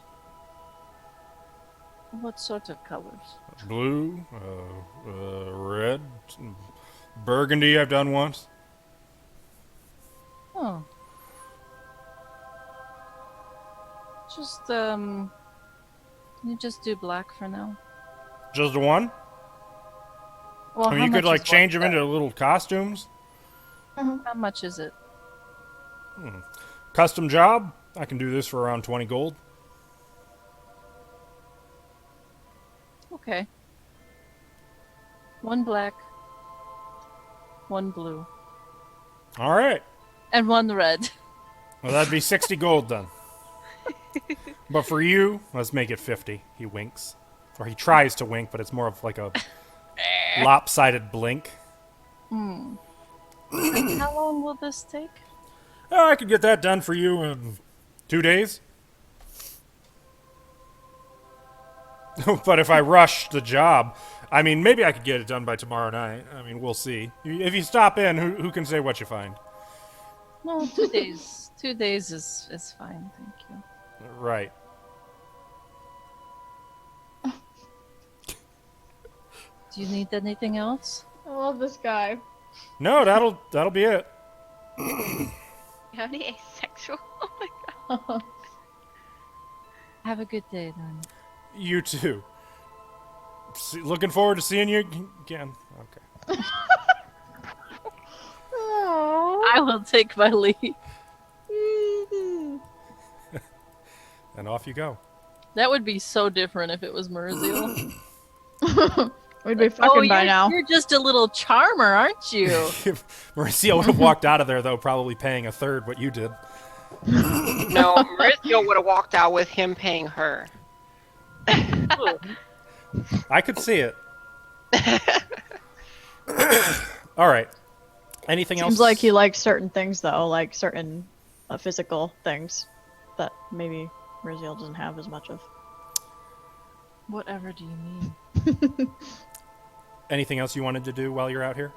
what sort of colors? blue, red, burgundy. I've done once. Oh. Just, you just do black for now. Just the one. Well, I mean, how you could much like is change them one into little costumes. set? How much is it? Custom job. I can do this for around 20 gold. Okay. One black, one blue, All right. and one red. Well, that'd be 60 gold then. But for you, let's make it 50. He winks. Or he tries to wink, but it's more of like a lopsided blink. And how long will this take? Oh, I could get that done for you in 2 days. But if I rush the job, I mean, maybe I could get it done by tomorrow night. I mean, we'll see. If you stop in, who can say what you find? No, 2 days. 2 days is fine, thank you. Right. Do you need anything else? I love this guy. No, that'll be it. You have any asexual? Oh my god. Have a good day then. You too. Looking forward to seeing you again. Okay. Aww. I will take my leave. And off you go. That would be so different if it was Murziel. We'd be fucking by now. You're just a little charmer, aren't you? Mauricio would have walked out of there, though, probably paying a third what you did. No, Mauricio would have walked out with him paying her. I could see it. All right. Anything else? Seems like he likes certain things, though, like certain physical things that maybe Riziel doesn't have as much of. Whatever do you mean? Anything else you wanted to do while you're out here?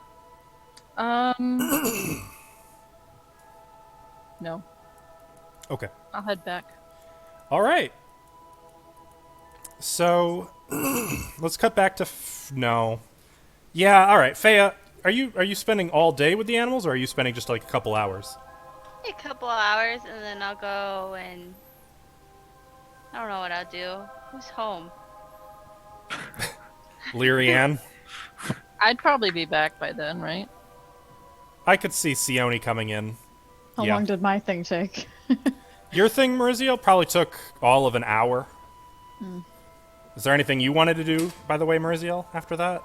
No. Okay. I'll head back. All right. So, let's cut back to no. Yeah. All right, Fea, are you spending all day with the animals, or are you spending just like a couple hours? A couple hours and then I'll go and I don't know what I'll do. Who's home? Lyrianne? I'd probably be back by then, right? I could see Sione coming in. How Yeah. long did my thing take? Your thing, Mauricio, probably took all of an hour. Is there anything you wanted to do, by the way, Mauricio, after that?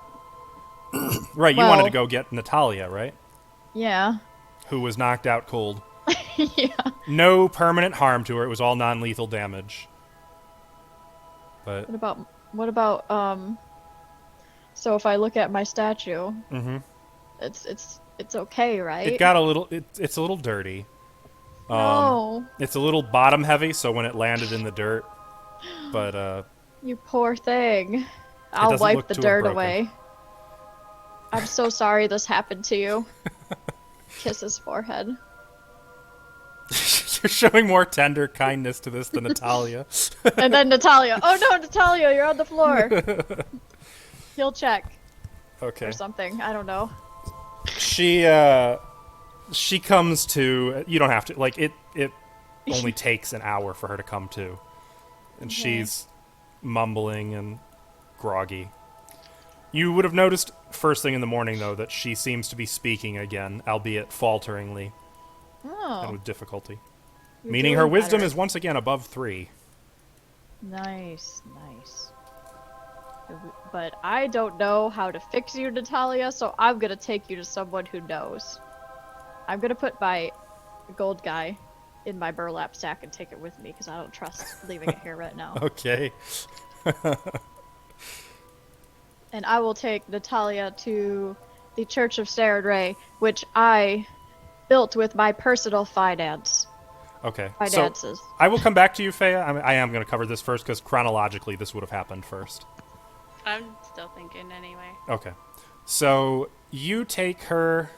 Right, you wanted to go get Natalia, right? Yeah. Who was knocked out cold. Yeah. No permanent harm to her. It was all non-lethal damage. But What about so if I look at my statue, it's okay, right? it got a little. It's a little dirty. No. It's a little bottom heavy, so when it landed in the dirt, but You poor thing. I'll doesn't look wipe the to have dirt broken. away. I'm so sorry this happened to you. Kiss his forehead. you're showing more tender kindness to this than Natalia. And then Natalia. Oh no, Natalia, you're on the floor. He'll check Okay. or something. I don't know. She comes to. You don't have to. Like it only takes an hour for her to come to, and she's mumbling and groggy. You would have noticed first thing in the morning, though, that she seems to be speaking again, albeit falteringly and Oh. with difficulty. You're Meaning her doing wisdom better. is once again above 3. Nice. But I don't know how to fix you, Natalia, so I'm gonna take you to someone who knows. I'm gonna put my gold guy in my burlap sack and take it with me because I don't trust leaving it here right now. Okay. And I will take Natalia to the Church of Saradray, which I built with my personal finances. Okay. Finances. So I will come back to you, Fea. I am going to cover this first because chronologically this would have happened first. I'm still thinking anyway. Okay. So you take her.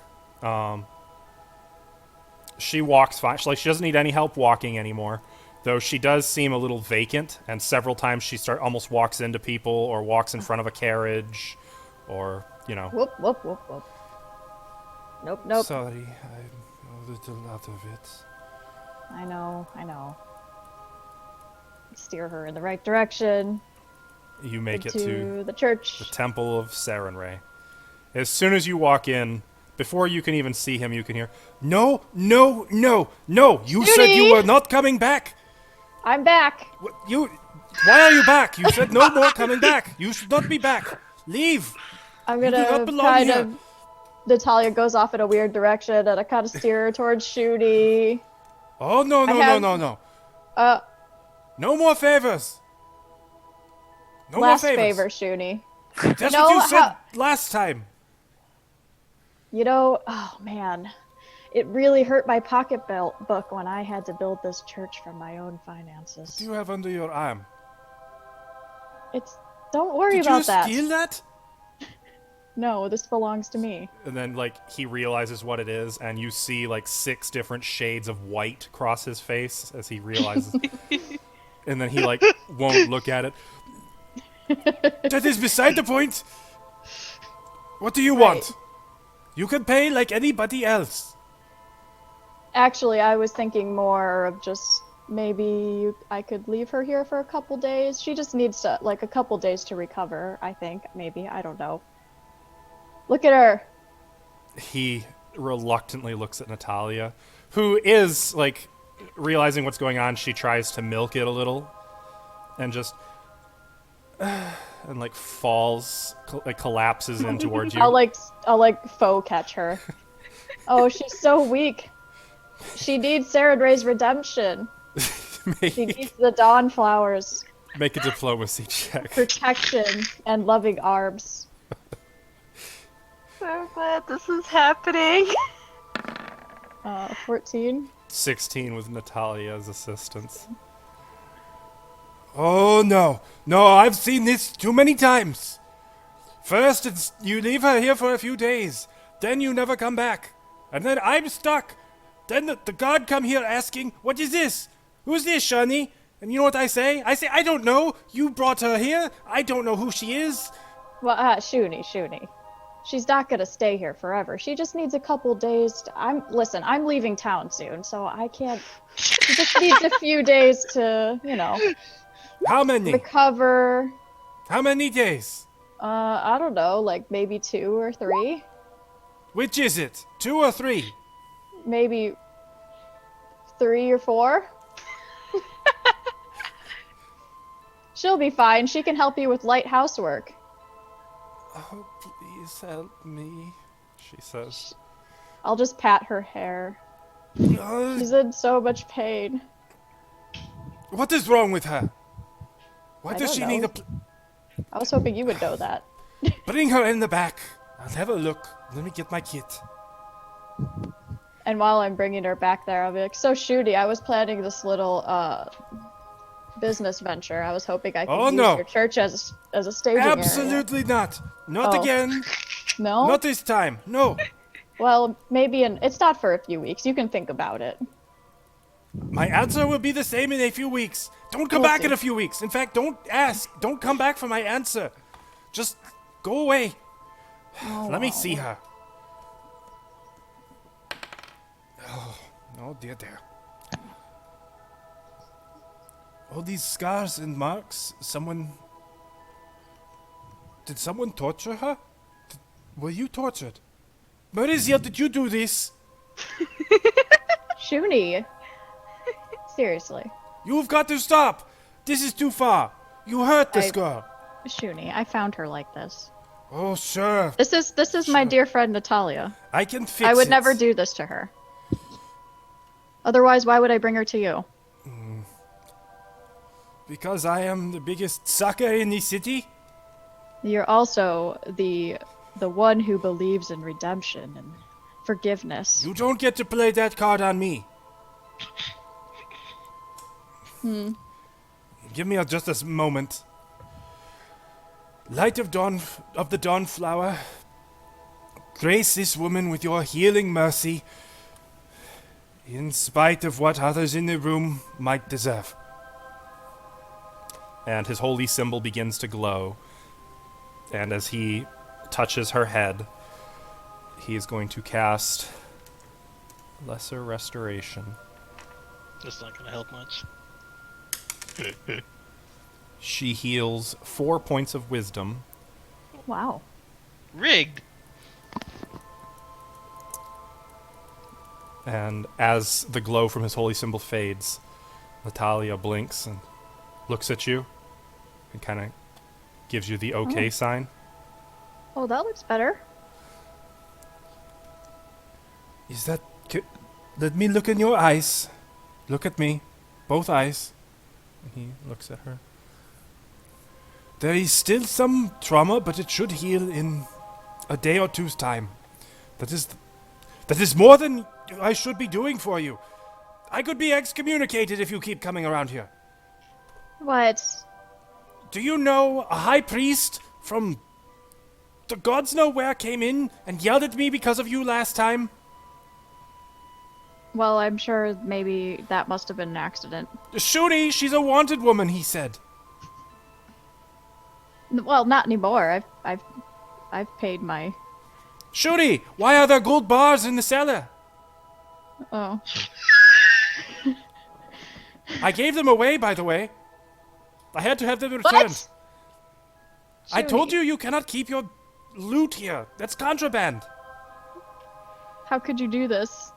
She walks fine. She doesn't need any help walking anymore, though she does seem a little vacant. And several times she almost walks into people or walks in front of a carriage, or Whoop, whoop, whoop, whoop. Nope. Sorry, I'm a little out of it. I know. Steer her in the right direction. You make it into to the church. the Temple of Sarenrae. As soon as you walk in, before you can even see him, you can hear, "No! You said you were not coming back! I'm back. Why are you back? You said no more coming back! You should not be back! Leave! I'm You do gonna not belong kind here." of... Natalia goes off in a weird direction, and I kind of steer her towards Shooty. Oh, no. No more favors! No Last more favor, favors! Shooty. That's know what you said how- last time! Oh man, it really hurt my pocketbook when I had to build this church from my own finances. What do you have under your arm? Don't worry Did about you that. steal that? No, this belongs to me. And then, he realizes what it is, and you see, 6 different shades of white cross his face as he realizes. And then he, won't look at it. That is beside the point! What do you want? You can pay like anybody else. Actually, I was thinking more of just maybe I could leave her here for a couple days. She just needs to, a couple days to recover, I think. Maybe. I don't know. Look at her. He reluctantly looks at Natalia, who is, realizing what's going on. She tries to milk it a little and just... and, falls, collapses in towards you. I'll faux catch her. Oh, she's so weak. She needs Sarenrae's redemption. She needs the dawn flowers. Make a diplomacy check. Protection and loving arms. So glad this is happening. 14. 16 with Natalia's assistance. Oh, no. No, I've seen this too many times. First, it's you leave her here for a few days. Then you never come back. And then I'm stuck. Then the guard come here asking, "What is this? Who's this, Shani?" And you know what I say? I say, "I don't know. You brought her here. I don't know who she is." Well, Shuni. She's not gonna stay here forever. She just needs a couple days. I'm leaving town soon, so I can't. She just needs a few days to, How many? recover. How many days? I don't know, maybe 2 or 3. Which is it? 2 or 3? Maybe 3 or 4. She'll be fine. She can help you with light housework. Oh, please help me, she says. I'll just pat her hair. She's in so much pain. What is wrong with her? Why I does don't she know. need I was hoping you would know that. Bring her in the back. I'll have a look. Let me get my kit. And while I'm bringing her back there, I'll be like, "So, Shooty, I was planning this little business venture. I was hoping I could use your church as a staging area." Absolutely not. Not again. No? Not this time. No. Well, maybe it's not for a few weeks. You can think about it. My answer will be the same in a few weeks. Don't come We'll back see. in a few weeks. In fact, don't ask. Don't come back for my answer. Just go away. Let me see her. Oh, dear. All these scars and marks. Did someone torture her? Were you tortured? Marizia, did you do this? Shooty. Seriously. You've got to stop. This is too far. You hurt this girl. Shooty, I found her like this. Oh, sure. This is my dear friend Natalia. I can fix it. I would never do this to her. Otherwise, why would I bring her to you? Because I am the biggest sucker in the city? You're also the one who believes in redemption, and forgiveness. You don't get to play that card on me. Give me just a moment. Light of dawn, of the dawn flower, grace this woman with your healing mercy, in spite of what others in the room might deserve. And his holy symbol begins to glow. And as he touches her head, he is going to cast Lesser Restoration. That's not gonna help much. She heals 4 points of wisdom. Wow. Rigged. And as the glow from his holy symbol fades, Natalia blinks and looks at you and kind of gives you the okay sign. Oh, that looks better. Is that... Let me look in your eyes. Look at me. Both eyes. And he looks at her. There is still some trauma, but it should heal in a day or two's time. That is more than I should be doing for you. I could be excommunicated if you keep coming around here. What? Do you know a high priest from the gods know where came in and yelled at me because of you last time? Well, I'm sure maybe that must have been an accident. Shooty, she's a wanted woman, he said. Well, not anymore. I've paid my... Shooty, why are there gold bars in the cellar? Oh. I gave them away, by the way. I had to have them returned. What? I told Shooty. you cannot keep your loot here. That's contraband. How could you do this?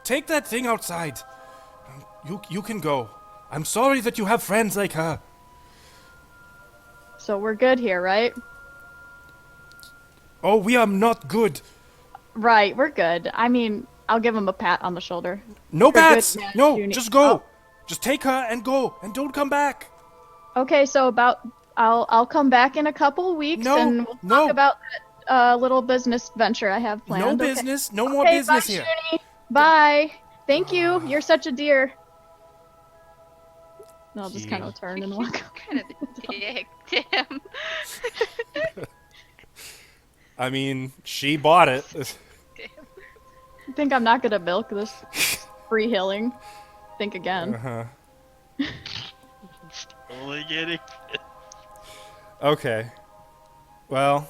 Take that thing outside. You can go. I'm sorry that you have friends like her. So we're good here, right? Oh, we are not good. Right, we're good. I mean, I'll give him a pat on the shoulder. No We're good, bats. man, No, Junie. just go. Oh. Just take her and go, and don't come back. Okay, so I'll come back in a couple weeks No, and we'll no. talk about that little business venture I have planned. No Okay. business. No more Okay, business bye, here. Shuni. Bye. Thank you. You're such a dear. And I'll just kind of turn and walk. Kind of a dick, Tim. I mean, she bought it. I think I'm not gonna milk this free healing. Think again. Uh-huh. Only getting. Okay. Well,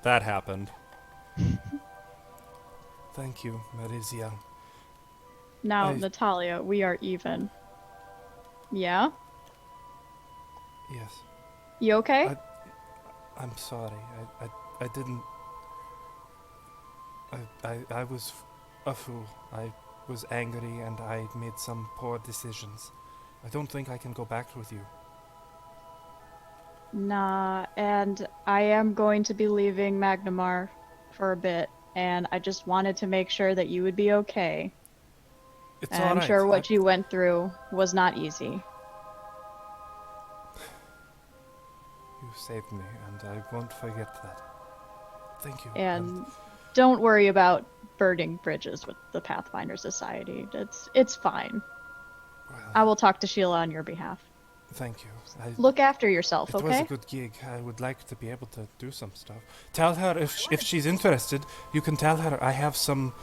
that happened. Thank you, Marizia. Now, I- Natalia, we are even. Yeah? Yes. You okay? I'm sorry. I didn't... I was a fool. I was angry and I made some poor decisions. I don't think I can go back with you. Nah, and I am going to be leaving Magnamar for a bit, and I just wanted to make sure that you would be okay. It's And all I'm right. sure what you went through was not easy. You saved me, and I won't forget that. Thank you. And don't worry about burning bridges with the Pathfinder Society. It's fine. Well, I will talk to Sheila on your behalf. thank you. Look after yourself, It was okay? a good gig. I would like to be able to do some stuff. Tell her if she's interested. You can tell her I have some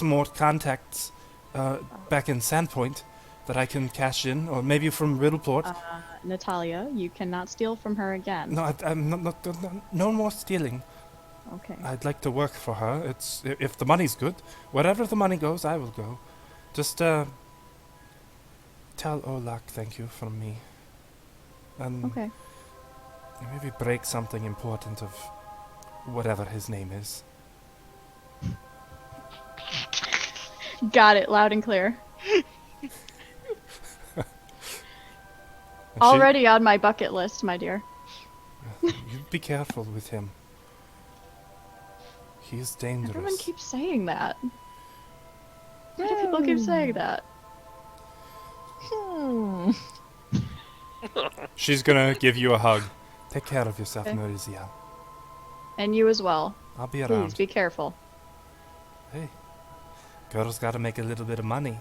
more contacts back in Sandpoint that I can cash in, or maybe from Riddleport. Natalia, you cannot steal from her again. No, I'm not, no more stealing. Okay. I'd like to work for her. It's if the money's good, wherever the money goes, I will go. Just tell Olak thank you from me. And Okay. maybe break something important of whatever his name is. Got it, loud and clear. And she- Already on my bucket list, my dear. you be careful with him. He is dangerous. Everyone keeps saying that. Why do people keep saying that? She's gonna give you a hug. Take care of yourself, Okay. Maurizia. And you as well. I'll be Please around. be careful. Hey, girl's got to make a little bit of money.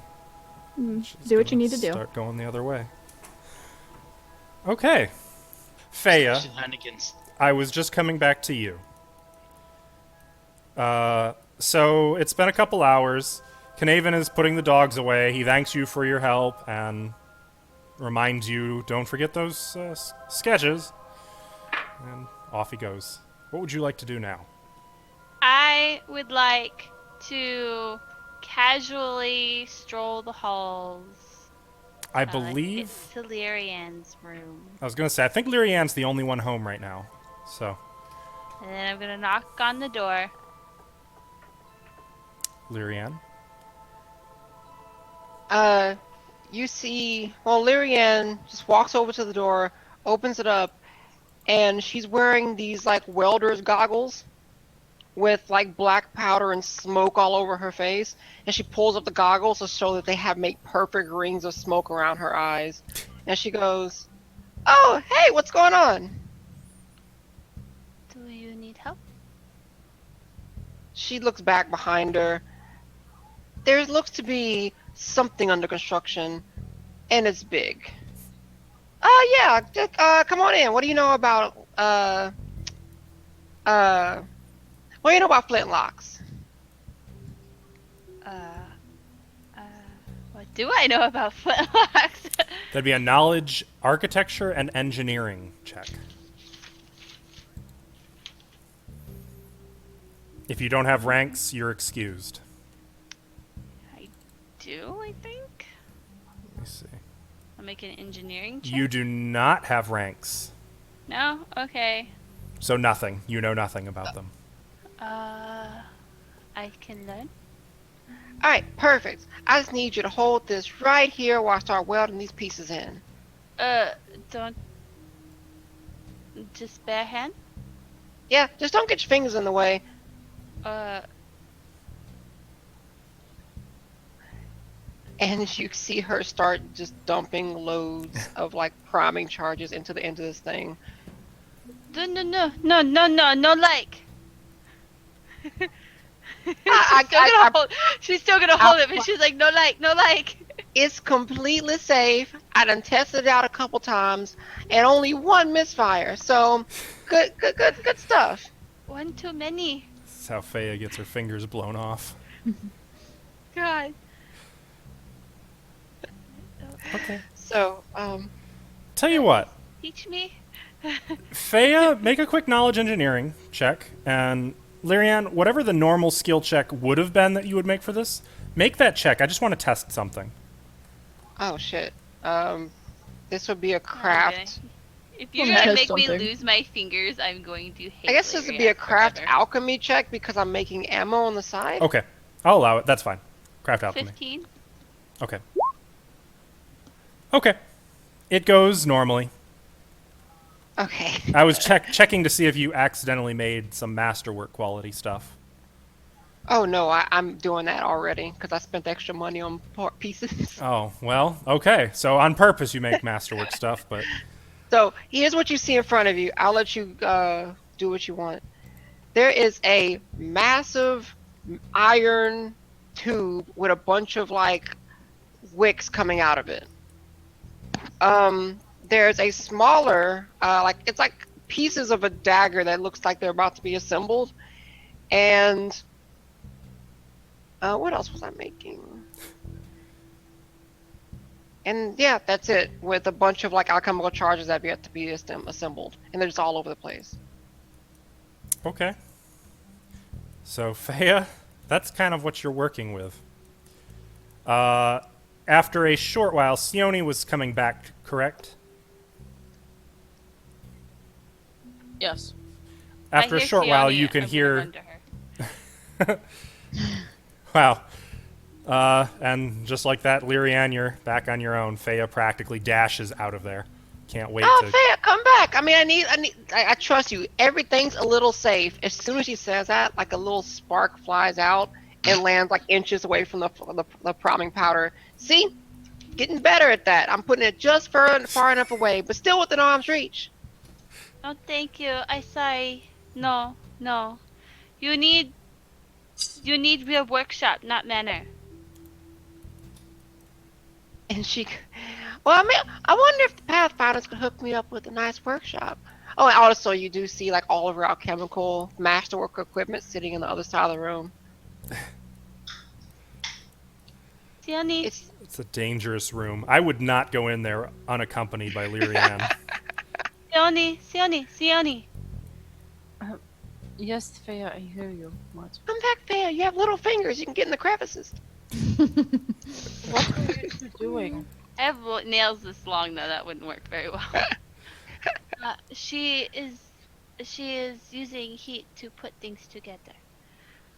She's Do what you gonna need to do. Start going the other way. Okay. Feya, Shenanigans. I was just coming back to you. So it's been a couple hours. Knaven is putting the dogs away. He thanks you for your help and reminds you, don't forget those sketches. And off he goes. What would you like to do now? I would like to casually stroll the halls. I Get believe... to Lyrian's room. I was going to say, I think Lyrian's the only one home right now. So, And then I'm gonna knock on the door. Lyrian. You see, well, Lyrian just walks over to the door, opens it up, and she's wearing these like welder's goggles with like black powder and smoke all over her face. And she pulls up the goggles to show that they make perfect rings of smoke around her eyes. And she goes, "Oh, hey, what's going on?" Do you need help? She looks back behind her. There looks to be something under construction, and it's big. Yeah, come on in. What do you know about, what do you know about flintlocks? What do I know about flintlocks? That'd be a knowledge, architecture, and engineering check. If you don't have ranks, you're excused. I do, I think. Let me see. I'll make an engineering check. You do not have ranks. No? Okay. So nothing. You know nothing about them. I can learn. Alright, perfect. I just need you to hold this right here while I start welding these pieces in. Don't... Just bare hand? Yeah, just don't get your fingers in the way. And you see her start just dumping loads of like priming charges into the end of this thing. No, like. She's still gonna hold it, but she's like, no like. It's completely safe. I done tested it out a couple times, and only one misfire. So, good stuff. One too many. This is how Feya gets her fingers blown off. God. Okay. So, Tell you what. Teach me. Feya, make a quick knowledge engineering check, and Lyrian, whatever the normal skill check would have been that you would make for this, make that check. I just want to test something. oh shit. This would be a craft. Okay. If you're Well, gonna test make me something. lose my fingers, I'm going to hate I guess this would be a craft alchemy check because I'm making ammo on the side. Okay. I'll allow it. That's fine. Craft alchemy. 15. Okay. Okay. It goes normally. Okay. I was checking to see if you accidentally made some masterwork quality stuff. Oh no, I'm doing that already because I spent extra money on pieces. Oh, well, okay. So on purpose you make masterwork stuff, but... So here's what you see in front of you. I'll let you do what you want. There is a massive iron tube with a bunch of like wicks coming out of it. There's a smaller, it's like pieces of a dagger that looks like they're about to be assembled. And what else was I making? And yeah, that's it, with a bunch of like alchemical charges that have yet to be assembled, and they're just all over the place. Okay. So, Feya, that's kind of what you're working with. After a short while, Sione was coming back, correct? Yes. After a short while, you can hear... Wow. And just like that, Lyrian, you're back on your own. Feya practically dashes out of there. Can't wait Oh, to... Feya, come back! I mean, I trust you. Everything's a little safe. As soon as she says that, like a little spark flies out and lands like inches away from the priming powder. See? Getting better at that. I'm putting it just far enough away, but still within arm's reach. Oh, thank you. I sorry. No. You need real workshop, not manner. And well, I mean, I wonder if the Pathfinders could hook me up with a nice workshop. Oh, and also you do see like all of our alchemical masterwork equipment sitting in the other side of the room. Sione, It's a dangerous room. I would not go in there unaccompanied by Lyrian. Sione. Yes, Thea, I hear you. What? Come back, Faya. You have little fingers. You can get in the crevices. What are you two doing? I have nails this long though. That wouldn't work very well. She is using heat to put things together.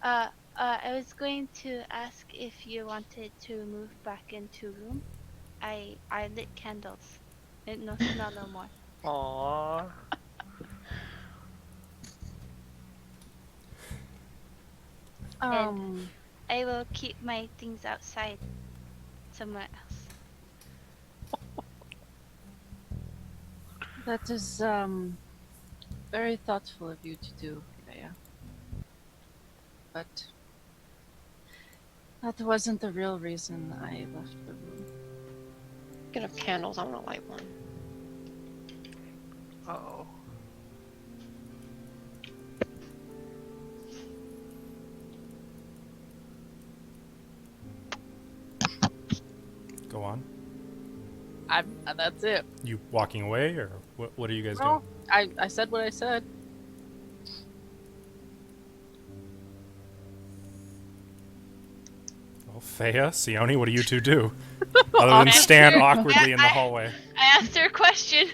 I was going to ask if you wanted to move back into room. I lit candles. No smell no more. Aww. I will keep my things outside somewhere else. That is very thoughtful of you to do, Thea. But that wasn't the real reason I left the room. Get up candles. I want to light one. Uh-oh. Go on. That's it. You walking away, or what are you guys No, doing? I said what I said. Well, Faya, Sione, what do you two do? Other than stand awkwardly in the hallway. I asked her a question.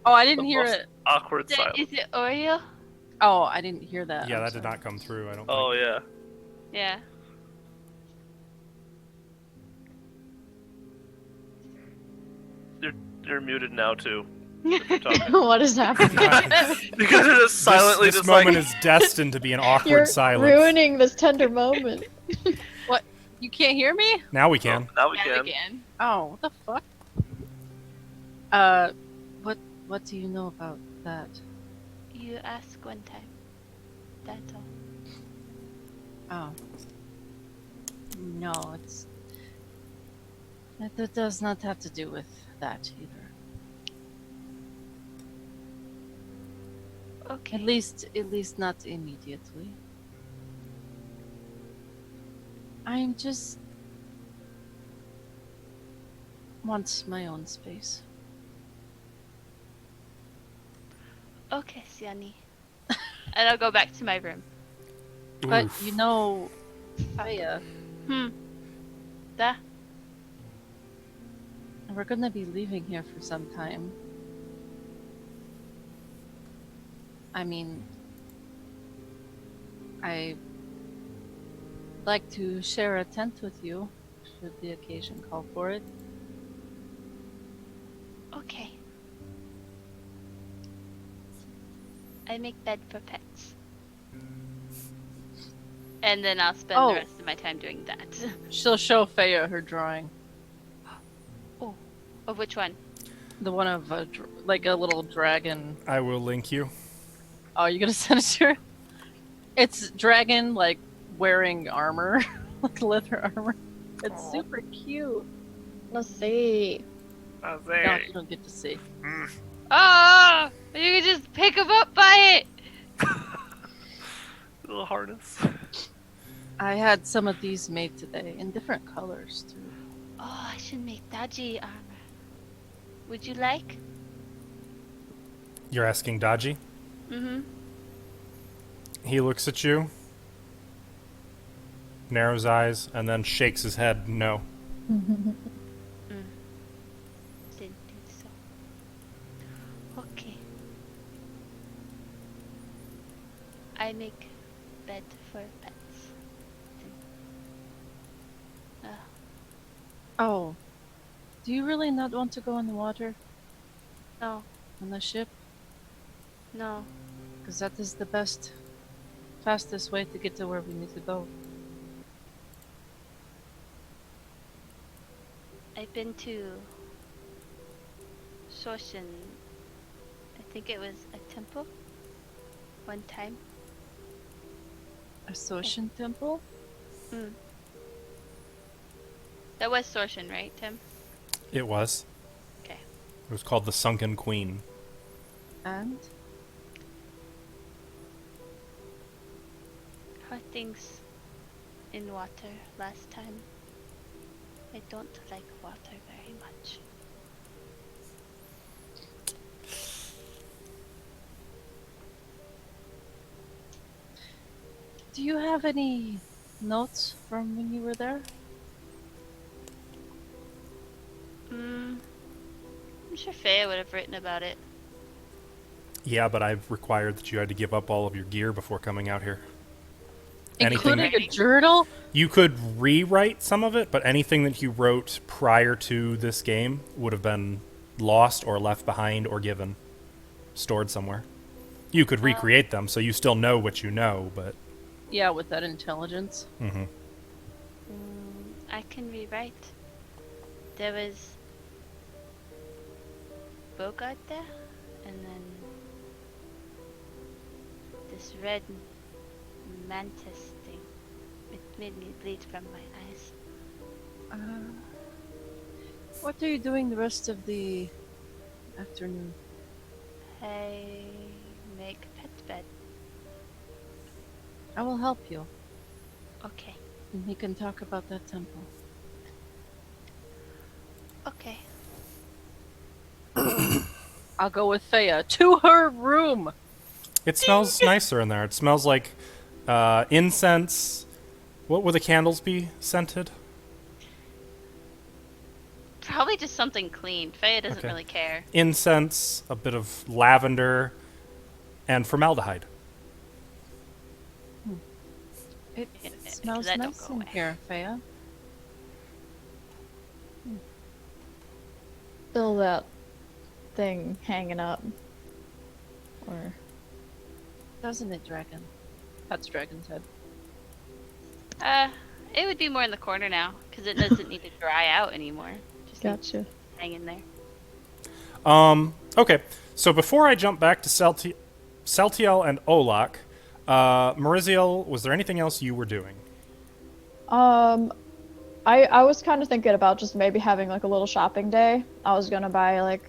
Oh, I didn't The hear most it. Awkward silence. Is it Oreo? Oh, I didn't hear that. Yeah, I'm that did sorry. not come through, I don't Oh think. yeah. Yeah. You're muted now too. What is happening? Because you're just silently this just moment like is destined to be an awkward You're silence. ruining this tender moment. You can't hear me? Now we can. Now we Now can. again. Oh, what the fuck? What do you know about that? You asked one time. That's all. Oh. No, it does not have to do with that either. Okay. At least not immediately. I'm just want my own space. Okay, Siani. And I'll go back to my room. But Oof. you know, Aya, Da? we're gonna be leaving here for some time. I mean, I like to share a tent with you, should the occasion call for it. Okay. I make bed for pets. And then I'll spend Oh. the rest of my time doing that. She'll show Faya her drawing. Of which one? The one of like a little dragon. I will link you. Oh, you gonna send it to her? It's dragon like wearing armor, like leather armor. It's Aw. super cute. Let's see. I No, think. you don't get to see. Oh! You can just pick them up by it! Little harness. I had some of these made today in different colors too. Oh, I should make Daji armor. Would you like? You're asking Daji? Mm-hmm. He looks at you, narrows eyes, and then shakes his head no. Didn't think so. Okay. I make bed for pets. Oh, do you really not want to go in the water No, on the ship? no. Because that is the best, fastest way to get to where we need to go. I've been to Shoshin. I think it was a temple one time. A Soshin temple? That was Sorshin, right, Tim? It was. Okay. It was called the Sunken Queen. And? How are things in water last time? I don't like water very much. Do you have any notes from when you were there? I'm sure Faya would have written about it. Yeah, but I've required that you had to give up all of your gear before coming out here. Including a journal? You could rewrite some of it, but anything that you wrote prior to this game would have been lost or left behind or given, stored somewhere. You could recreate them, so you still know what you know, but... Yeah, with that intelligence. Mm-hmm. I can rewrite. There was Bogart there, and then this red mantis thing. It made me bleed from my eyes. What are you doing the rest of the afternoon? I make pet bed. I will help you, Okay. and we can talk about that temple. Okay. I'll go with Faya to her room. It smells nicer in there. It smells like incense. What would the candles be scented? Probably just something clean. Faya doesn't Okay. really care. Incense, a bit of lavender, and formaldehyde. It Yeah, smells that don't nice go in away. here, Faya. Still that thing hanging up. Or Doesn't it, Dragon? That's Dragon's head. It would be more in the corner now, because it doesn't need to dry out anymore. Just needs gotcha. to hang in there. Okay, so before I jump back to Celtiel and Olak, Mariziel, was there anything else you were doing? I was kind of thinking about just maybe having like a little shopping day. I was gonna buy like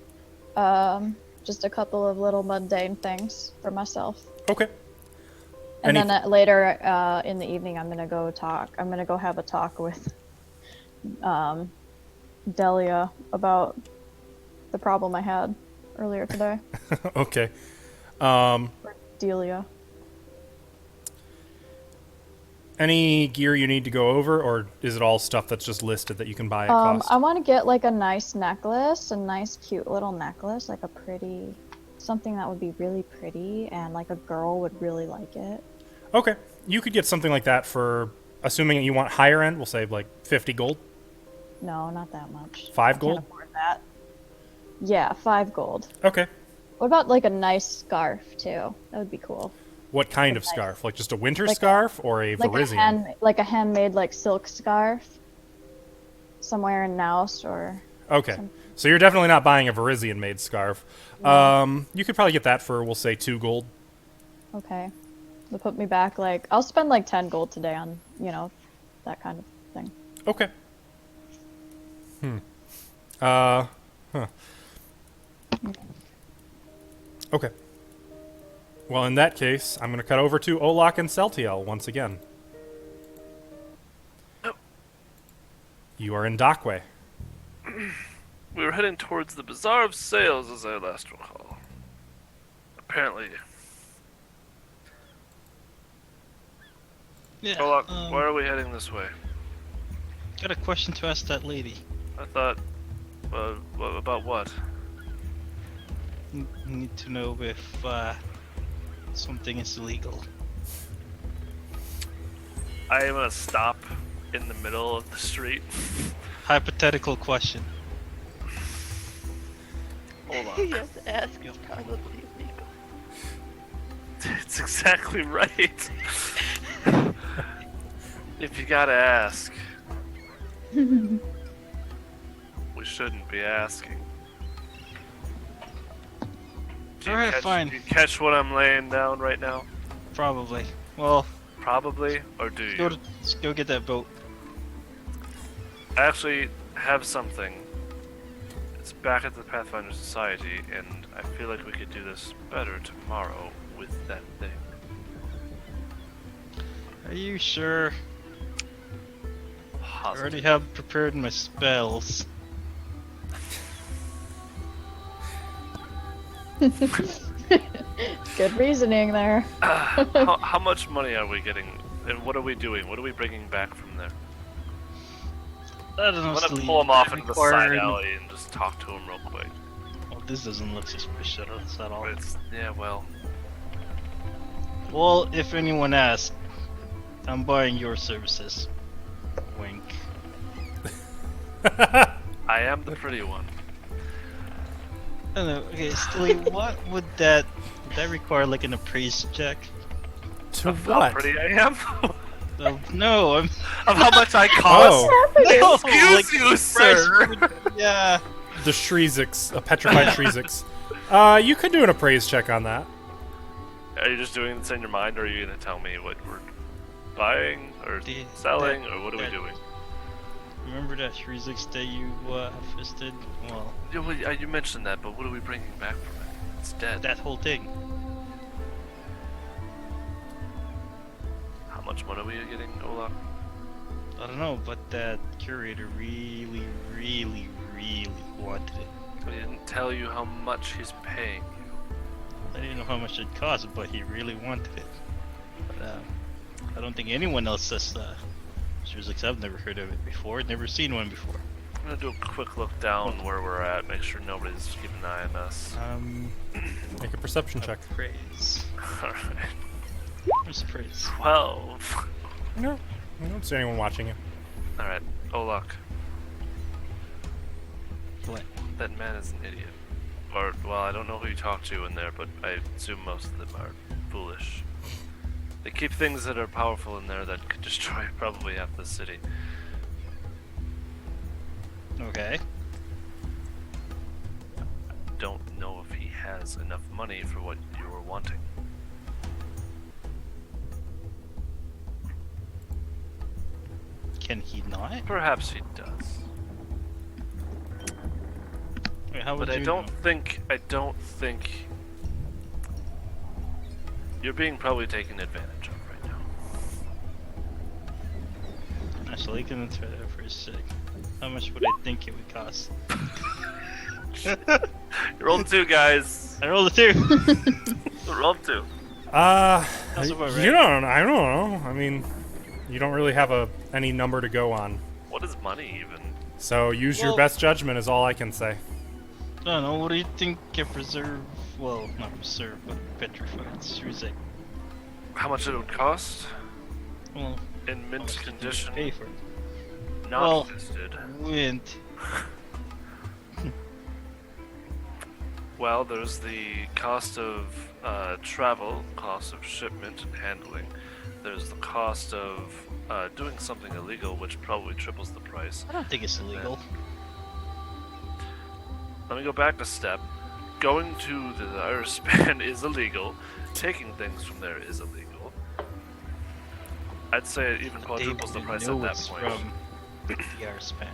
just a couple of little mundane things for myself. Okay. And Any- then later in the evening, I'm gonna go have a talk with Delia about the problem I had earlier today. Okay. Or Delia. Any gear you need to go over, or is it all stuff that's just listed that you can buy at cost? I want to get like a nice necklace, a nice cute little necklace, like a pretty, something that would be really pretty and like a girl would really like it. Okay. You could get something like that for, assuming you want higher end, we'll say like 50 gold. No, not that much. 5 I gold? can't afford that. Yeah, 5 gold. Okay. What about like a nice scarf too? That would be cool. What kind of Nice. scarf? Like just a winter Like scarf or a Like Verizian? like a handmade like silk scarf. Somewhere in Naust or Okay. some- So you're definitely not buying a Verizian made scarf. You could probably get that for, we'll say, 2 gold. okay. They'll put me back like I'll spend like 10 gold today on, that kind of thing. Okay. Huh. Okay. Well, in that case, I'm going to cut over to Olak and Celtiel once again. Oh. You are in Dockway. We were heading towards the Bazaar of Sales, as I last recall. Apparently. Yeah. Olak, why are we heading this way? Got a question to ask that lady. I thought... about what? Need to know if something is illegal. I am gonna stop in the middle of the street. Hypothetical question. Hold You on. have to ask. It's probably illegal. It's exactly right. If you gotta ask. We shouldn't be asking. Do you Alright, fine. Do you catch what I'm laying down right now? Probably. Well, Probably, or do you? Let's go get that boat. I actually have something. It's back at the Pathfinder Society, and I feel like we could do this better tomorrow with that thing. Are you sure? I Positive. already have prepared my spells. Good reasoning there. How much money are we getting, and what are we doing? What are we bringing back from there? I don't know. I'm gonna Sleeve. pull him off into the side Required- alley and just talk to him real quick. Well, this doesn't look suspicious at all. Yeah, well, Well, if anyone asks, I'm buying your services. Wink. I am the pretty one. I don't know. Okay, Stilly, what would that require? Like an appraise check? To Of how what? pretty I am? No, I'm. Of how much I cost? Oh, Excuse you, sir. Yeah. the Shreezix, a petrified Shreezix. You could do an appraise check on that. Are you just doing this in your mind, or are you gonna tell me what we're buying, or selling, or what are we doing? Remember that Shreezix that you fisted? Well, You mentioned that, but what are we bringing back from it? It's dead. that whole thing. How much money are we getting, Olaf? I don't know, but that curator really, really, really wanted it. He didn't tell you how much he's paying you. I didn't know how much it cost, but he really wanted it. But I don't think anyone else has Shreezix. I've never heard of it before. Never seen one before. I'm gonna do a quick look down where we're at, make sure nobody's keeping an eye on us. Make a perception check. Praise. Alright. Where's the praise? 12. No, I don't see anyone watching you. Alright, Olak. What? That man is an idiot. Or, well, I don't know who you talk to in there, but I assume most of them are foolish. They keep things that are powerful in there that could destroy probably half the city. Okay. Don't know if he has enough money for what you were wanting. Can he not? Perhaps he does. Wait, how would But I you don't know? think you're being probably taken advantage of right now. Actually, can try that for a sec. How much would I think it would cost? You rolled 2, guys. I rolled a 2. Rolled 2. That's about right. You don't. I don't know. I mean, you don't really have any number to go on. What is money even? So use your Well- best judgment is all I can say. I don't know. What do you think a preserve? Well, not preserve, but petrified Shreezix. How much it would cost? Well, In how mint much did you condition, pay for it? not Well- listed. Went. Well, there's the cost of travel, cost of shipment and handling. There's the cost of doing something illegal, which probably triples the price. I don't think it's illegal. Let me go back a step. Going to the Irish span is illegal. Taking things from there is illegal. I'd say it even quadruples the price at that it's point. from the Irish span.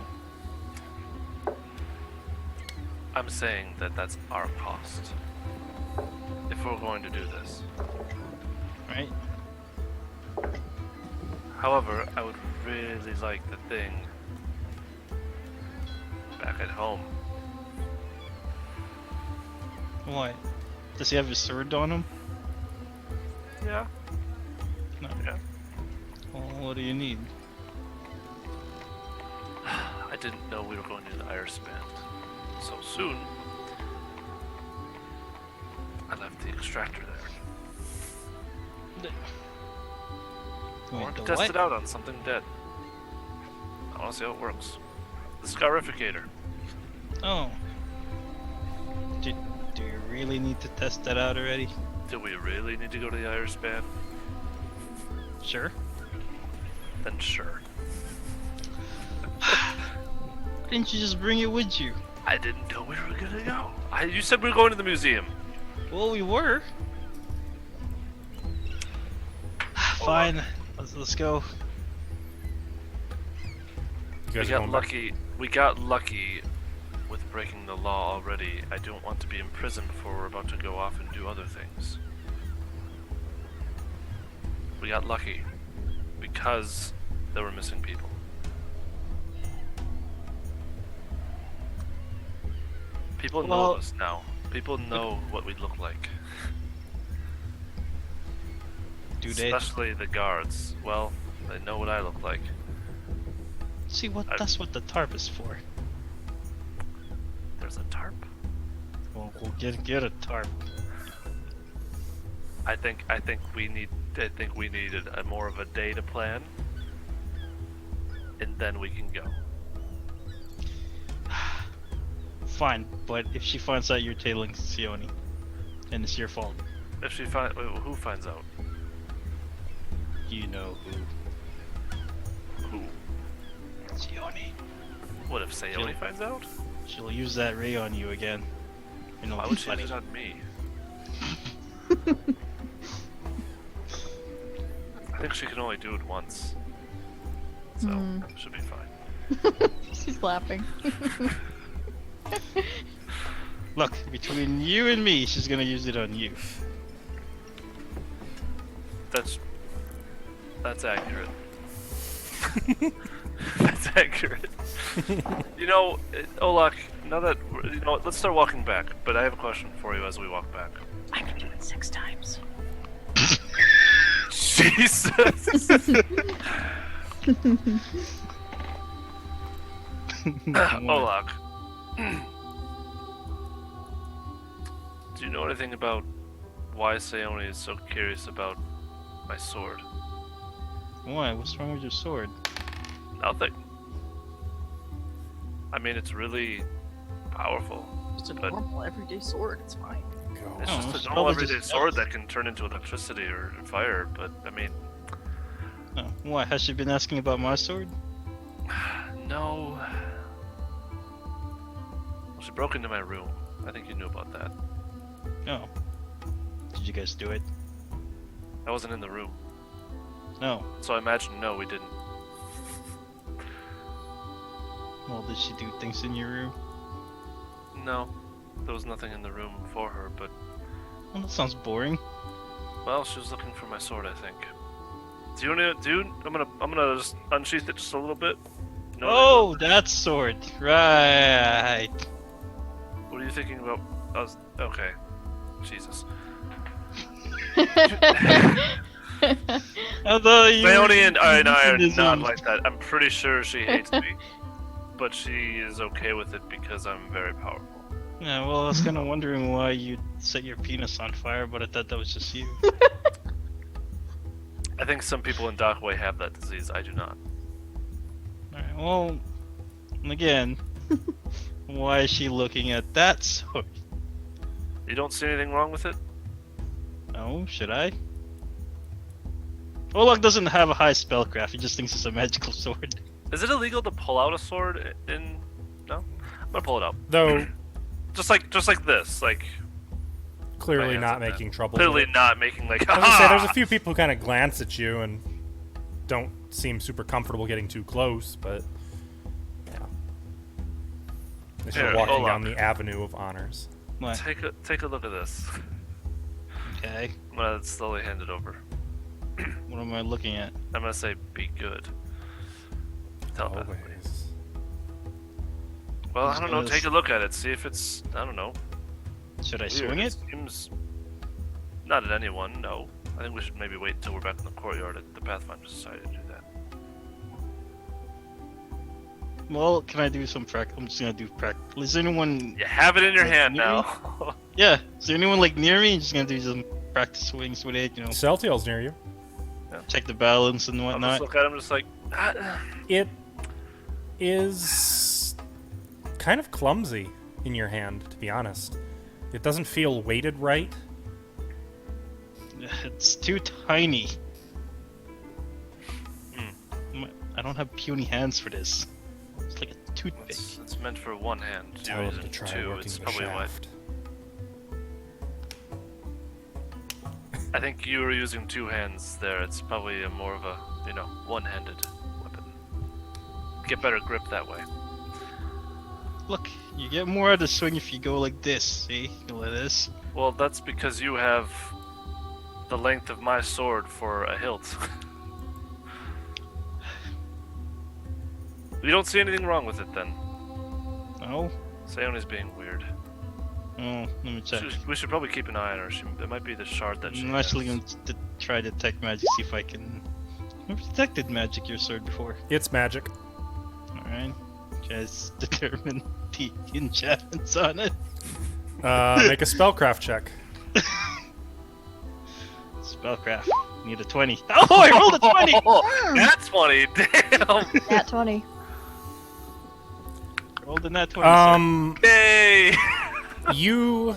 I'm saying that that's our cost. If we're going to do this. Right? However, I would really like the thing back at home. Why? Does he have his sword on him? Yeah. No. Yeah. Well, what do you need? I didn't know we were going to the Irish band so soon. I left the extractor there. I Wait, want to the test what? it out on something dead. I want to see how it works. The scarificator. Oh. Do you really need to test that out already? Do we really need to go to the Irish band? Sure. Then sure. Why didn't you just bring it with you? I didn't know we were gonna go. You said we were going to the museum. Well, we were. Fine. let's go. You We guys are got going back? lucky. We got lucky with breaking the law already. I don't want to be imprisoned before we're about to go off and do other things. We got lucky because there were missing people. People know Well- us now. People know what we look like. Do they? Especially the guards. Well, they know what I look like. See what? That's what the tarp is for. There's a tarp. Well, we'll get a tarp. I think we needed a more of a day to plan, and then we can go. Fine, but if she finds out you're tailing Sione, and it's your fault, If she who finds out? you know who. Who? Sione. What if Sayoni finds out? She'll use that ray on you again. And it'll Why be would she funny. use it on me? I think she can only do it once, so should be fine. She's laughing. Look, between you and me, she's gonna use it on you. That's accurate. That's accurate. You know, Olak, now that you know, let's start walking back. But I have a question for you as we walk back. I can do it 6 times. Jesus. Olak. Do you know anything about why Sayoni is so curious about my sword? Why? What's wrong with your sword? Nothing. I mean, it's really powerful. Just a But- normal everyday sword. It's fine. Go. It's Oh, just it's a normal probably everyday just sword stealth. that can turn into electricity or fire, but I mean, Oh, why? Has she been asking about my sword? no. Well, she broke into my room. I think you knew about that. No. Did you guys do it? I wasn't in the room, No. so I imagine no, we didn't. Well, did she do things in your room? No, there was nothing in the room for her, but Well, that sounds boring. well, she was looking for my sword, I think. Do you want to? Dude, I'm gonna just unsheath it just a little bit. No, Oh, that sword. Right. What are you thinking about? Okay. Jesus. Although you. Leonie and I are This not one. like that. I'm pretty sure she hates me, but she is okay with it because I'm very powerful. Yeah, well, I was kind of wondering why you set your penis on fire, but I thought that was just you. I think some people in Dockway have that disease. I do not. Alright, well, again, why is she looking at that sword? You don't see anything wrong with it? No, should I? Olak doesn't have a high spellcraft, he just thinks it's a magical sword. Is it illegal to pull out a sword in? No, I'm gonna pull it out. Though Just like this. Like clearly hands not on that. making trouble. clearly with it. not making like. I was gonna say, there's a "Ha-ha!" few people who kind of glance at you and don't seem super comfortable getting too close, but yeah. As you're Here, walking hold down on. the avenue of honors. What? Take a look at this. Okay, I'm gonna slowly hand it over. what am I looking at? I'm gonna say, "Be good." Telepathically. Always. Well, I Just don't know. gonna Take a look at it. See if it's. I don't know. Should I Weird. swing it? Seems not at anyone. No. I think we should maybe wait until we're back in the courtyard at the Pathfinder Society to do that. Well, can I do some practice? I'm just gonna do practice. Is anyone? You have it in your Like, hand near me? now. Yeah, is there anyone like near me? I'm just gonna do some practice swings with it, you know, Celltail's near you. check the balance and I'll just whatnot. look at him, just like. It is kind of clumsy in your hand, to be honest. It doesn't feel weighted right. It's too tiny. Hmm. I don't have puny hands for this. It's like a toothpick. It's meant for one hand. Tell You're him to using try two. working It's the probably what. shaft. I think you were using two hands there. It's probably more of a one-handed weapon. Get better grip that way. Look, you get more out of the swing if you go like this. See, go like this. Well, that's because you have the length of my sword for a hilt. You don't see anything wrong with it then? Oh, Sayone's being weird. oh, let me check. We should probably keep an eye on her. It might be the shard that she I'm has. actually going to try detect magic, see if I can. I've detected magic your sword before. It's magic. Alright. Just determine the enchantments on it. Make a spellcraft check. Spellcraft. Need a 20. Oh, I rolled a 20! That's funny. Damn. Nat 20. Rolled a nat 20. Yay. You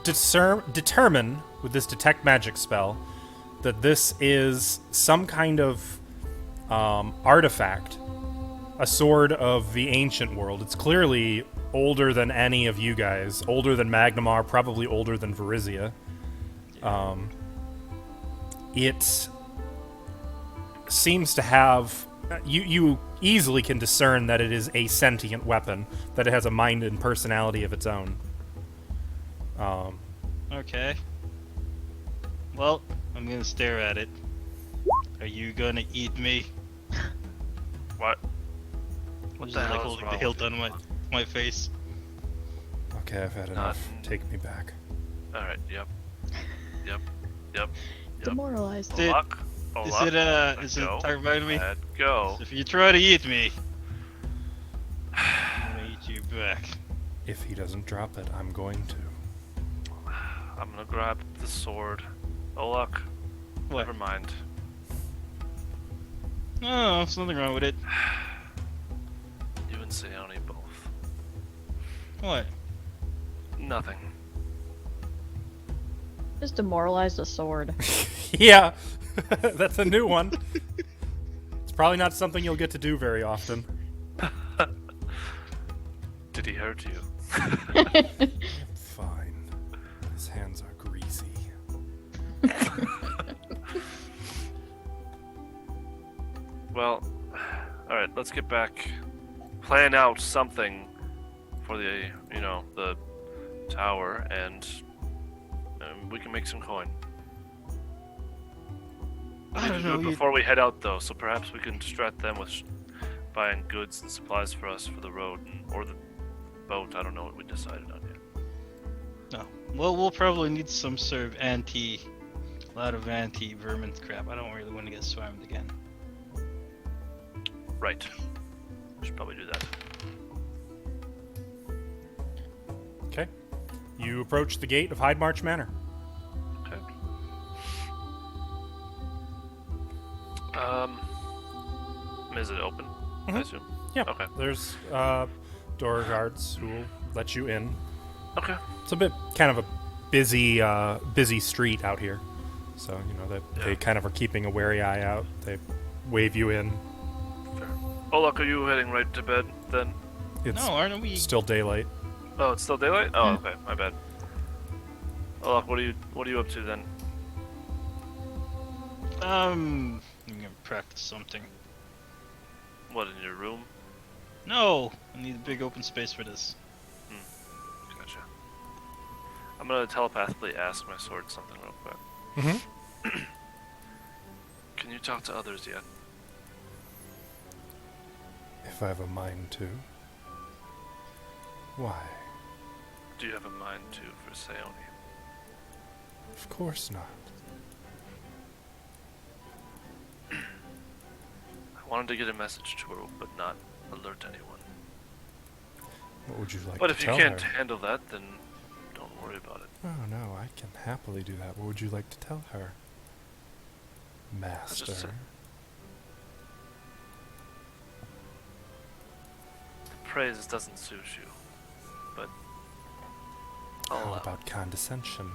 determine with this detect magic spell that this is some kind of artifact, a sword of the ancient world. It's clearly older than any of you guys, older than Magnamar, probably older than Varizia. It seems to have... You easily can discern that it is a sentient weapon, that it has a mind and personality of its own. Okay. Well, I'm gonna stare at it. Are you gonna eat me? What? What Just the hell like is holding wrong the hilt with on my face. Okay, I've had enough. Take me back. you? Alright, yep. Yep. Yep. Demoralized. Is it- Luck. Is luck. it is it Go. remind me? Let go. If you try to eat me, I'm gonna eat you back. If he doesn't drop it, I'm going to. I'm gonna grab the sword. Oh, luck. What? Never mind. No, there's nothing wrong with it. You and Sayone both. What? Nothing. Just demoralized a sword. Yeah, that's a new one. It's probably not something you'll get to do very often. Did he hurt you? Fine. His hands are greasy. Well, alright, let's get back. Plan out something for the, the tower, and we can make some coin. We I need don't to do know. it before we head out, though, so perhaps we can distract them with buying goods and supplies for us for the road, or the boat. I don't know what we decided on yet. No. Well, we'll probably need some sort of a lot of anti-vermin crap. I don't really want to get swarmed again. Right. We should probably do that. Okay. You approach the gate of Hyde March Manor. Okay. Is it open? I assume. Yeah. Okay. There's door guards who will let you in. Okay. It's a bit kind of a busy street out here, so they kind of are keeping a wary eye out. They wave you in. Fair. Oh, look, are you heading right to bed then? It's No, aren't we? still daylight. Oh, it's still daylight. Oh, okay. My bad. Oh, look, what are you up to then? I'm gonna practice something. What, in your room? No, I need a big open space for this. Gotcha. I'm gonna telepathically ask my sword something real quick. Mm-hmm. Can you talk to others yet? If I have a mind to. Why? Do you have a mind to for Sayone? Of course not. I wanted to get a message to her, but not alert anyone. What would you like But to if you tell can't her? handle that, then don't worry about it. Oh no, I can happily do that. What would you like to tell her? just Master. Praise doesn't suit you, but I'll How allow about condescension?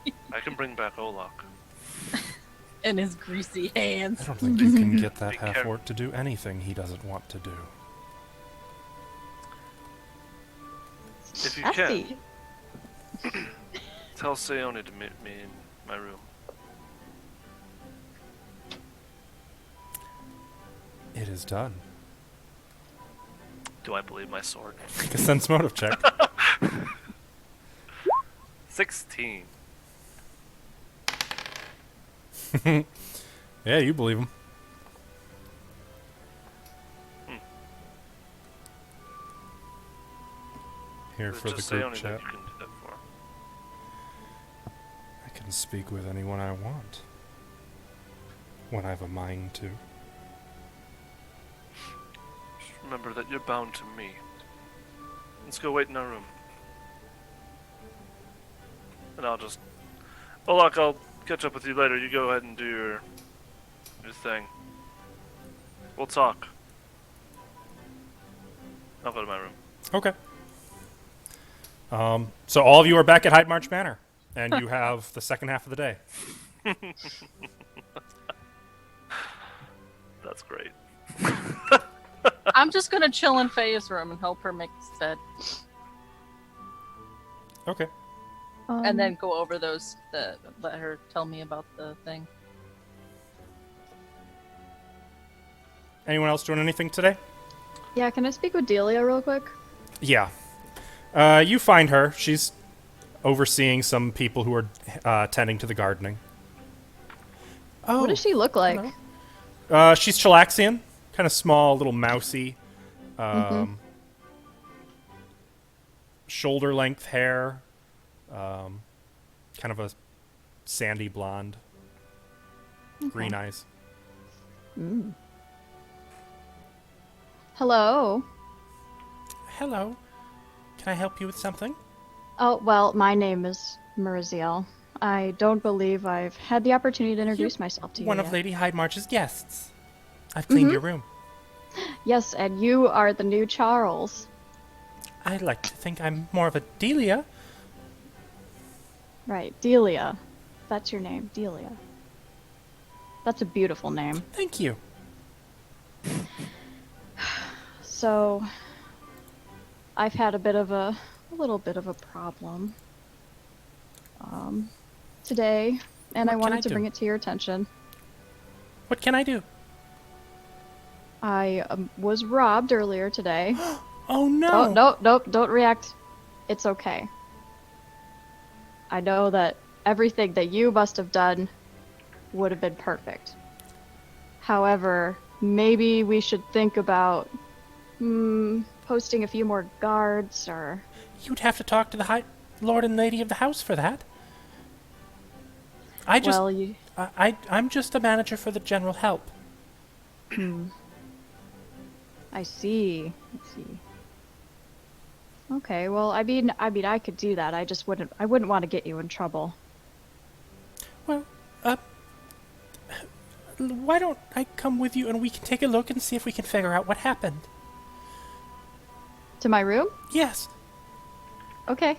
it. I can bring back Olak. In his greasy I hands. don't think you can get that Be half-orc to do anything he doesn't want to do. If you Sassy. can, tell Sayone to meet me in my room. It is done. Do I believe my sword? Make a sense motive check. 16. Yeah, you believe him. Here for the Just say group only that chat. you can do that for. I can speak with anyone I want. When I have a mind to. Just remember that you're bound to me. Let's go wait in our room. And I'll just... Well, look, I'll catch up with you later. You go ahead and do your thing. We'll talk. I'll go to my room. Okay. So all of you are back at Hyde March Manor, and you have the second half of the day. That's great. I'm just gonna chill in Faye's room and help her make the bed, Okay. and then go over let her tell me about the thing. Anyone else doing anything today? Yeah, can I speak with Delia real quick? Yeah. You find her. She's overseeing some people who are tending to the gardening. Oh. What does she look like? Hello. She's Chilaxian. Kind of small, little mousy. Shoulder-length hair. Kind of a sandy blonde. Green eyes. Hello. Hello. Can I help you with something? Oh, well, my name is Muriziel. I don't believe I've had the opportunity to introduce myself to you One yet. of Lady Hyde March's guests. I've cleaned your room. Yes, and you are the new Charles. I like to think I'm more of a Delia. Right, Delia. That's your name, Delia. That's a beautiful name. Thank you. So, I've had a little bit of a problem today, and What I can wanted I to do? bring it to your attention. What can I do? I was robbed earlier today. Oh no! Don't react. It's okay. I know that everything that you must have done would have been perfect. However, maybe we should think about posting a few more guards, or... You'd have to talk to the High Lord and Lady of the house for that. Well, you... I'm just a manager for the general help. I see. Okay, well, I mean, I could do that. I wouldn't want to get you in trouble. Well, why don't I come with you and we can take a look and see if we can figure out what happened? To my room? Yes. Okay.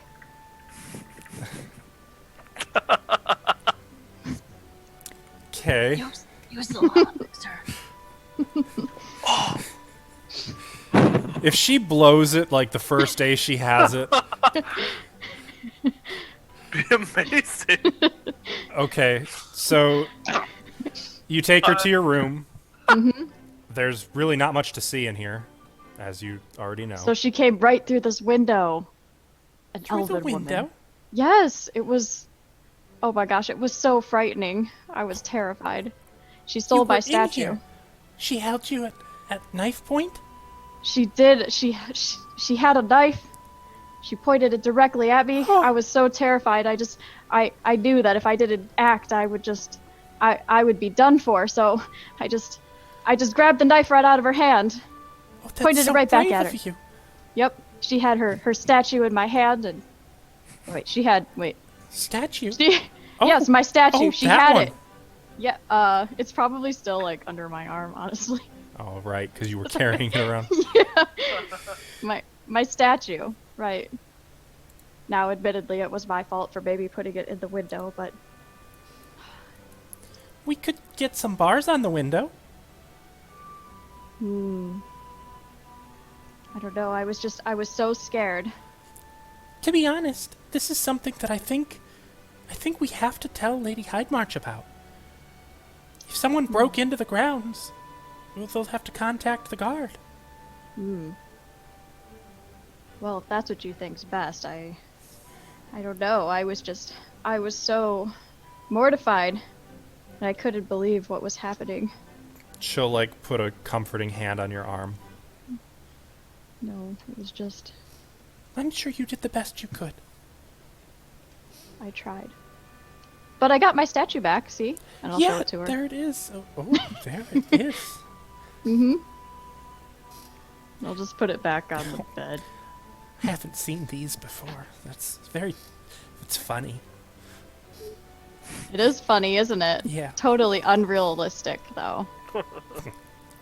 Okay. Use the lawn mixer. If she blows it like the first day she has it, Be amazing. okay. So you take her to your room. There's really not much to see in here, as you already know. So she came right through this window. An Through the elven window? woman. Yes, it was... Oh my gosh, it was so frightening. I was terrified. She stole You my were in statue. here. She held you at knife point? She did. She had a knife. She pointed it directly at me. Oh. I was so terrified. I knew that if I didn't act, I would be done for. So I just grabbed the knife right out of her hand. Oh, that's Pointed it so right back brave at of her. you. Yep. She had her statue in my hand, and Statue? Oh. Yes, my statue. Oh, She that had one. it. Yeah. It's probably still like under my arm, honestly. Oh, right, because you were carrying it around. My statue, right. Now, admittedly, it was my fault for maybe putting it in the window, but... We could get some bars on the window. I don't know, I was so scared. To be honest, this is something that I think we have to tell Lady Hyde March about. If someone broke into the grounds, Well, they'll have to contact the guard. Hmm. Well, if that's what you think's best, I don't know. I was so mortified that I couldn't believe what was happening. She'll, like, put a comforting hand on your arm. No, it was just, I'm sure you did the best you could. I tried. But I got my statue back, see? And I'll show it to her. There it is. Oh, there it is. Mm-hmm. I'll just put it back on the bed. I haven't seen these before. It's funny. It is funny, isn't it? Yeah. Totally unrealistic, though.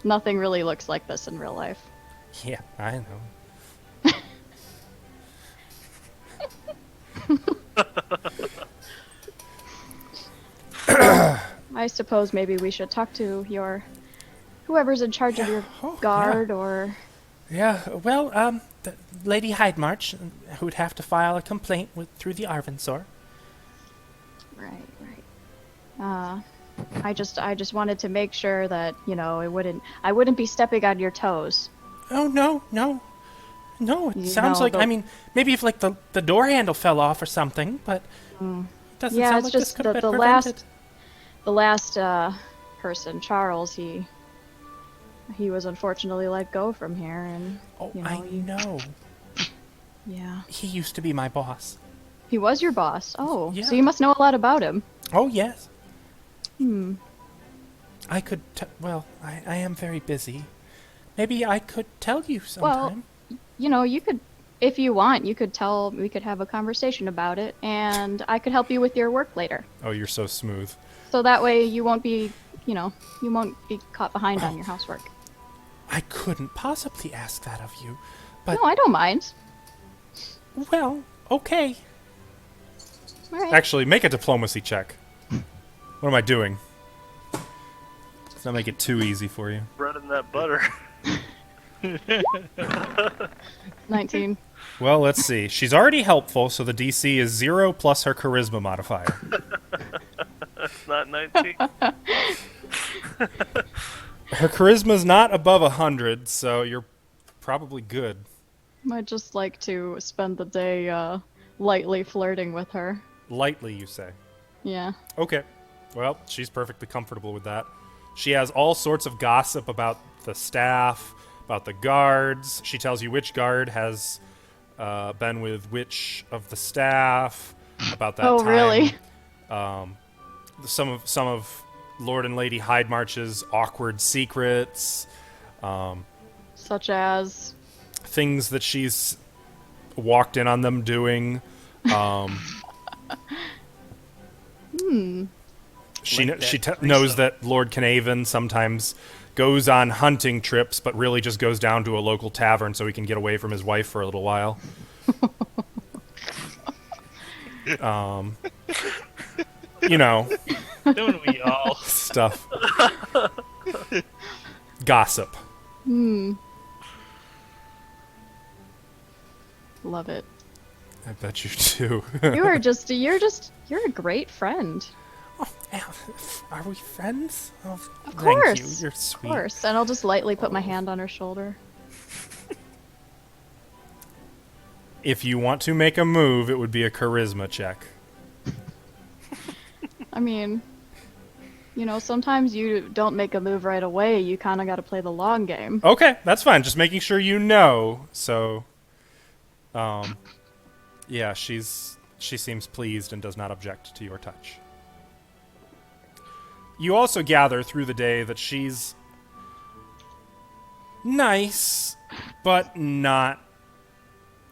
Nothing really looks like this in real life. Yeah, I know. I suppose maybe we should talk to whoever's in charge of your guard, or... Yeah, well, the Lady Hydemarch, who'd have to file a complaint through the Arvinsor. Right. I just wanted to make sure that, I wouldn't be stepping on your toes. Oh, no. It sounds like, maybe if, like, the door handle fell off or something, but it doesn't sound like this could have been prevented. The last person, Charles, he was unfortunately let go from here, and, I know. Yeah. He used to be my boss. He was your boss? Oh, Yeah. So you must know a lot about him. Oh, yes. I could, I am very busy. Maybe I could tell you sometime. Well, you could, if you want, we could have a conversation about it, and I could help you with your work later. Oh, you're so smooth. So that way you won't be, you won't be caught behind on your housework. I couldn't possibly ask that of you, but... No, I don't mind. Well, okay. All right. Actually, make a diplomacy check. What am I doing? Let's not make it too easy for you. Bread and that butter. 19. Well, let's see. She's already helpful, so the DC is 0 plus her charisma modifier. It's not 19. Her charisma's not above 100, so you're probably good. Might just like to spend the day lightly flirting with her. Lightly, you say? Yeah. Okay. Well, she's perfectly comfortable with that. She has all sorts of gossip about the staff, about the guards. She tells you which guard has been with which of the staff, about that time. Oh, really? Some of Lord and Lady Hydemarch's awkward secrets. Such as? Things that she's walked in on them doing. She knows that Lord Canavan sometimes goes on hunting trips, but really just goes down to a local tavern so he can get away from his wife for a little while. Don't we all? Stuff. Gossip. Love it. I bet you do. You're a great friend. Oh, are we friends? Oh, Of course. Thank you. You're sweet. Of course. And I'll just lightly put my hand on her shoulder. If you want to make a move, it would be a charisma check. I mean, sometimes you don't make a move right away. You kind of got to play the long game. Okay, that's fine. Just making sure you know. So, yeah, she seems pleased and does not object to your touch. You also gather through the day that she's nice, but not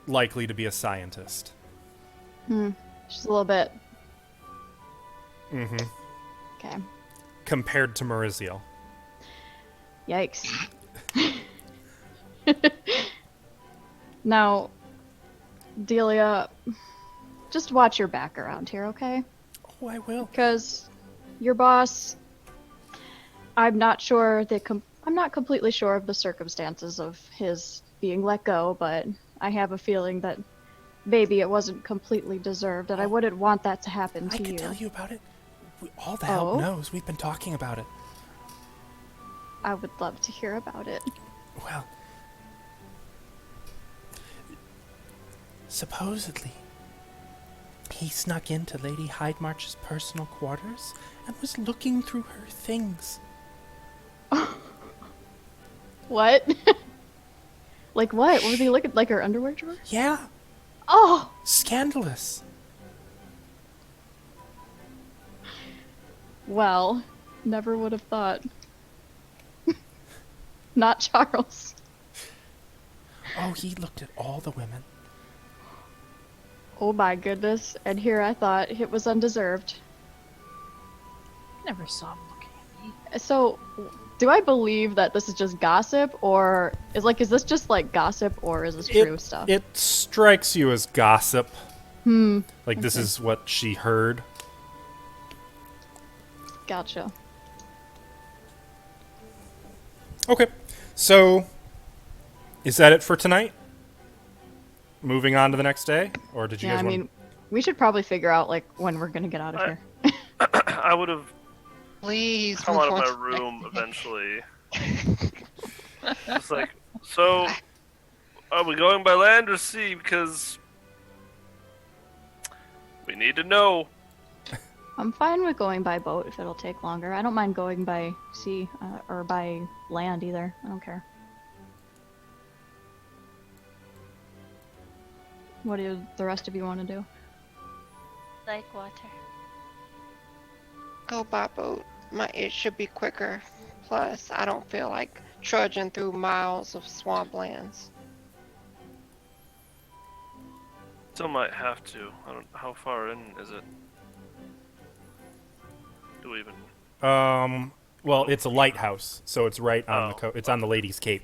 likely to be a scientist. Just a little bit. Mm-hmm. Okay. Compared to Mauriziel. Yikes. Now, Delia, just watch your back around here, okay? Oh, I will. Because your boss, I'm not completely sure of the circumstances of his being let go, but I have a feeling that maybe it wasn't completely deserved, and I wouldn't want that to happen to you. I can tell you about it. All the help knows. We've been talking about it. I would love to hear about it. Well, supposedly, he snuck into Lady Hydemarch's personal quarters and was looking through her things. What? Like what? What was he looking like? Her underwear drawer? Yeah, Oh, scandalous. well, never would have thought. Not Charles. Oh, he looked at all the women. Oh my goodness! And here I thought it was undeserved. Never saw him looking at me. So, do I believe that this is just gossip, or is this just like gossip, or is this true stuff? It strikes you as gossip. Like this Okay. is what she heard. Gotcha. Okay, so is that it for tonight? Moving on to the next day, or did you Yeah, guys I want? mean, we should probably figure out like when we're gonna get out of I- here. I would have Please come move out of on my to the room next thing. eventually. It's like, so are we going by land or sea? Because we need to know. I'm fine with going by boat if it'll take longer. I don't mind going by sea or by land either. I don't care. What do the rest of you want to do? Like water. Go by boat. It should be quicker. Plus, I don't feel like trudging through miles of swamplands. Still might have to. I don't. How far in is it? Do we even? Well, it's a lighthouse, so it's right on the Oh. it's on the Lady's Cape.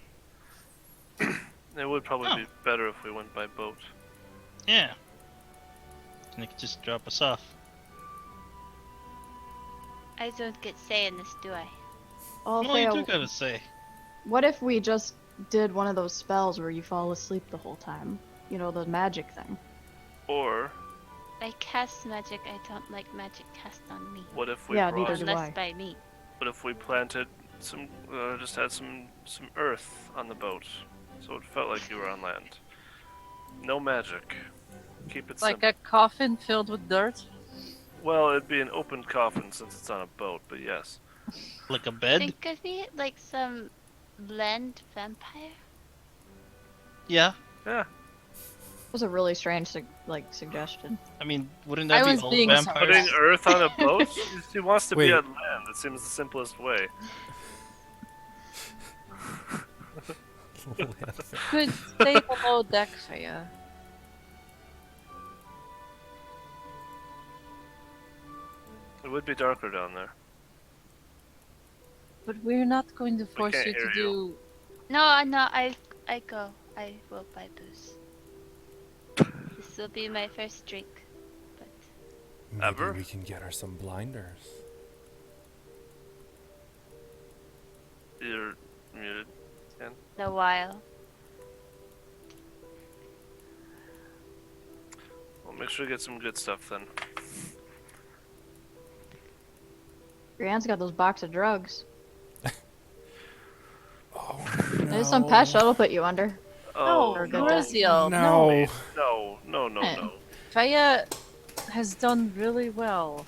It would probably Oh. be better if we went by boat. Yeah. And they could just drop us off. I don't get say in this, do I? Oh, Well, you Theo, do gotta say. what if we just did one of those spells where you fall asleep the whole time? You know, the magic thing. Or I cast magic. I don't like magic cast on me. what if we Yeah, brought? neither do Unless I. by me. What if we planted some? Just had some earth on the boat, so it felt like you were on land. No magic. Keep it Like simple. a coffin filled with dirt. Well, it'd be an open coffin since it's on a boat, but yes. Like a bed? Think of me like some blend vampire. Yeah. Yeah. It was a really strange suggestion. I mean, wouldn't that I be was all being vampires? Putting earth on a boat? He wants to Wait. be on land. It seems the simplest way. Could stay below deck for you. It would be darker down there. But we're not going to force can't you to hear do. you. No, I go. I will buy booze. This will be my first drink. But Maybe Ever? we can get her some blinders. You're muted. in a while. Well, make sure you get some good stuff then. Brienne's got those box of drugs. Oh, There's some pesh that'll put you under. Oh, Or no. good Mauricio, no. No. Faya has done really well.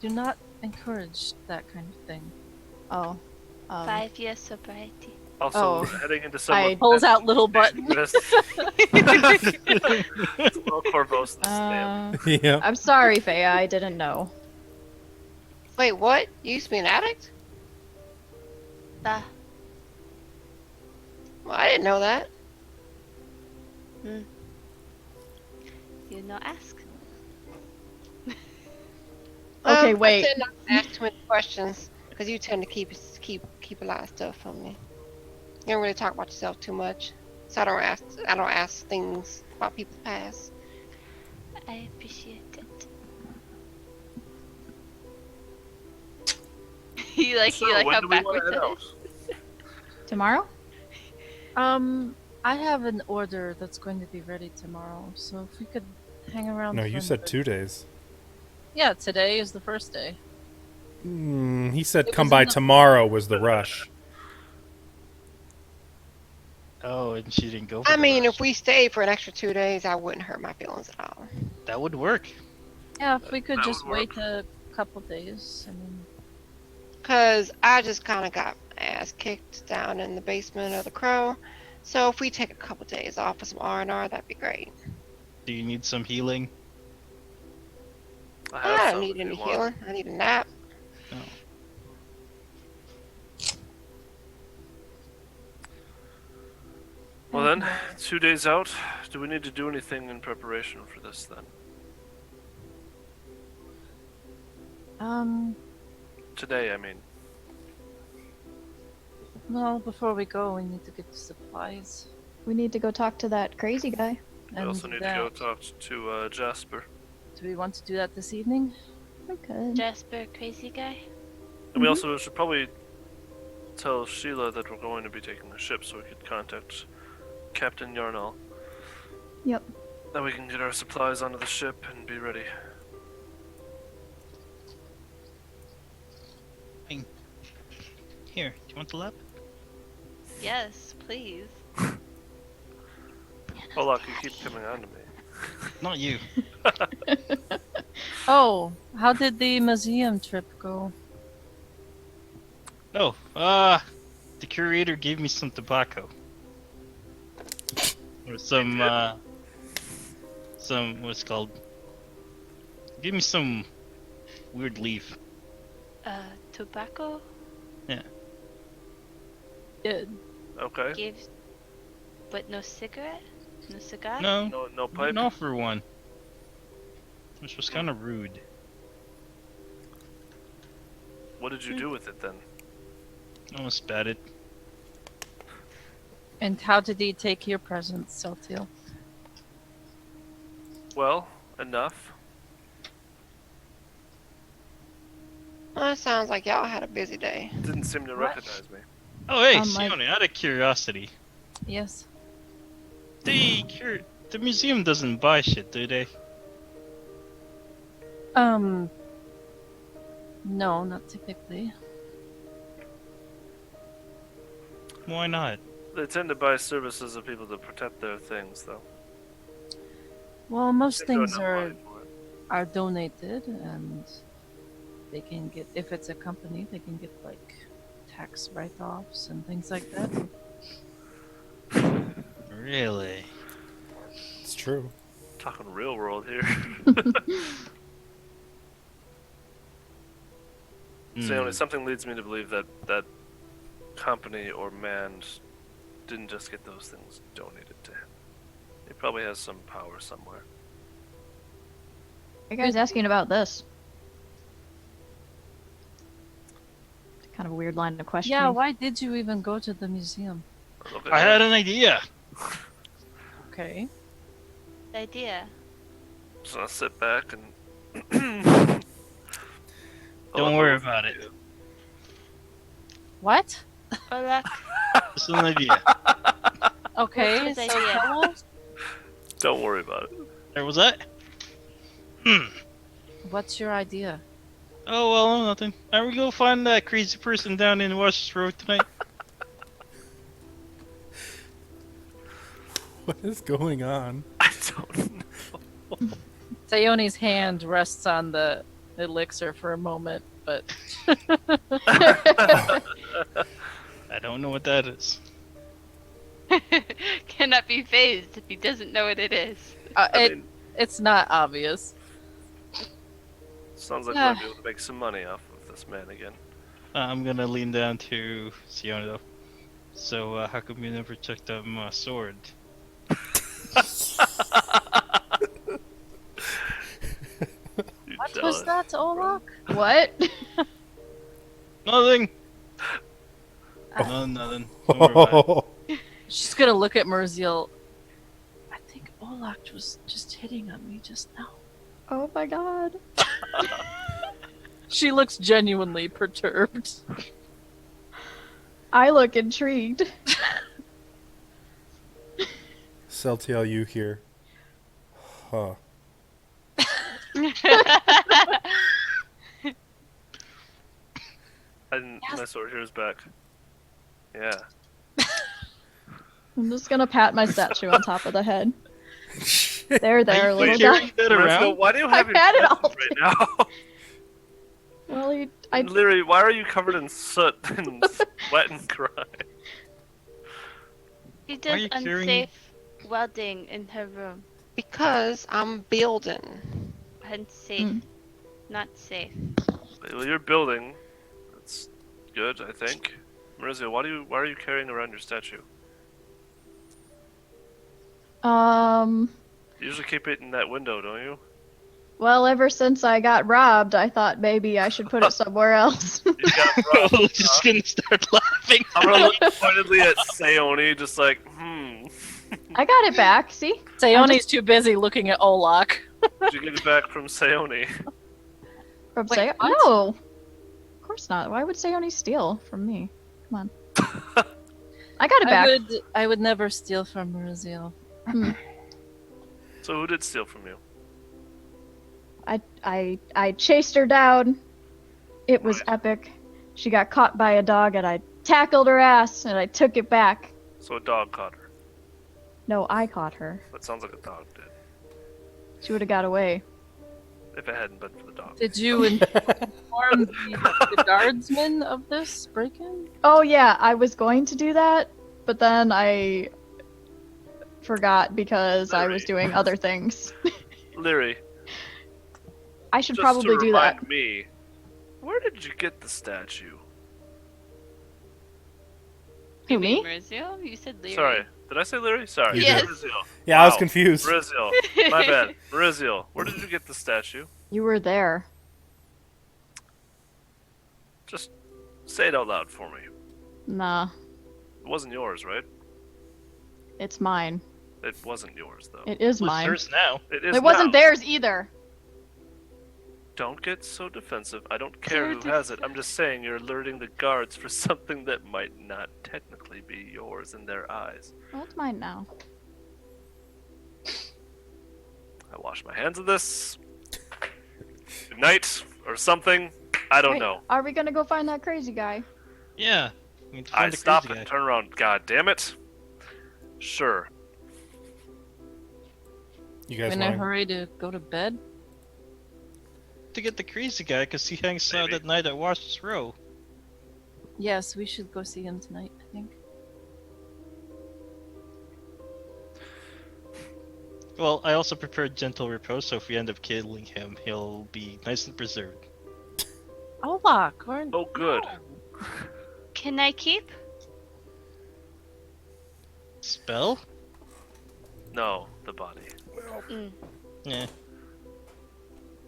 Do not encourage that kind of thing. Oh. 5 years sobriety. Also, Oh. we're heading into some I- of Pulls the out little button. dangerous- Well, Corvo's the stamp. Yeah. I'm sorry, Faya. I didn't know. Wait, what? You used to be an addict? Ah, Well, I didn't know that. you know, ask. Okay, I wait. tend not to ask too many questions because you tend to keep a lot of stuff from me. You don't really talk about yourself too much, so I don't ask things about people's past. I appreciate it. you like So, you like when how do we wanna backwards head that out? is? Tomorrow? I have an order that's going to be ready tomorrow, so if we could hang around. No, for you a said bit. 2 days. Yeah, today is the first day. He said It come was by in the- tomorrow was the rush. Oh, and she didn't go for I the mean, rush. if we stayed for an extra 2 days, I wouldn't hurt my feelings at all. That would work. Yeah, if we could That just would wait work. a couple days. I mean, Cause I just kind of got my ass kicked down in the basement of the Crow. So if we take a couple days off with some R&R, that'd be great. Do you need some healing? I have I don't some need if any you want. healing. I need a nap. No. Well then, 2 days out. Do we need to do anything in preparation for this then? Today, I mean. well, before we go, we need to get the supplies. We need to go talk to that crazy guy. We And also need to go talk to Jasper. Do we want to do that this evening? We could. Jasper, crazy guy. And we also should probably tell Sheila that we're going to be taking the ship so we could contact Captain Yarnall. Yep. Then we can get our supplies onto the ship and be ready. Here, do you want the lap? Yes, please. Oh look, you keep coming on to me. Not you. Oh, how did the museum trip go? Oh, the curator gave me some tobacco. Or some what's it called? Give me some weird leaf. Tobacco? Good. Okay. Gives. But no cigarette? No cigar? No, No pipe. didn't offer one. Which was kind of rude. What did you do with it then? I almost spat it. And how did he take your presents, Saltil? Well, enough. Well, it sounds like y'all had a busy day. Didn't seem to What? recognize me. Oh, hey, Like- Sione, out of curiosity, Yes. the museum doesn't buy shit, do they? No, not typically. Why not? They tend to buy services of people to protect their things, though. Well, most They don't things have are money for it. donated, and they can get, if it's a company, they can get like tax write-offs and things like that. Really? It's true. Talking real world here. So Hmm. something leads me to believe that that company or man didn't just get those things donated to him. He probably has some power somewhere. Are you guys asking about this? It's kind of a weird line of questioning. Yeah, why did you even go to the museum? Look at I that. had an idea. Okay. The idea. Just gonna sit back and. Don't worry about it. What? Olak, Just an idea. Okay, What's so his idea? tell us. Don't worry about it. There was that. What's your idea? Oh well, nothing. Are we go find that crazy person down in West Road tonight? What is going on? I don't know. Sayone's hand rests on the elixir for a moment, but I don't know what that is. cannot be phased if he doesn't know what it is. I mean, it's not obvious. sounds like Yeah. we'll be able to make some money off of this man again. I'm gonna lean down to Sione though. So how come you never took my sword? You What jealous. was that, Olak? What? Nothing. No, nothing. Don't worry about it. She's gonna look at Merziel. I think Olak was just hitting on me just now. Oh my god. She looks genuinely perturbed. I look intrigued. Celtial, you here? Huh. My sword here is back. Yeah. I'm just gonna pat my statue on top of the head. There, Are you little carrying guy. that Marissa, around? why do you I have your had it tattoos all right now? Well, And Lyri, why are you covered in soot and sweat and grime? She Why are does you carrying- unsafe welding in her room. Because I'm building. Unsafe. Mm. Not safe. Well, you're building. That's good, I think. Marissa, why are you carrying around your statue? You usually keep it in that window, don't you? Well, ever since I got robbed, I thought maybe I should put it somewhere else. You got robbed. We're just gonna start laughing. I'm gonna look pointedly at Sayoni, just like, I got it back, see? Sayoni's too busy looking at Olak. Did you get it back from Sayoni? From Wait, Say- what? No! Of course not. Why would Sayoni steal from me? Come on. I got it back. I would never steal from Marizio. So who did steal from you? I chased her down. It was Right. epic. She got caught by a dog and I tackled her ass and I took it back. So a dog caught her. No, I caught her. That sounds like a dog did. She would have got away. If it hadn't been for the dog. Did you inform the guardsmen of this break-in? Oh yeah, I was going to do that, but then I forgot because I was Lyri. doing other things. Lyri, I should just probably to do that. remind me, where did you get the statue? Who, me? Marizio? You said Lyri. Sorry, did I say Lyri? Sorry. You Yes. Marizio. Yeah, I was Wow. confused. Marizio. My bad. Marizio, where did you get the statue? You were there. Just say it out loud for me. Nah, It wasn't yours, right? it's mine. It wasn't yours, though. It is Well, mine. yours now. It is It wasn't now. theirs either. Don't get so defensive. I don't care who has it. I'm just saying you're alerting the guards for something that might not technically be yours in their eyes. Well, it's mine now. I wash my hands of this. Good night, or something. I don't Wait, know. Are we gonna go find that crazy guy? Yeah. We need to I find the stop crazy and guy. turn around. God damn it. Sure. You guys In a want hurry to go to bed? To get the crazy guy, because he hangs out Maybe. at night at Wash's Row. Yes, we should go see him tonight, I think. Well, I also prepared gentle repose, so if we end up killing him, he'll be nice and preserved. Olak, we're Oh, good. Can I keep? Spell? No, the body. Mm, Yeah.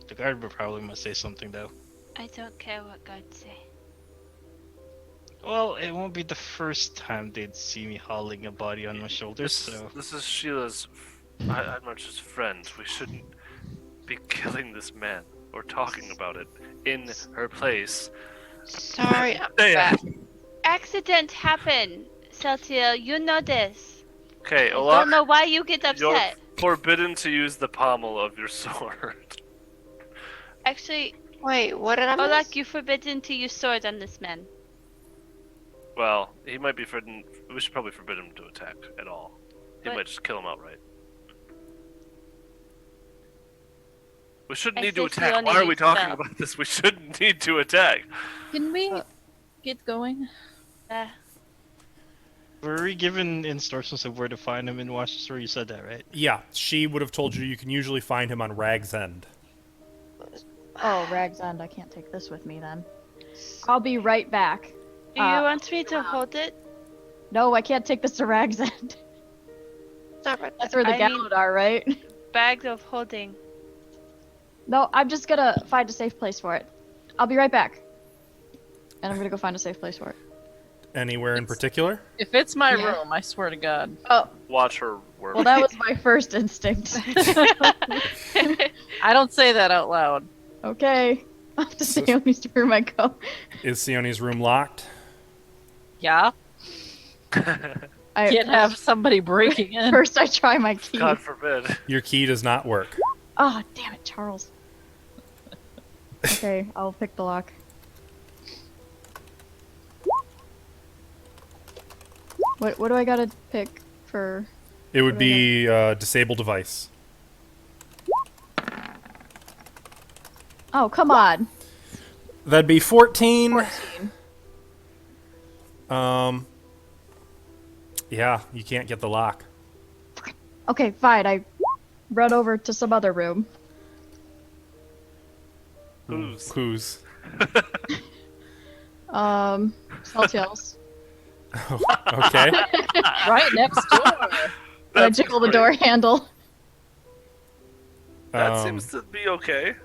The guard will probably must say something though. I don't care what God say. Well, it won't be the first time they'd see me hauling a body on my shoulders, so... This is Sheila's, Admarch's friend. We shouldn't be killing this man or talking about it in her place. Sorry, I'm Damn. back. Accident happened, Celtiel. You know this. Okay, I don't Olaf, know why you get you're upset. forbidden to use the pommel of your sword. Actually, Wait, what did I miss? Olak, you forbidden to use sword on this man. Well, he might be forbidden. We should probably forbid him to attack at all. He But- might just kill him outright. We shouldn't I need to said he attack. only Why are we used talking spell. about this? We shouldn't need to attack. Can we get going? Were we given instructions of where to find him in Wash's Row? You said that, right? Yeah, she would have told you can usually find him on Rag's End. Oh, Rag's End. I can't take this with me then. I'll be right back. Do you want me to hold it? No, I can't take this to Rag's End. Not right That's there. where the I mean- gallows are, right? Bag of holding. No, I'm just gonna find a safe place for it. I'll be right back. And I'm gonna go find a safe place for it. Anywhere in particular? If it's my Yeah. room, I swear to God. Oh, Watch her work. well, that was my first instinct. I don't say that out loud. Okay. Off to Naomi's room I go. Is Sioni's room locked? Yeah? I, Can't have somebody breaking in. First, I try my key. God forbid. Your key does not work. Oh, damn it, Charles. Okay, I'll pick the lock. What do I gotta pick? for? It would What do I be disable device. Oh, come on. That'd be 14. 14. Yeah, you can't get the lock. Okay, fine. I run over to some other room. Who's? Saltails. Okay. Right next door. I jiggle the door handle. That seems to be okay,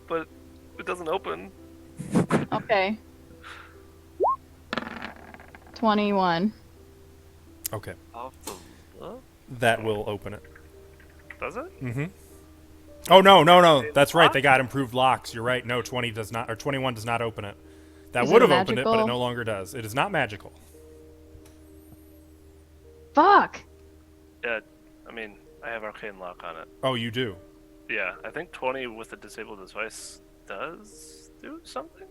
but it doesn't open. Okay. 21. Okay. Off the That will open it. Does it? Mm-hmm. Oh no! That's right. They got improved locks. You're right. No, 20 does not, or 21 does not open it. That Is it would have opened it, but it magical? no longer does. It is not magical. Fuck! Yeah. I mean, I have arcane lock on it. Oh, you do. Yeah, I think 20 with the disabled device does do something.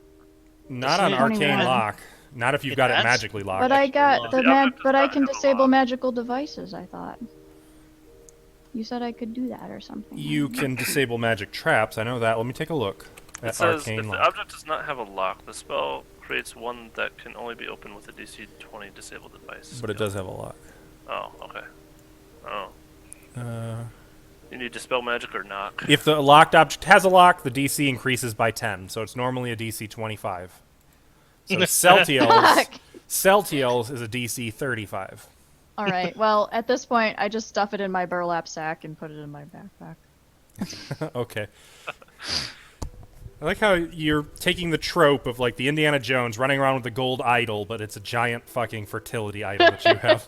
Not on Isn't it arcane 21? lock. Not if you've It got it has- magically locked. But I got lock. the Yeah, mag- but but does I not can have a disable lock. magical devices, I thought. You said I could do that or something. You can disable magic traps. I know that. Let me take a look It at says arcane if the lock. object does not have a lock, the spell creates one that can only be opened with a DC 20 disabled device. But it does have a lock. Oh, okay. Oh, Uh, you need dispel magic or knock. if the locked object has a lock, the DC increases by 10, so it's normally a DC 25. So Celtiel's is a DC 35. All right. Well, at this point, I just stuff it in my burlap sack and put it in my backpack. Okay. I like how you're taking the trope of like the Indiana Jones running around with the gold idol, but it's a giant fucking fertility idol that you have.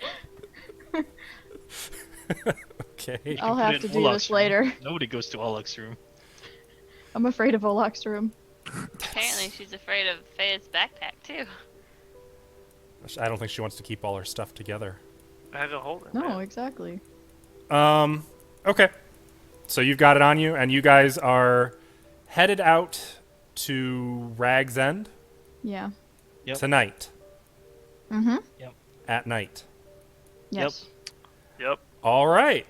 Okay. I'll Put have it to in do Olaf's this room. later. Nobody goes to Olaf's room. I'm afraid of Olaf's room. Apparently, she's afraid of Faye's backpack too. I don't think she wants to keep all her stuff together. Bag of holding. No, man. exactly. Okay. So you've got it on you, and you guys are headed out to Rag's End Yeah. Yep. tonight. Mm-hmm. At night. Yes. Yep. All right.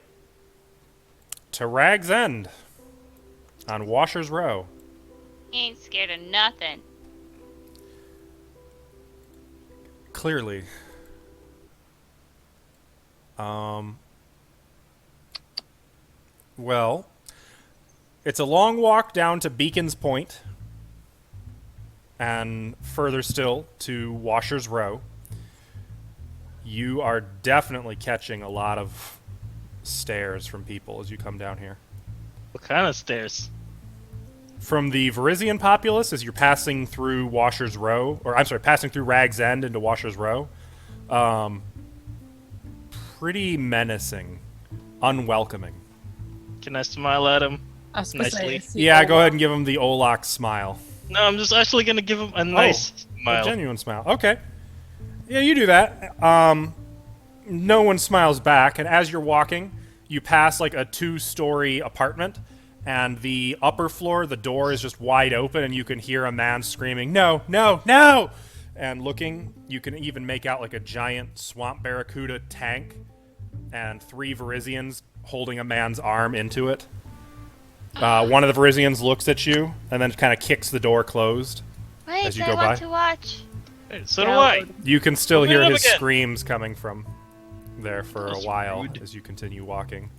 To Rag's End on Washer's Row. He ain't scared of nothing. Clearly. Well, it's a long walk down to Beacon's Point, and further still to Washer's Row. You are definitely catching a lot of stares from people as you come down here. What kind of stairs? From the Verizian populace, as you're passing through Washer's Row, or I'm sorry, passing through Rag's End into Washer's Row, pretty menacing, unwelcoming. Can I smile at him? I was gonna Nicely. say, Yeah, go ahead and give him the Olak smile. No, I'm just actually gonna give him a nice A smile. genuine smile. Okay. Yeah, you do that. No one smiles back, and as you're walking, you pass like a 2-story apartment, and the upper floor, the door is just wide open, and you can hear a man screaming, "No, no, no!" And looking, you can even make out like a giant swamp barracuda tank, and 3 Verizians holding a man's arm into it. One of the Verizians looks at you, and then kind of kicks the door closed. Wait, As you I go want by? to watch. Hey, so do Yeah, I. You can still Open hear it up his again. screams coming from there for a That's while rude. as you continue walking.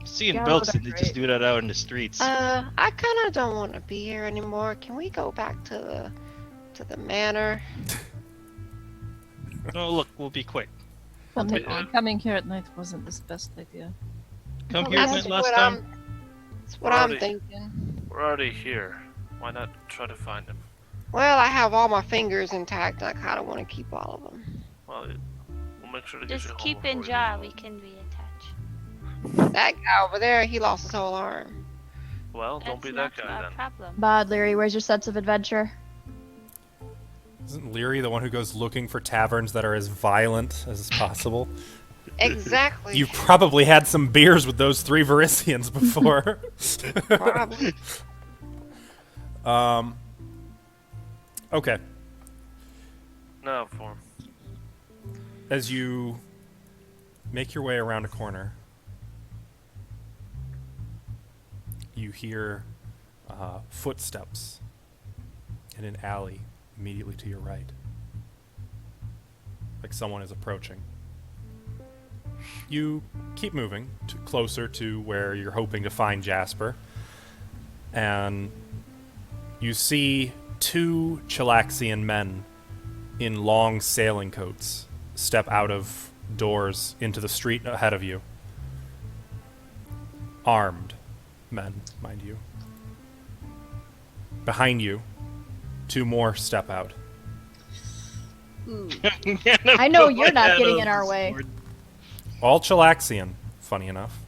Seeing Yeah, Belks, that's and they just great. do that out in the streets. I kind of don't want to be here anymore. Can we go back to the manor? Oh, look, we'll be quick. Well, Wait, coming here at night wasn't the best idea. Come Well, here that's night last what time. That's what I'm Already. thinking. We're already here. Why not try to find him? Well, I have all my fingers intact. I kind of want to keep all of them. Well, we'll make sure to get you Just home keep in before you jar. go. We can reattach. That guy over there, he lost his whole arm. Well, don't That's be that not guy our then. problem. Bod, Leary, where's your sense of adventure? Isn't Leary the one who goes looking for taverns that are as violent as possible? Exactly. You've probably had some beers with those 3 Verizians before. Probably. Okay. No, for him. as you make your way around a corner, you hear footsteps in an alley immediately to your right. Like someone is approaching. You keep moving closer to where you're hoping to find Jasper, and you see two Chilaxian men in long sailing coats step out of doors into the street ahead of you. Armed men, mind you. Behind you, two more step out. I know you're not getting in our way. All Chilaxian, funny enough.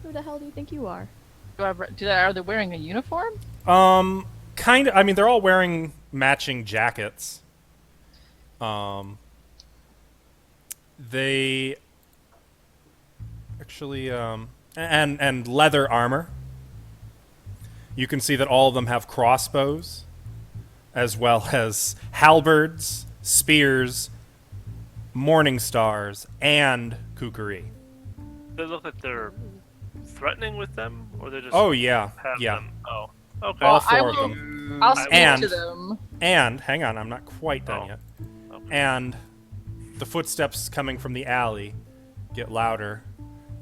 Who the hell do you think you are? Are they wearing a uniform? Kind of. I mean, they're all wearing matching jackets. They actually, and leather armor. You can see that all of them have crossbows, as well as halberds, spears, morning stars, and kukri. They look like they're threatening with them, or they just Oh yeah, have yeah. them. Oh, okay. All I four of will- them. I'll speak And- to them. And hang on, I'm not quite done Oh. yet. Okay. And the footsteps coming from the alley get louder,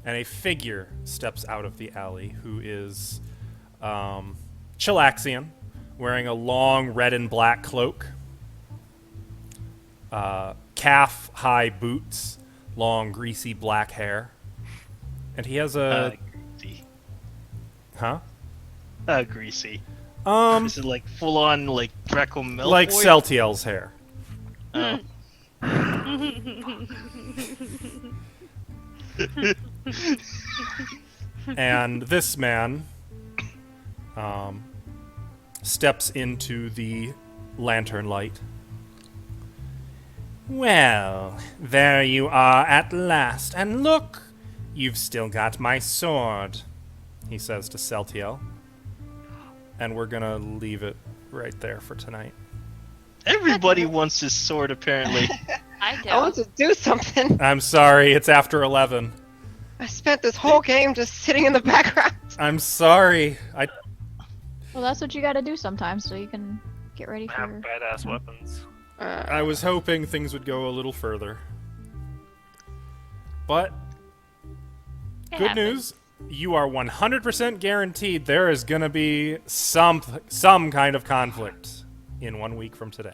and a figure steps out of the alley who is Chilaxian, wearing a long red and black cloak, calf-high boots, long greasy black hair, and he has a Greasy. huh? Greasy. Um, Is it like full on like Draco Malfoy? like Celtiel's hair. Oh. And this man steps into the lantern light. Well, there you are at last. And look, you've still got my sword, he says to Celtiel. And we're gonna leave it right there for tonight. Everybody wants his sword, apparently. I do. I want to do something. I'm sorry, it's after 11. I spent this whole game just sitting in the background. I'm sorry. Well, that's what you gotta do sometimes, so you can get ready Have for. badass weapons. I was hoping things would go a little further. But It good happens. news, you are 100% guaranteed there is going to be some kind of conflict in 1 week from today.